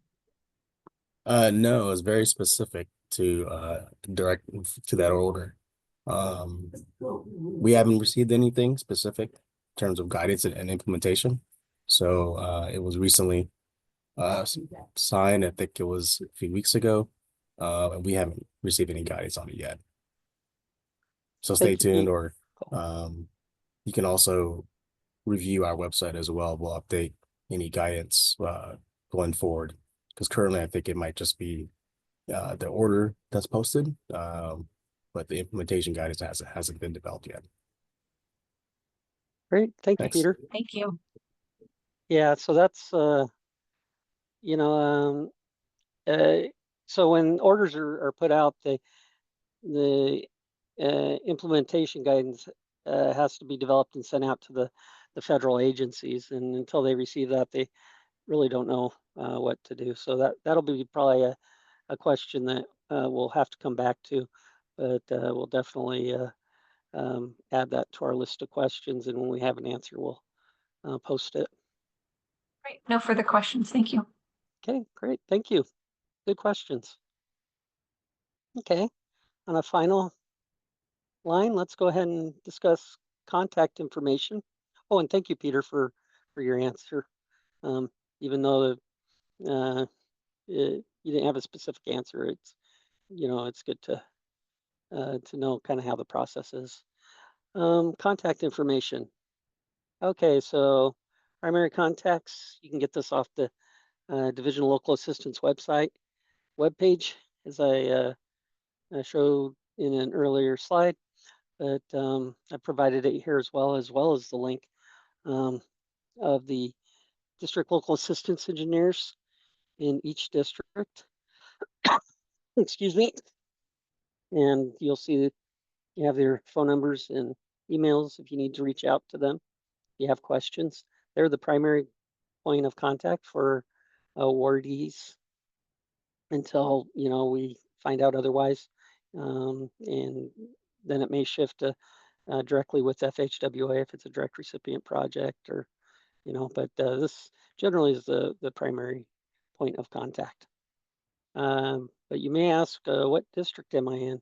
Speaker 3: No, it's very specific to direct to that order. We haven't received anything specific in terms of guidance and implementation. So it was recently signed, I think it was a few weeks ago, and we haven't received any guidance on it yet. So stay tuned, or you can also review our website as well. We'll update any guidance going forward, because currently I think it might just be the order that's posted, but the implementation guidance hasn't been developed yet.
Speaker 1: Great, thank you, Peter.
Speaker 2: Thank you.
Speaker 1: Yeah, so that's so when orders are put out, the implementation guidance has to be developed and sent out to the federal agencies, and until they receive that, they really don't know what to do. So that'll be probably a question that we'll have to come back to, but we'll definitely add that to our list of questions, and when we have an answer, we'll post it.
Speaker 2: Great. No further questions. Thank you.
Speaker 1: Okay, great. Thank you. Good questions. Okay, on a final line, let's go ahead and discuss contact information. Oh, and thank you, Peter, for your answer. Even though you didn't have a specific answer, it's good to know kind of how the process is. Contact information. Okay, so primary contacts, you can get this off the Division of Local Assistance webpage, as I showed in an earlier slide. But I provided it here as well as the link of the district local assistance engineers in each district. Excuse me. And you'll see that you have their phone numbers and emails if you need to reach out to them. If you have questions, they're the primary point of contact for awardees until we find out otherwise, and then it may shift to directly with FHWA if it's a direct recipient project, or but this generally is the primary point of contact. But you may ask, what district am I in?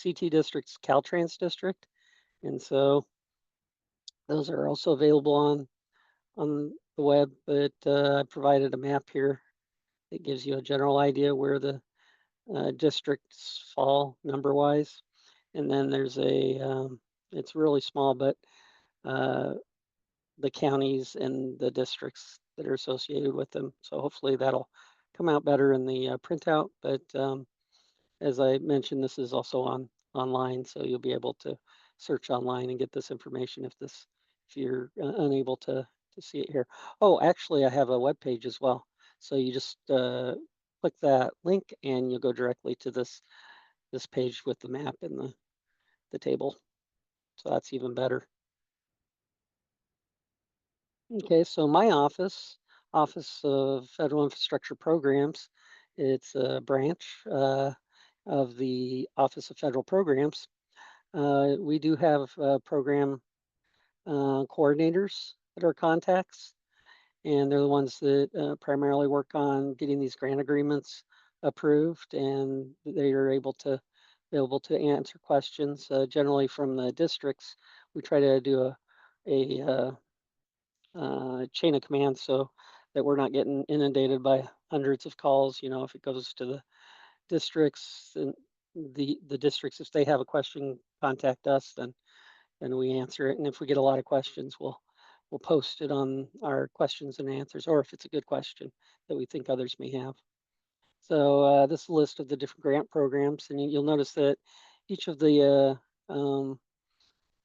Speaker 1: CT district's Caltrans district, and so those are also available on the web. But I provided a map here that gives you a general idea where the districts fall number wise, and then there's it's really small, but the counties and the districts that are associated with them. So hopefully that'll come out better in the printout. But as I mentioned, this is also online, so you'll be able to search online and get this information if you're unable to see it here. Oh, actually, I have a web page as well. So you just click that link and you'll go directly to this page with the map and the table. So that's even better. Okay, so my Office of Federal Infrastructure Programs, it's a branch of the Office of Federal Programs. We do have program coordinators that are contacts, and they're the ones that primarily work on getting these grant agreements approved, and they are able to answer questions. Generally from the districts, we try to do a chain of command so that we're not getting inundated by hundreds of calls. If it goes to the districts, and the districts, if they have a question, contact us, then we answer it. And if we get a lot of questions, we'll post it on our questions and answers, or if it's a good question that we think others may have. So this list of the different grant programs, and you'll notice that each of the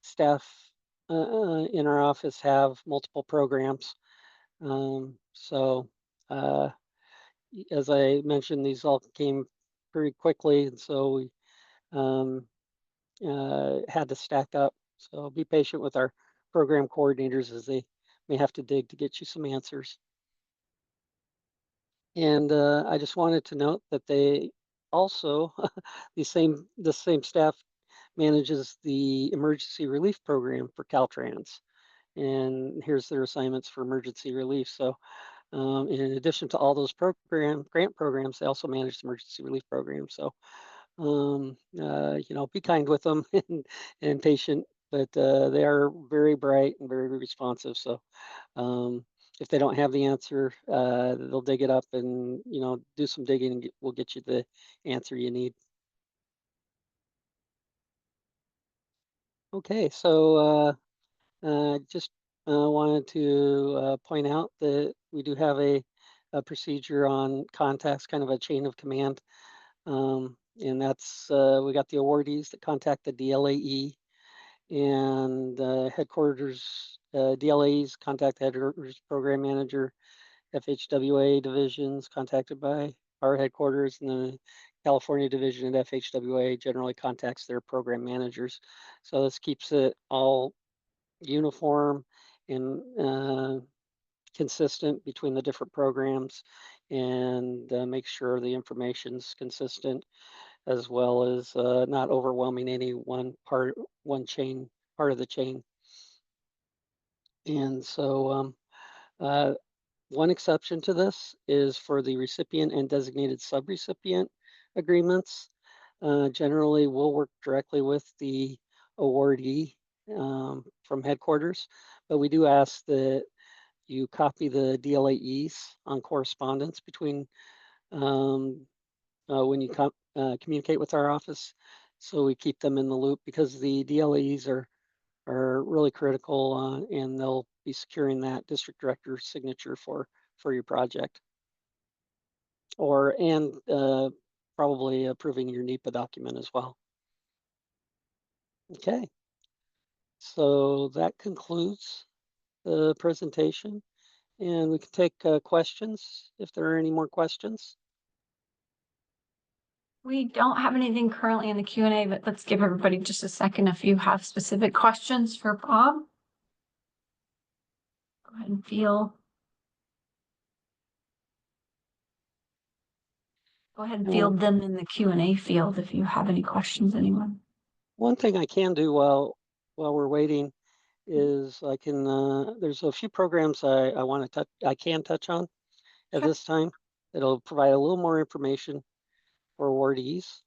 Speaker 1: staff in our office have multiple programs. So as I mentioned, these all came pretty quickly, and so we had to stack up. So be patient with our program coordinators as they may have to dig to get you some answers. And I just wanted to note that they also, the same staff manages the emergency relief program for Caltrans. And here's their assignments for emergency relief. So in addition to all those grant programs, they also manage the emergency relief program. So be kind with them and patient, but they are very bright and very responsive. So if they don't have the answer, they'll dig it up and do some digging, and we'll get you the answer you need. Okay, so just wanted to point out that we do have a procedure on contacts, kind of a chain of command. And that's, we got the awardees that contact the DLAE, and headquarters, DLAEs contact the headquarters program manager, FHWA divisions contacted by our headquarters, and the California division at FHWA generally contacts their program managers. So this keeps it all uniform and consistent between the different programs, and make sure the information's consistent, as well as not overwhelming any one part of the chain. And so one exception to this is for the recipient and designated subrecipient agreements. Generally, we'll work directly with the awardee from headquarters, but we do ask that you copy the DLAEs on correspondence between when you communicate with our office, so we keep them in the loop, because the DLAEs are are really critical, and they'll be securing that district director's signature for your project. And probably approving your NEPA document as well. Okay. So that concludes the presentation, and we can take questions if there are any more questions.
Speaker 2: We don't have anything currently in the Q&A, but let's give everybody just a second if you have specific questions for Bob. Go ahead and field them in the Q&A field if you have any questions, anyone.
Speaker 1: One thing I can do while we're waiting is I can there's a few programs I can touch on at this time. It'll provide a little more information for awardees.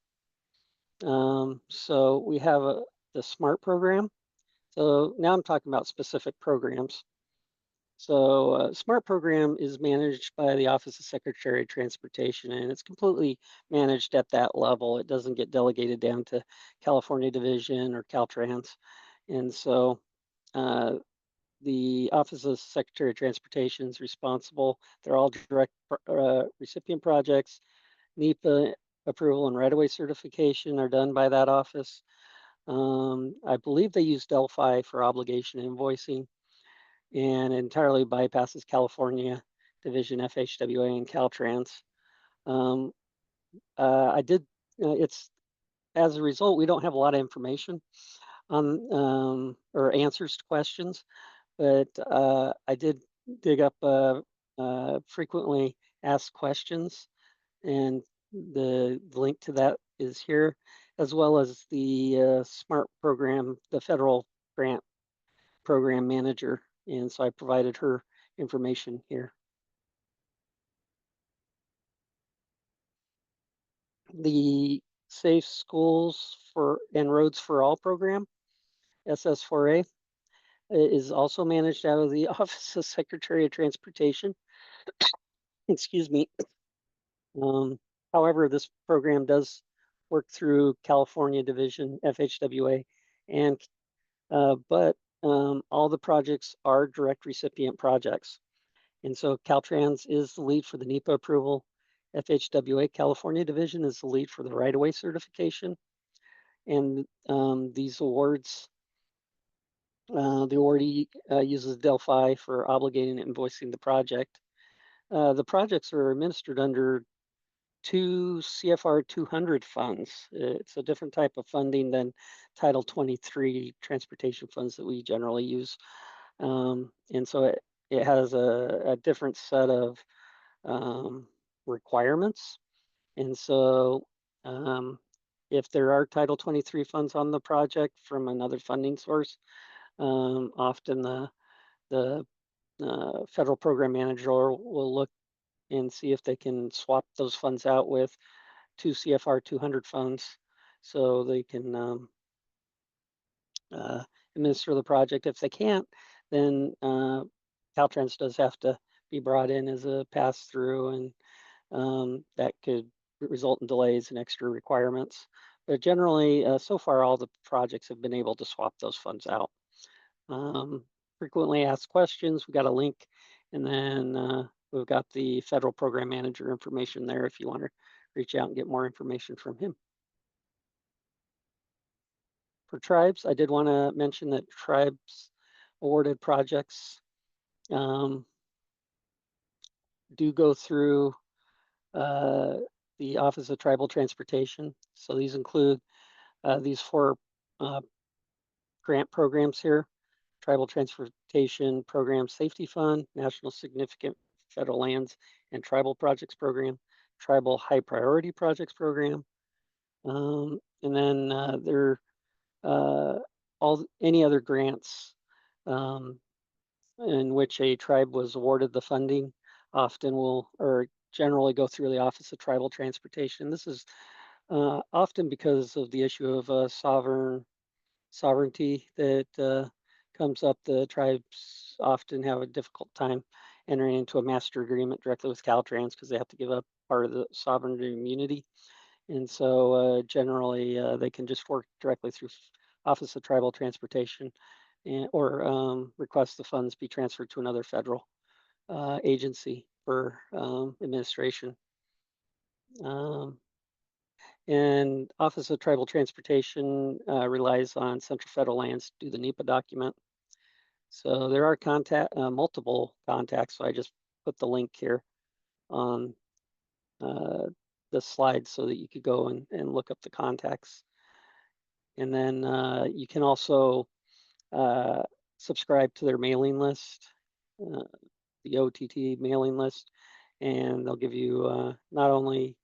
Speaker 1: So we have the SMART program. So now I'm talking about specific programs. So SMART program is managed by the Office of Secretary of Transportation, and it's completely managed at that level. It doesn't get delegated down to California Division or Caltrans. And so the Office of Secretary of Transportation is responsible. They're all direct recipient projects. NEPA approval and right-of-way certification are done by that office. I believe they use Delphi for obligation invoicing, and entirely bypasses California Division, FHWA, and Caltrans. It's as a result, we don't have a lot of information on or answers to questions, but I did dig up frequently asked questions, and the link to that is here, as well as the SMART program, the federal grant program manager. And so I provided her information here. The Safe Schools and Roads for All program, SS4A, is also managed out of the Office of Secretary of Transportation. Excuse me. However, this program does work through California Division, FHWA, and but all the projects are direct recipient projects. And so Caltrans is the lead for the NEPA approval. FHWA California Division is the lead for the right-of-way certification. And these awards, the awardee uses Delphi for obligating and invoicing the project. The projects are administered under 2 CFR 200 funds. It's a different type of funding than Title 23 transportation funds that we generally use. And so it has a different set of requirements. And so if there are Title 23 funds on the project from another funding source, often the federal program manager will look and see if they can swap those funds out with 2 CFR 200 funds so they can administer the project. If they can't, then Caltrans does have to be brought in as a pass-through, and that could result in delays and extra requirements. But generally, so far, all the projects have been able to swap those funds out. Frequently asked questions, we got a link, and then we've got the federal program manager information there if you want to reach out and get more information from him. For tribes, I did want to mention that tribes awarded projects do go through the Office of Tribal Transportation. So these include these 4 grant programs here: Tribal Transportation Program Safety Fund, National Significant Federal Lands and Tribal Projects Program, Tribal High Priority Projects Program, and then there any other grants in which a tribe was awarded the funding often will or generally go through the Office of Tribal Transportation. This is often because of the issue of sovereignty that comes up. The tribes often have a difficult time entering into a master agreement directly with Caltrans because they have to give up part of the sovereignty immunity. And so generally they can just work directly through Office of Tribal Transportation or request the funds be transferred to another federal agency for administration. And Office of Tribal Transportation relies on Central Federal Lands to do the NEPA document. So there are multiple contacts. So I just put the link here on the slide so that you could go and look up the contacts. And then you can also subscribe to their mailing list, the OTT mailing list, and they'll give you not only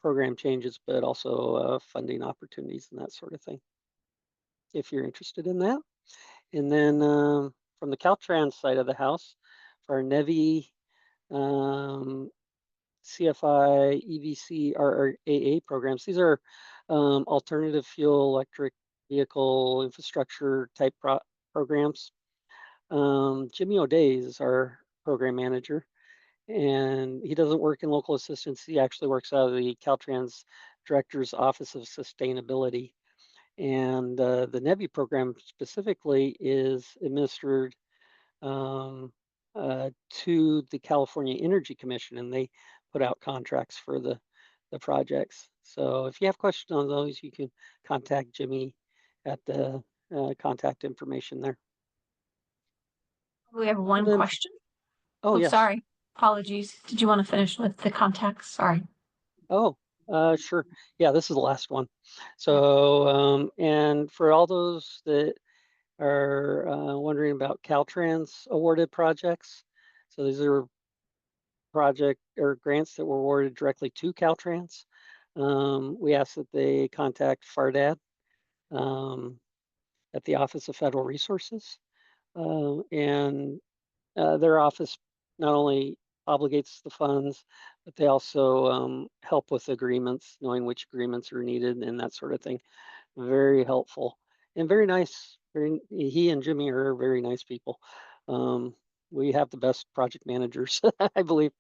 Speaker 1: program changes, but also funding opportunities and that sort of thing, if you're interested in that. And then from the Caltrans side of the house, for our NEVI, CFI, EVC, RAA programs, these are alternative fuel electric vehicle infrastructure type programs. Jimmy O'Day is our program manager, and he doesn't work in local assistance. He actually works out of the Caltrans Director's Office of Sustainability. And the NEVI program specifically is administered to the California Energy Commission, and they put out contracts for the projects. So if you have questions on those, you can contact Jimmy at the contact information there.
Speaker 2: We have one
Speaker 1: then,
Speaker 2: question.
Speaker 1: Oh, yes.
Speaker 2: Sorry. Apologies. Did you want to finish with the contacts? Sorry.
Speaker 1: Oh, sure. Yeah, this is the last one. So, and for all those that are wondering about Caltrans awarded projects, so these are project or grants that were awarded directly to Caltrans. We ask that they contact FARDAD at the Office of Federal Resources, and their office not only obligates the funds, but they also help with agreements, knowing which agreements are needed and that sort of thing. Very helpful and very nice. He and Jimmy are very nice people. We have the best project managers, I believe.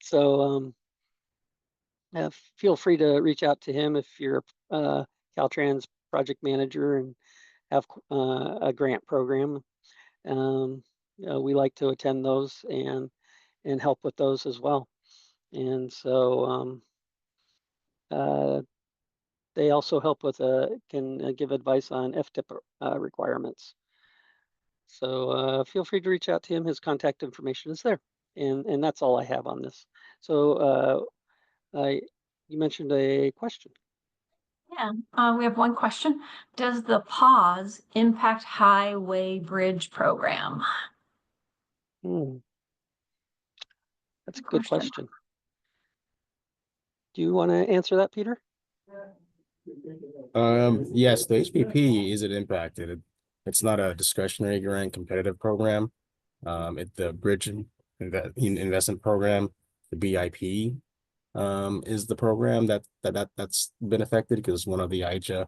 Speaker 1: So feel free to reach out to him if you're a Caltrans project manager and have a grant program. We like to attend those and help with those as well. And so they also help with can give advice on FTIP requirements. So feel free to reach out to him. His contact information is there. And that's all I have on this. So you mentioned a question.
Speaker 2: Yeah, we have one question. Does the pause impact highway bridge program?
Speaker 1: That's a good question. Do you want to answer that, Peter?
Speaker 3: Yes, the HPP isn't impacted. It's not a discretionary grant competitive program. The bridge investment program, the BIP, is the program that's been affected because it's one of the IJA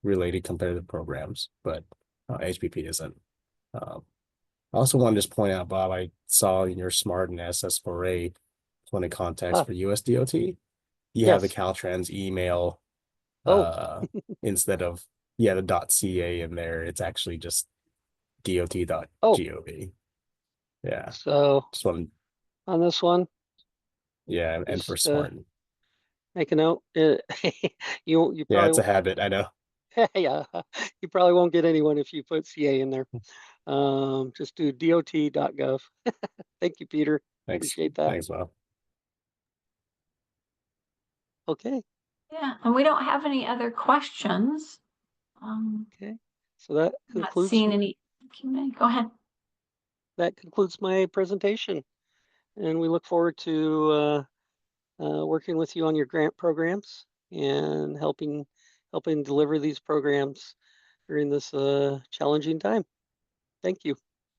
Speaker 3: related competitive programs, but HPP isn't. I also want to just point out, Bob, I saw in your SMART and SS4A point of contacts for USDOT. You have the Caltrans email instead of the .ca in there. It's actually just dot.gov. Yeah.
Speaker 1: So
Speaker 3: just one
Speaker 1: on this one.
Speaker 3: Yeah, and for SMART.
Speaker 1: Make a note. You probably
Speaker 3: it's a habit, I know.
Speaker 1: Yeah, you probably won't get anyone if you put CA in there. Just do dot.gov. Thank you, Peter.
Speaker 3: Thanks.
Speaker 1: Appreciate that.
Speaker 3: Thanks, Bob.
Speaker 2: Okay. Yeah, and we don't have any other questions.
Speaker 1: Okay, so that concludes.
Speaker 2: Not seeing any. Go ahead.
Speaker 1: That concludes my presentation, and we look forward to working with you on your grant programs and helping deliver these programs during this challenging time. Thank you.